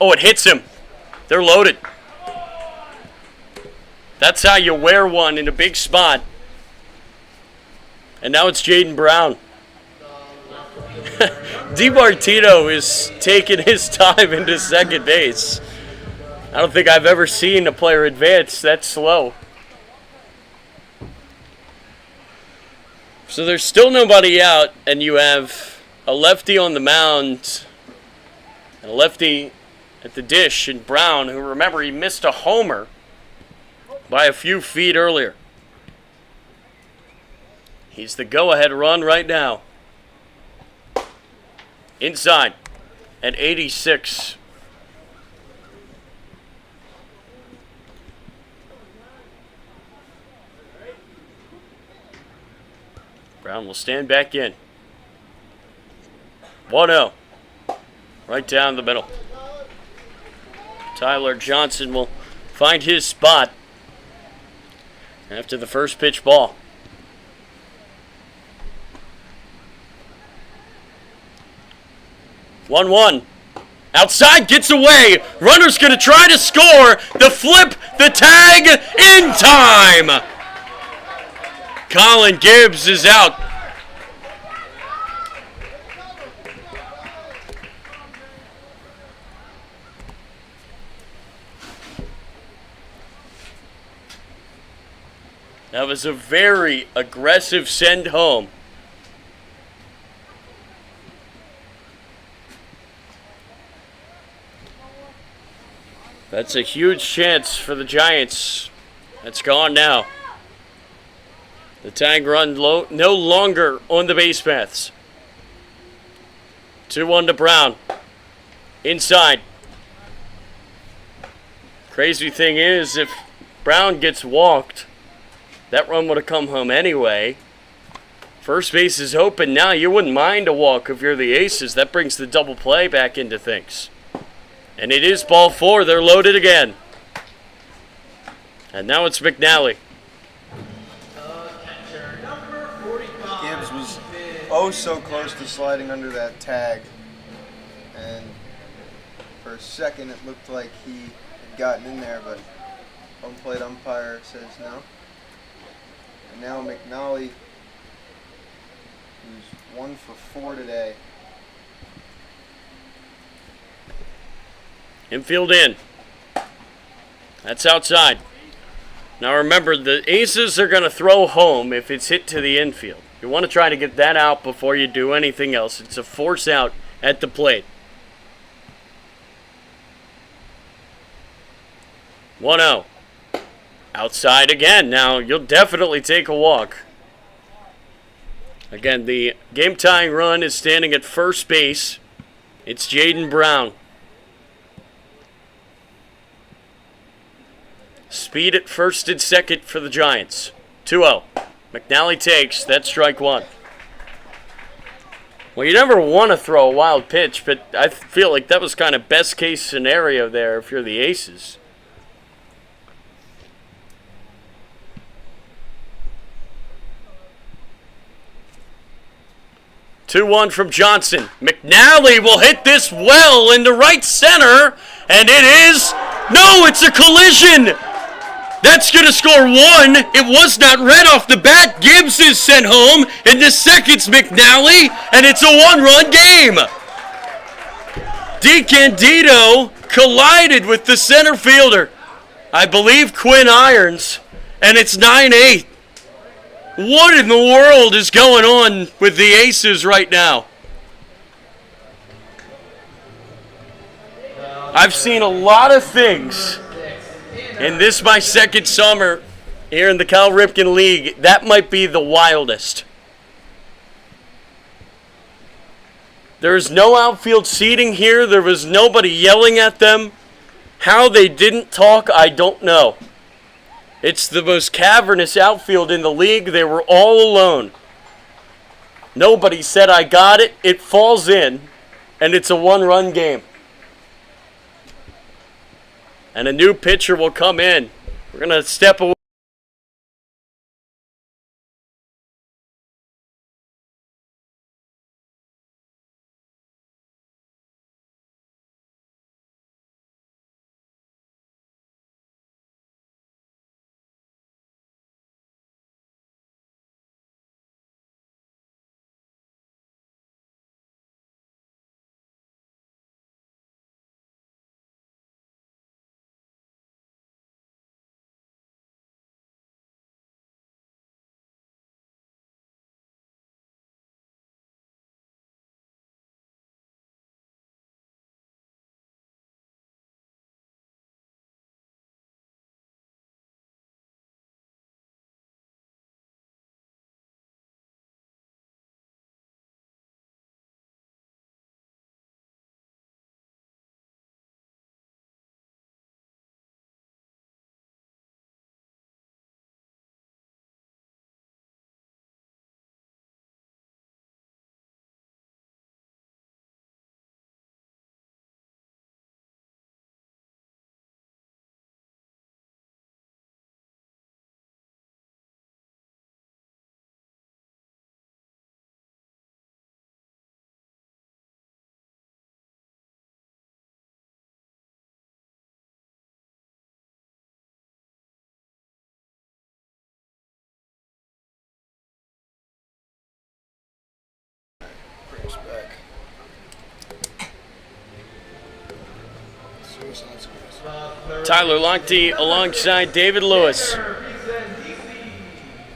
Oh, it hits him. They're loaded. That's how you wear one in a big spot. And now it's Jaden Brown. DiMartino is taking his time into second base. I don't think I've ever seen a player advance that slow. So there's still nobody out, and you have a lefty on the mound and a lefty at the dish in Brown, who, remember, he missed a homer by a few feet earlier. He's the go-ahead run right now. Inside at 86. Brown will stand back in. 1-0. Right down the middle. Tyler Johnson will find his spot after the first pitch ball. 1-1. Outside, gets away. Runner's going to try to score. The flip, the tag, in time. Colin Gibbs is out. That was a very aggressive send home. That's a huge chance for the Giants. It's gone now. The tag run low, no longer on the base paths. 2-1 to Brown. Inside. Crazy thing is, if Brown gets walked, that run would have come home anyway. First base is open now. You wouldn't mind a walk if you're the Aces. That brings the double play back into things. And it is ball 4. They're loaded again. And now it's McNally. Gibbs was oh so close to sliding under that tag. And for a second it looked like he had gotten in there, but home plate umpire says no. And now McNally, who's 1 for 4 today. Infield in. That's outside. Now remember, the Aces are going to throw home if it's hit to the infield. You want to try to get that out before you do anything else. It's a force out at the plate. 1-0. Outside again. Now, you'll definitely take a walk. Again, the game-tying run is standing at first base. It's Jaden Brown. Speed at first and second for the Giants. 2-0. McNally takes. That's strike one. Well, you never want to throw a wild pitch, but I feel like that was kind of best-case scenario there if you're the Aces. Two-one from Johnson. McNally will hit this well into right center, and it is... No, it's a collision! That's going to score one. It was not red off the bat. Gibbs is sent home. In the seconds, McNally, and it's a one-run game. DeCandido collided with the center fielder, I believe Quinn Irons, and it's 9-8. What in the world is going on with the Aces right now? I've seen a lot of things in this my second summer here in the Cal Ripken League. That might be the wildest. There's no outfield seating here. There was nobody yelling at them. How they didn't talk, I don't know. It's the most cavernous outfield in the league. They were all alone. Nobody said, I got it. It falls in, and it's a one-run game. And a new pitcher will come in. We're going to step away. Tyler Lochte alongside David Lewis.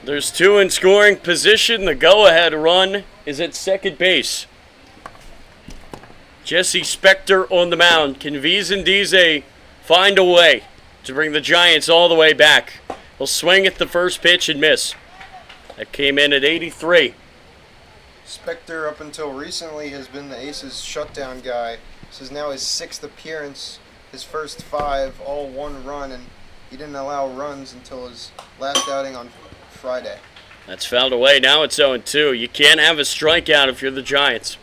There's two in scoring position. The go-ahead run is at second base. Jesse Spector on the mound. Can Vizendize find a way to bring the Giants all the way back? He'll swing at the first pitch and miss. That came in at 83. Spector, up until recently, has been the Aces shutdown guy. This is now his sixth appearance. His first five, all one run, and he didn't allow runs until his last outing on Friday. That's fouled away. Now it's 0-2. You can't have a strikeout if you're the Giants.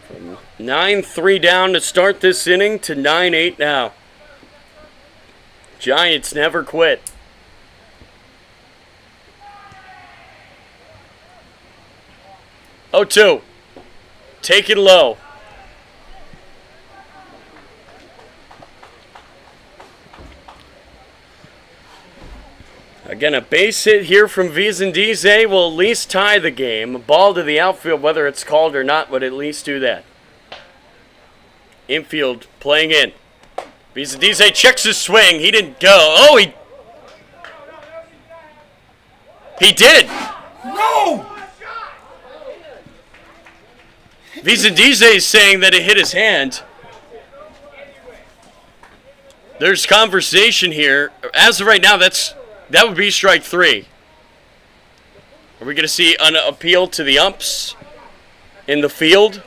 From 9-3 down to start this inning to 9-8 now. Giants never quit. Oh, 2. Take it low. Again, a base hit here from Vizendize will at least tie the game. A ball to the outfield, whether it's called or not, would at least do that. Infield playing in. Vizendize checks his swing. He didn't go. Oh, he did. No! Vicendize is saying that it hit his hand. There's conversation here. As of right now, that would be strike 3. Are we going to see an appeal to the umps in the field?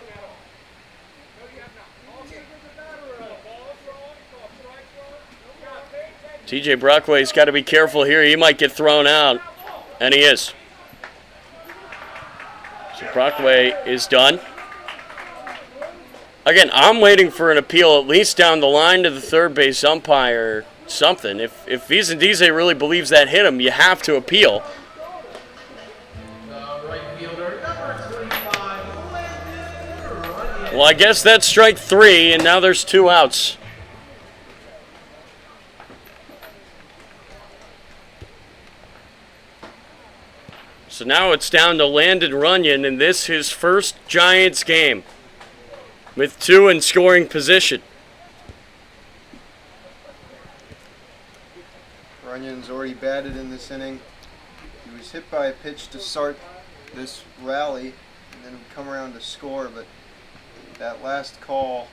TJ Brockway's got to be careful here. He might get thrown out. And he is. So Brockway is done. Again, I'm waiting for an appeal at least down the line to the third base umpire, something. If Vicendize really believes that hit him, you have to appeal. Right fielder, number 25, Landon. Well, I guess that's strike 3, and now there's 2 outs. So now it's down to Landon Runyon, and this his first Giants game with 2 in scoring position. Runyon's already batted in this inning. He was hit by a pitch to start this rally, and then would come around to score, but that last call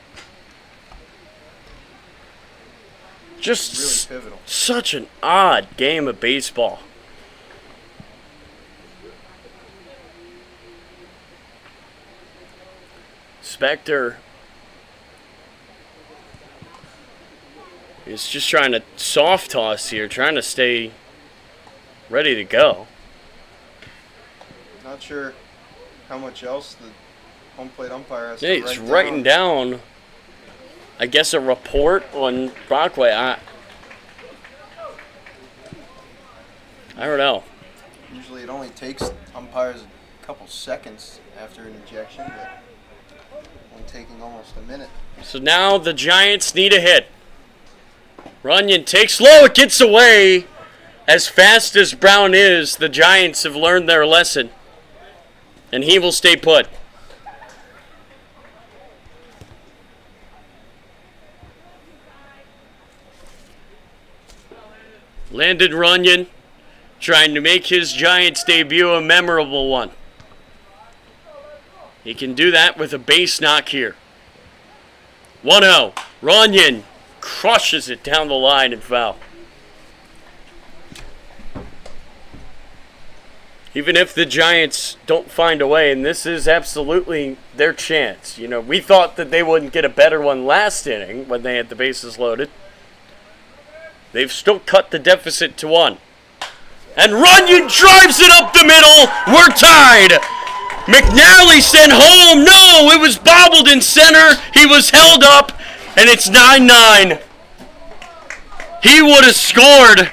Just really pivotal. such an odd game of baseball. Spector is just trying to soft toss here, trying to stay ready to go. Not sure how much else the home plate umpire has Yeah, to he's write writing down, I guess, a report on Brockway. I don't know. Usually it only takes umpires a couple seconds after an ejection, but one taking almost a minute. So now the Giants need a hit. Runyon takes low, it gets away. As fast as Brown is, the Giants have learned their lesson. And he will stay put. Landon Runyon trying to make his Giants debut a memorable one. He can do that with a base knock here. 1-0. Runyon crushes it down the line and foul. Even if the Giants don't find a way, and this is absolutely their chance. You know, we thought that they wouldn't get a better one last inning when they had the bases loaded. They've still cut the deficit to 1. And Runyon drives it up the middle. We're tied. McNally sent home. No, it was bobbled in center. He was held up, and it's 9-9. He would have scored.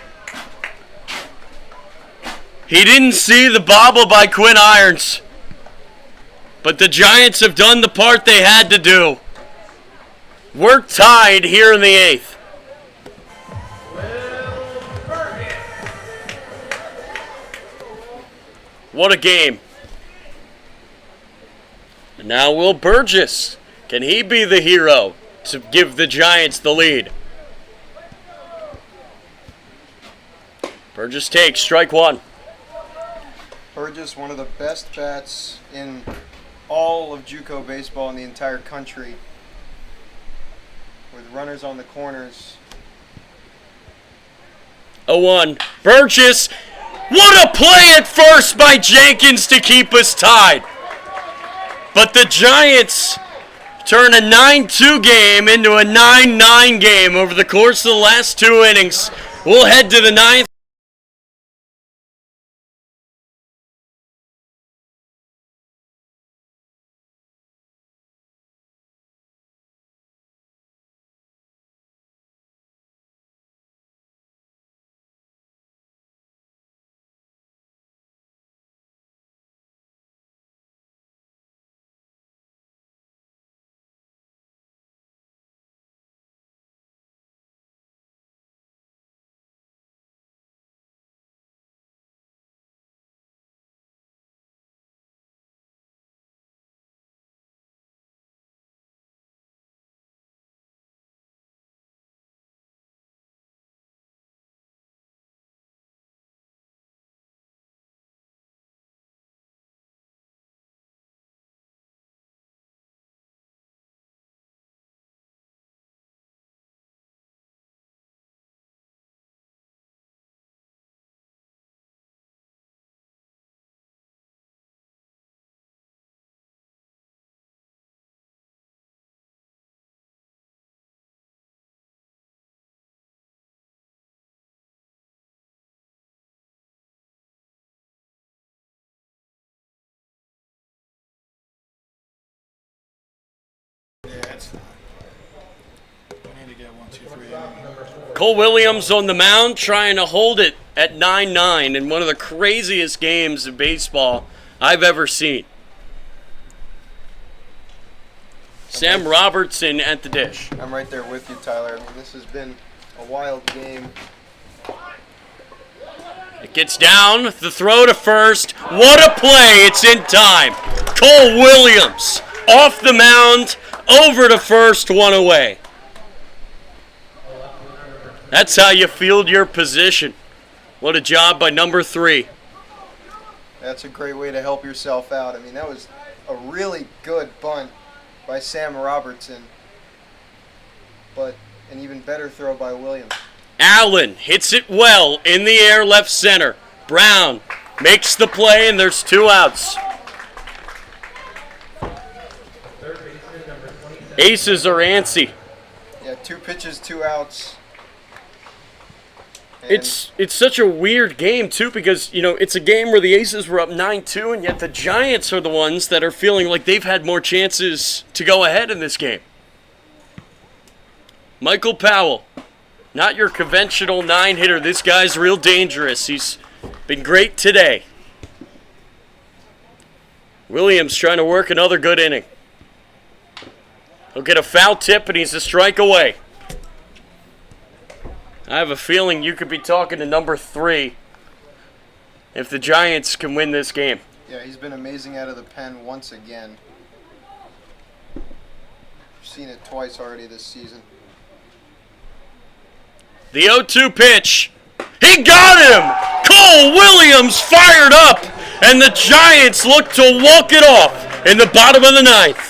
He didn't see the bobble by Quinn Irons. But the Giants have done the part they had to do. We're tied here in the 8th. What a game. And now Will Burgess. Can he be the hero to give the Giants the lead? Burgess takes strike 1. Burgess, one of the best bats in all of JUCO baseball in the entire country. With runners on the corners. 0-1. Burgess. What a play at first by Jenkins to keep us tied. But the Giants turn a 9-2 game into a 9-9 game over the course of the last 2 innings. We'll head to the 9th. It's fine. We need to get 1, 2, 3. Cole Williams on the mound trying to hold it at 9-9 in one of the craziest games of baseball I've ever seen. Sam Robertson at the dish. I'm right there with you, Tyler. I mean, this has been a wild game. It gets down, the throw to first. What a play, it's in time. Cole Williams off the mound, over to first, one away. That's how you field your position. What a job by number 3. That's a great way to help yourself out. I mean, that was a really good bunt by Sam Robertson, but an even better throw by Williams. Allen hits it well in the air, left center. Brown makes the play, and there's 2 outs. Aces are antsy. Yeah, 2 pitches, 2 outs. And It's such a weird game, too, because, you know, it's a game where the Aces were up 9-2, and yet the Giants are the ones that are feeling like they've had more chances to go ahead in this game. Michael Powell, not your conventional 9-hitter. This guy's real dangerous. He's been great today. Williams trying to work another good inning. He'll get a foul tip, and he's a strike away. I have a feeling you could be talking to number 3 if the Giants can win this game. yeah, he's been amazing out of the pen once again. We've seen it twice already this season. The 0-2 pitch. He got him! Cole Williams fired up, and the Giants look to walk it off in the bottom of the 9th.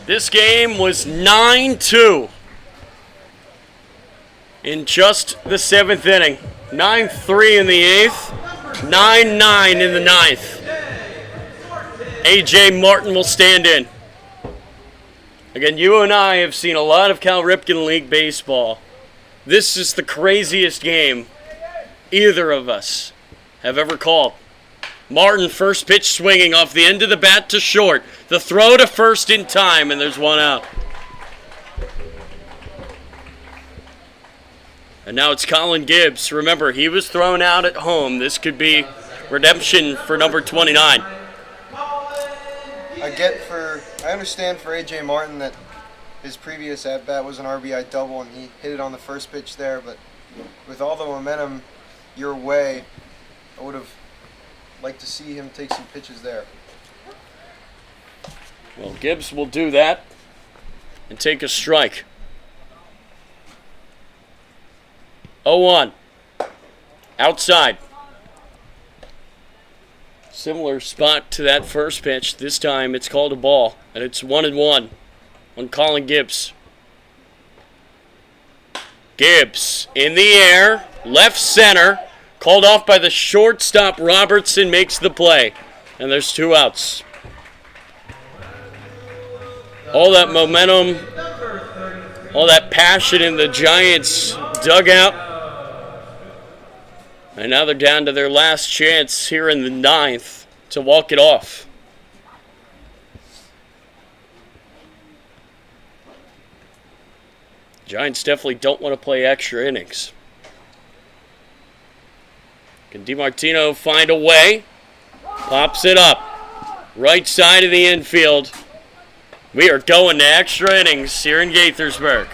This game was 9-2 in just the 7th inning. 9-3 in the 8th, 9-9 in the 9th. A.J. Martin will stand in. Again, you and I have seen a lot of Cal Ripken League baseball. This is the craziest game either of us have ever called. Martin, first pitch swinging off the end of the bat to short. The throw to first in time, and there's 1 out. And now it's Colin Gibbs. Remember, he was thrown out at home. This could be redemption for number 29. I understand for A.J. Martin that his previous at-bat was an RBI double and he hit it on the first pitch there, but with all the momentum your way, I would have liked to see him take some pitches there. Well, Gibbs will do that and take a strike. 0-1. Outside. Similar spot to that first pitch. This time it's called a ball, and it's 1-1 on Colin Gibbs. Gibbs in the air, left center, called off by the shortstop. Robertson makes the play, and there's 2 outs. All that momentum, all that passion in the Giants dugout. And now they're down to their last chance here in the 9th to walk it off. Giants definitely don't want to play extra innings. Can DiMartino find a way? Pops it up. Right side of the infield. We are going to extra innings here in Gaithersburg.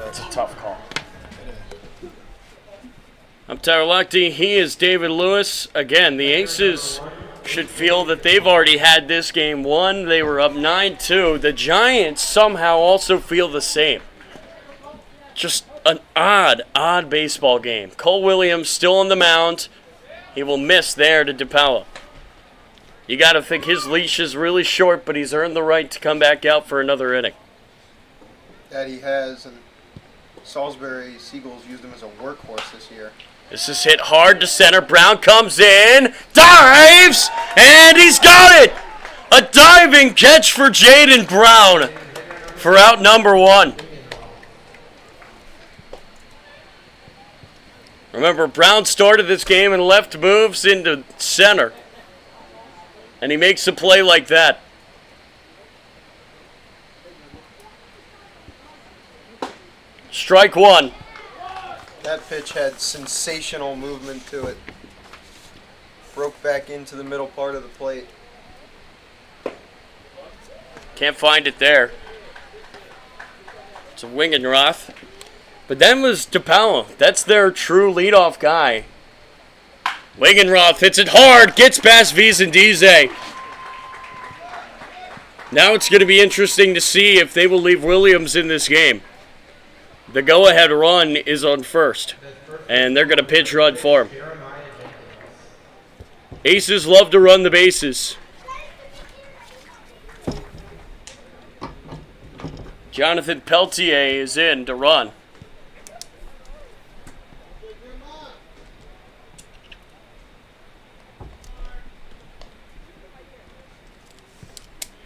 It's a tough call. I'm Tyler Lochte. He is David Lewis. Again, the Aces should feel that they've already had this game won. They were up 9-2. The Giants somehow also feel the same. Just an odd baseball game. Cole Williams still on the mound. He will miss there to DiPaolo. You got to think his leash is really short, but he's earned the right to come back out for another inning. That he has, and Salisbury Seagulls used him as a workhorse this year. This is hit hard to center. Brown comes in, dives, and he's got it! A diving catch for Jaden Brown for out number 1. Remember, Brown started this game and left moves into center. And he makes a play like that. Strike 1. That pitch had sensational movement to it. Broke back into the middle part of the plate. Can't find it there. It's a Wingenroth. But then was DiPaolo. That's their true leadoff guy. Wingenroth hits it hard, gets past Vizendize. Now it's going to be interesting to see if they will leave Williams in this game. The go-ahead run is on first, and they're going to pitch run for him. Aces love to run the bases. Jonathan Peltier is in to run.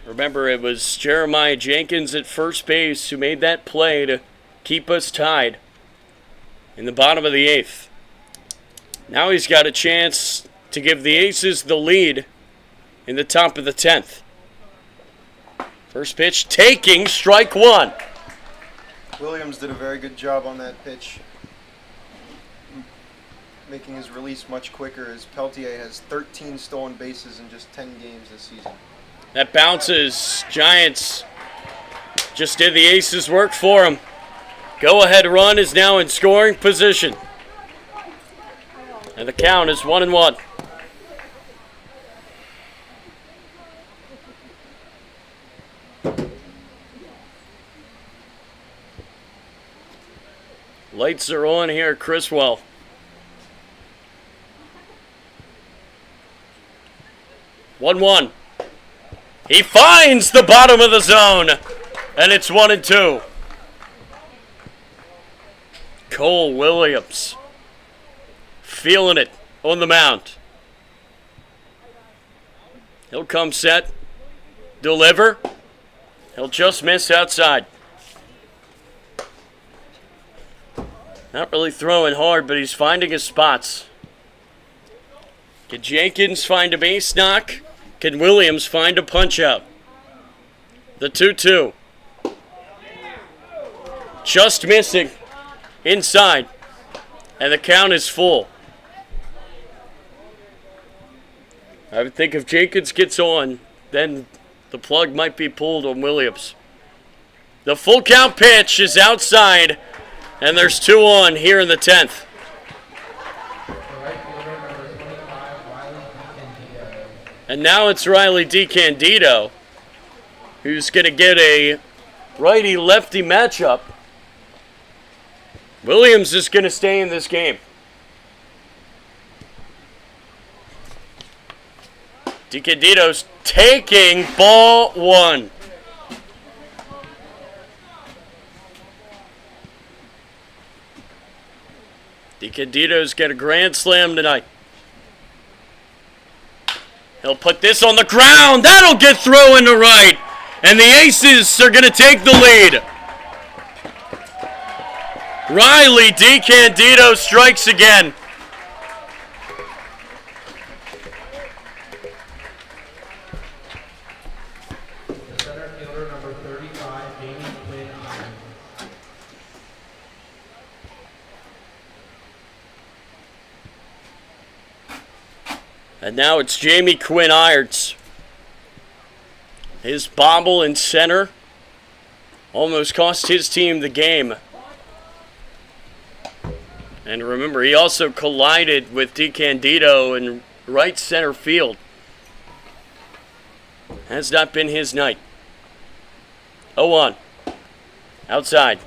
Remember, it was Jeremiah Jenkins at first base who made that play to keep us tied in the bottom of the 8th. Now he's got a chance to give the Aces the lead in the top of the 10th. First pitch taking, strike 1. Williams did a very good job on that pitch, making his release much quicker, as Peltier has 13 stolen bases in just 10 games this season. That bounces. Giants just did the Aces work for him. Go-ahead run is now in scoring position. And the count is 1-1. Lights are on here at Criswell. One. He finds the bottom of the zone, and it's 1-2. Cole Williams feeling it on the mound. He'll come set. deliver. He'll just miss outside. Not really throwing hard, but he's finding his spots. Can Jenkins find a base knock? Can Williams find a punch out? The 2-2. Just missing inside. And the count is full. I would think if Jenkins gets on, then the plug might be pulled on Williams. The full count pitch is outside, and there's 2 on here in the 10th. And now it's Riley DiCandido, who's going to get a righty-lefty matchup. Williams is going to stay in this game. DiCandido's taking ball 1. DiCandido's got a grand slam tonight. He'll put this on the ground. That'll get thrown to right. And the Aces are going to take the lead. Riley DiCandido strikes again. The center fielder, number 35, Jamie Quinn Irons. And now it's Jamie Quinn Irons. His bobble in center almost cost his team the game. And remember, he also collided with DiCandido in right center field. Has not been his night. 0-1. Outside.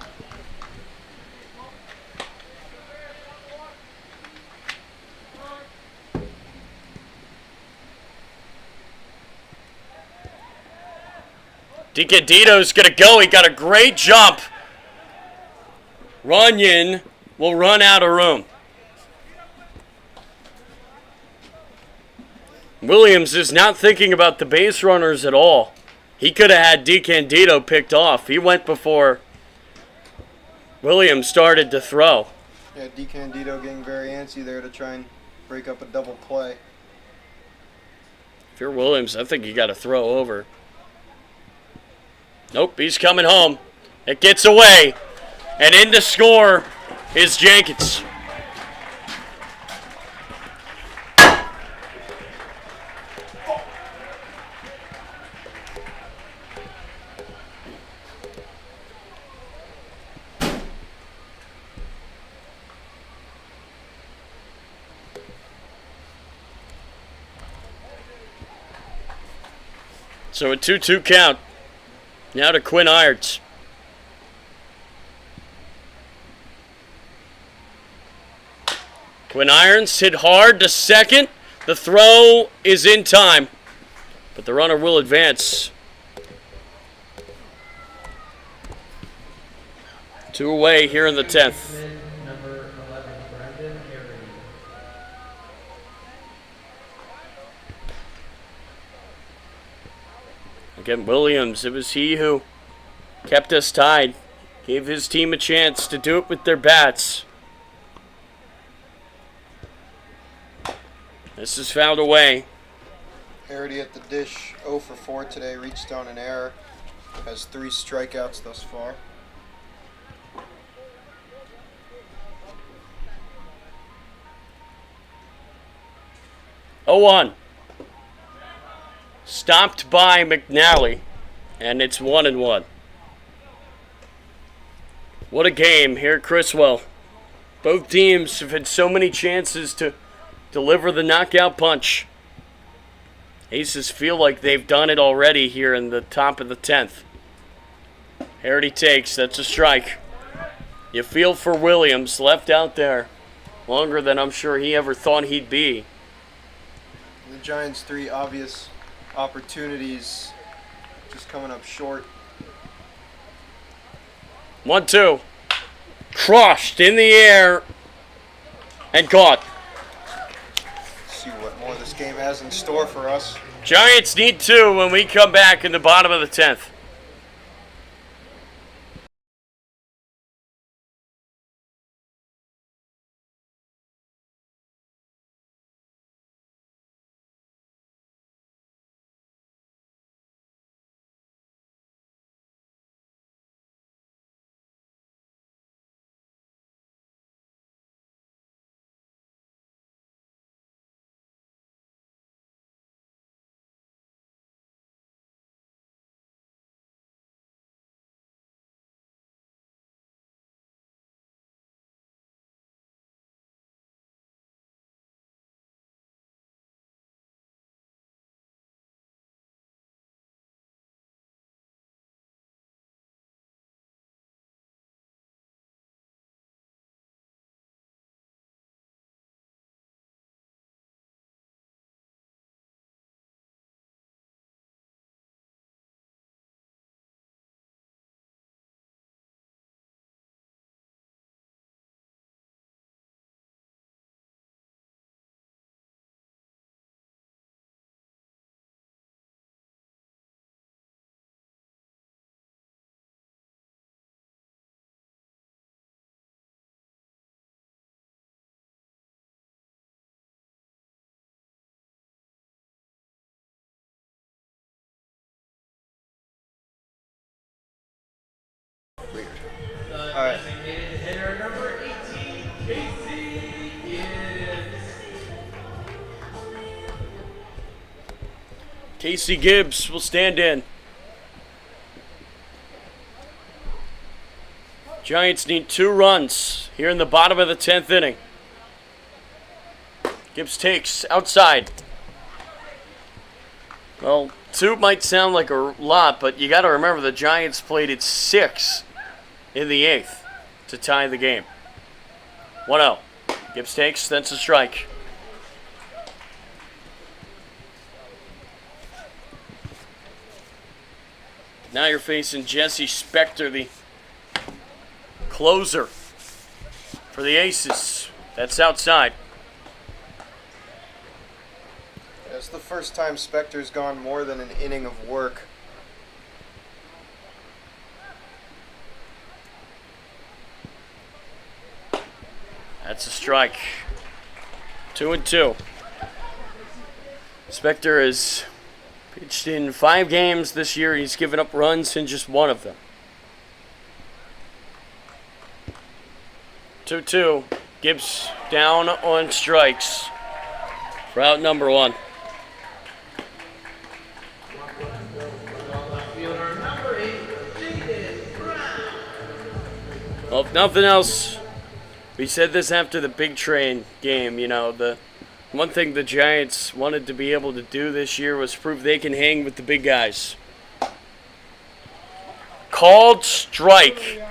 DiCandido's going to go. He got a great jump. Runyon will run out of room. Williams is not thinking about the base runners at all. He could have had DiCandido picked off. He went before Williams started to throw. Yeah, DiCandido getting very antsy there to try and break up a double play. If you're Williams, I think you got to throw over. Nope, he's coming home. It gets away. And in to score is Jenkins. So a 2-2 count. Now to Quinn Irons. Quinn Irons hit hard to second. The throw is in time, but the runner will advance. 2 away here in the 10th. Number 11, Brendan Harry. Again, Williams, it was he who kept us tied. Gave his team a chance to do it with their bats. This is fouled away. Harity at the dish, 0 for 4 today, reached on an error. Has 3 strikeouts thus far. Oh, 1. Stopped by McNally, and it's 1-1. What a game here at Criswell. Both teams have had so many chances to deliver the knockout punch. Aces feel like they've done it already here in the top of the 10th. Harity takes, that's a strike. You feel for Williams, left out there longer than I'm sure he ever thought he'd be. The Giants' 3 obvious opportunities just coming up short. 1-2. Crushed in the air and caught. See what more this game has in store for us. Giants need 2 when we come back in the bottom of the 10th. All right. Designated hitter number 18, Casey Gibbs. Casey Gibbs will stand in. Giants need 2 runs here in the bottom of the 10th inning. Gibbs takes outside. Well, 2 might sound like a lot, but you got to remember the Giants played at 6 in the 8th to tie the game. 1-0. Gibbs takes, that's a strike. Now you're facing Jesse Spector, the closer for the Aces. That's outside. It's the first time Spector's gone more than an inning of work. That's a strike. 2-2. Spector has pitched in 5 games this year. He's given up runs in just 1 of them. 2-2. Gibbs down on strikes for out number 1. Fielder number 8, Jaden Brown. Well, if nothing else, we said this after the Big Train game. You know, the one thing the Giants wanted to be able to do this year was prove they can hang with the big guys. Called strike.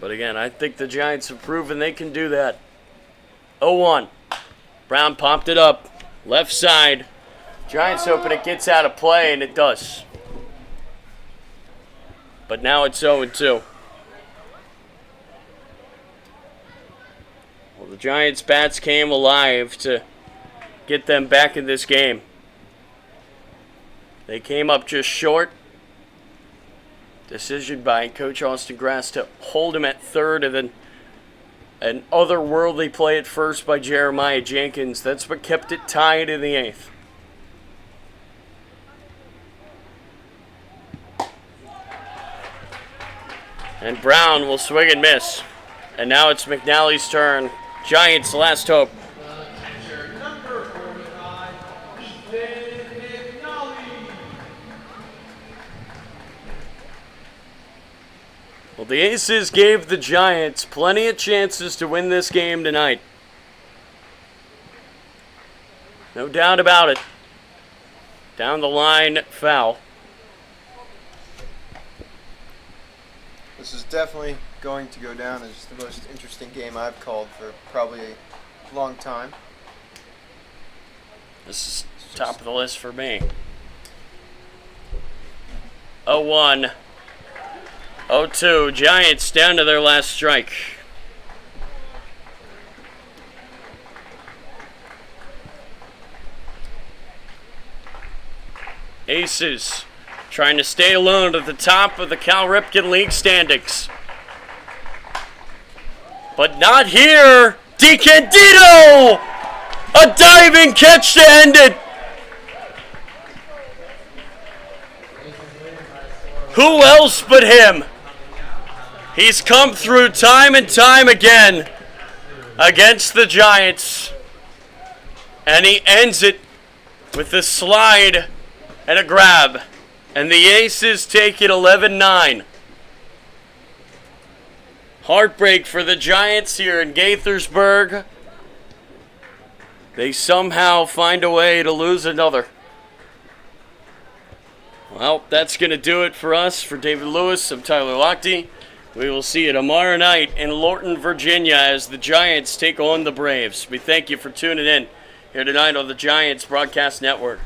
But again, I think the Giants have proven they can do that. 0-1. Brown popped it up. Left side. Giants hoping it gets out of play, and it does. But now it's 0-2. Well, the Giants' bats came alive to get them back in this game. They came up just short. Decision by Coach Austin Grass to hold him at third, and then an otherworldly play at first by Jeremiah Jenkins. That's what kept it tied in the 8th. And Brown will swing and miss. And now it's McNally's turn. Giants' last hope. Catcher number 45, Ethan McNally. Well, the Aces gave the Giants plenty of chances to win this game tonight. No doubt about it. Down the line, foul. This is definitely going to go down as the most interesting game I've called for probably a long time. This is top of the list for me. 0-1. 0-2. Giants down to their last strike. Aces trying to stay alone at the top of the Cal Ripken League standings. But not here! DiCandido! A diving catch to end it! Who else but him? He's come through time and time again against the Giants. And he ends it with a slide and a grab. And the Aces take it 11-9. Heartbreak for the Giants here in Gaithersburg. They somehow find a way to lose another. Well, that's going to do it for us. For David Lewis, I'm Tyler Lochte. We will see you tomorrow night in Lorton, Virginia as the Giants take on the Braves. We thank you for tuning in here tonight on the Giants Broadcast Network.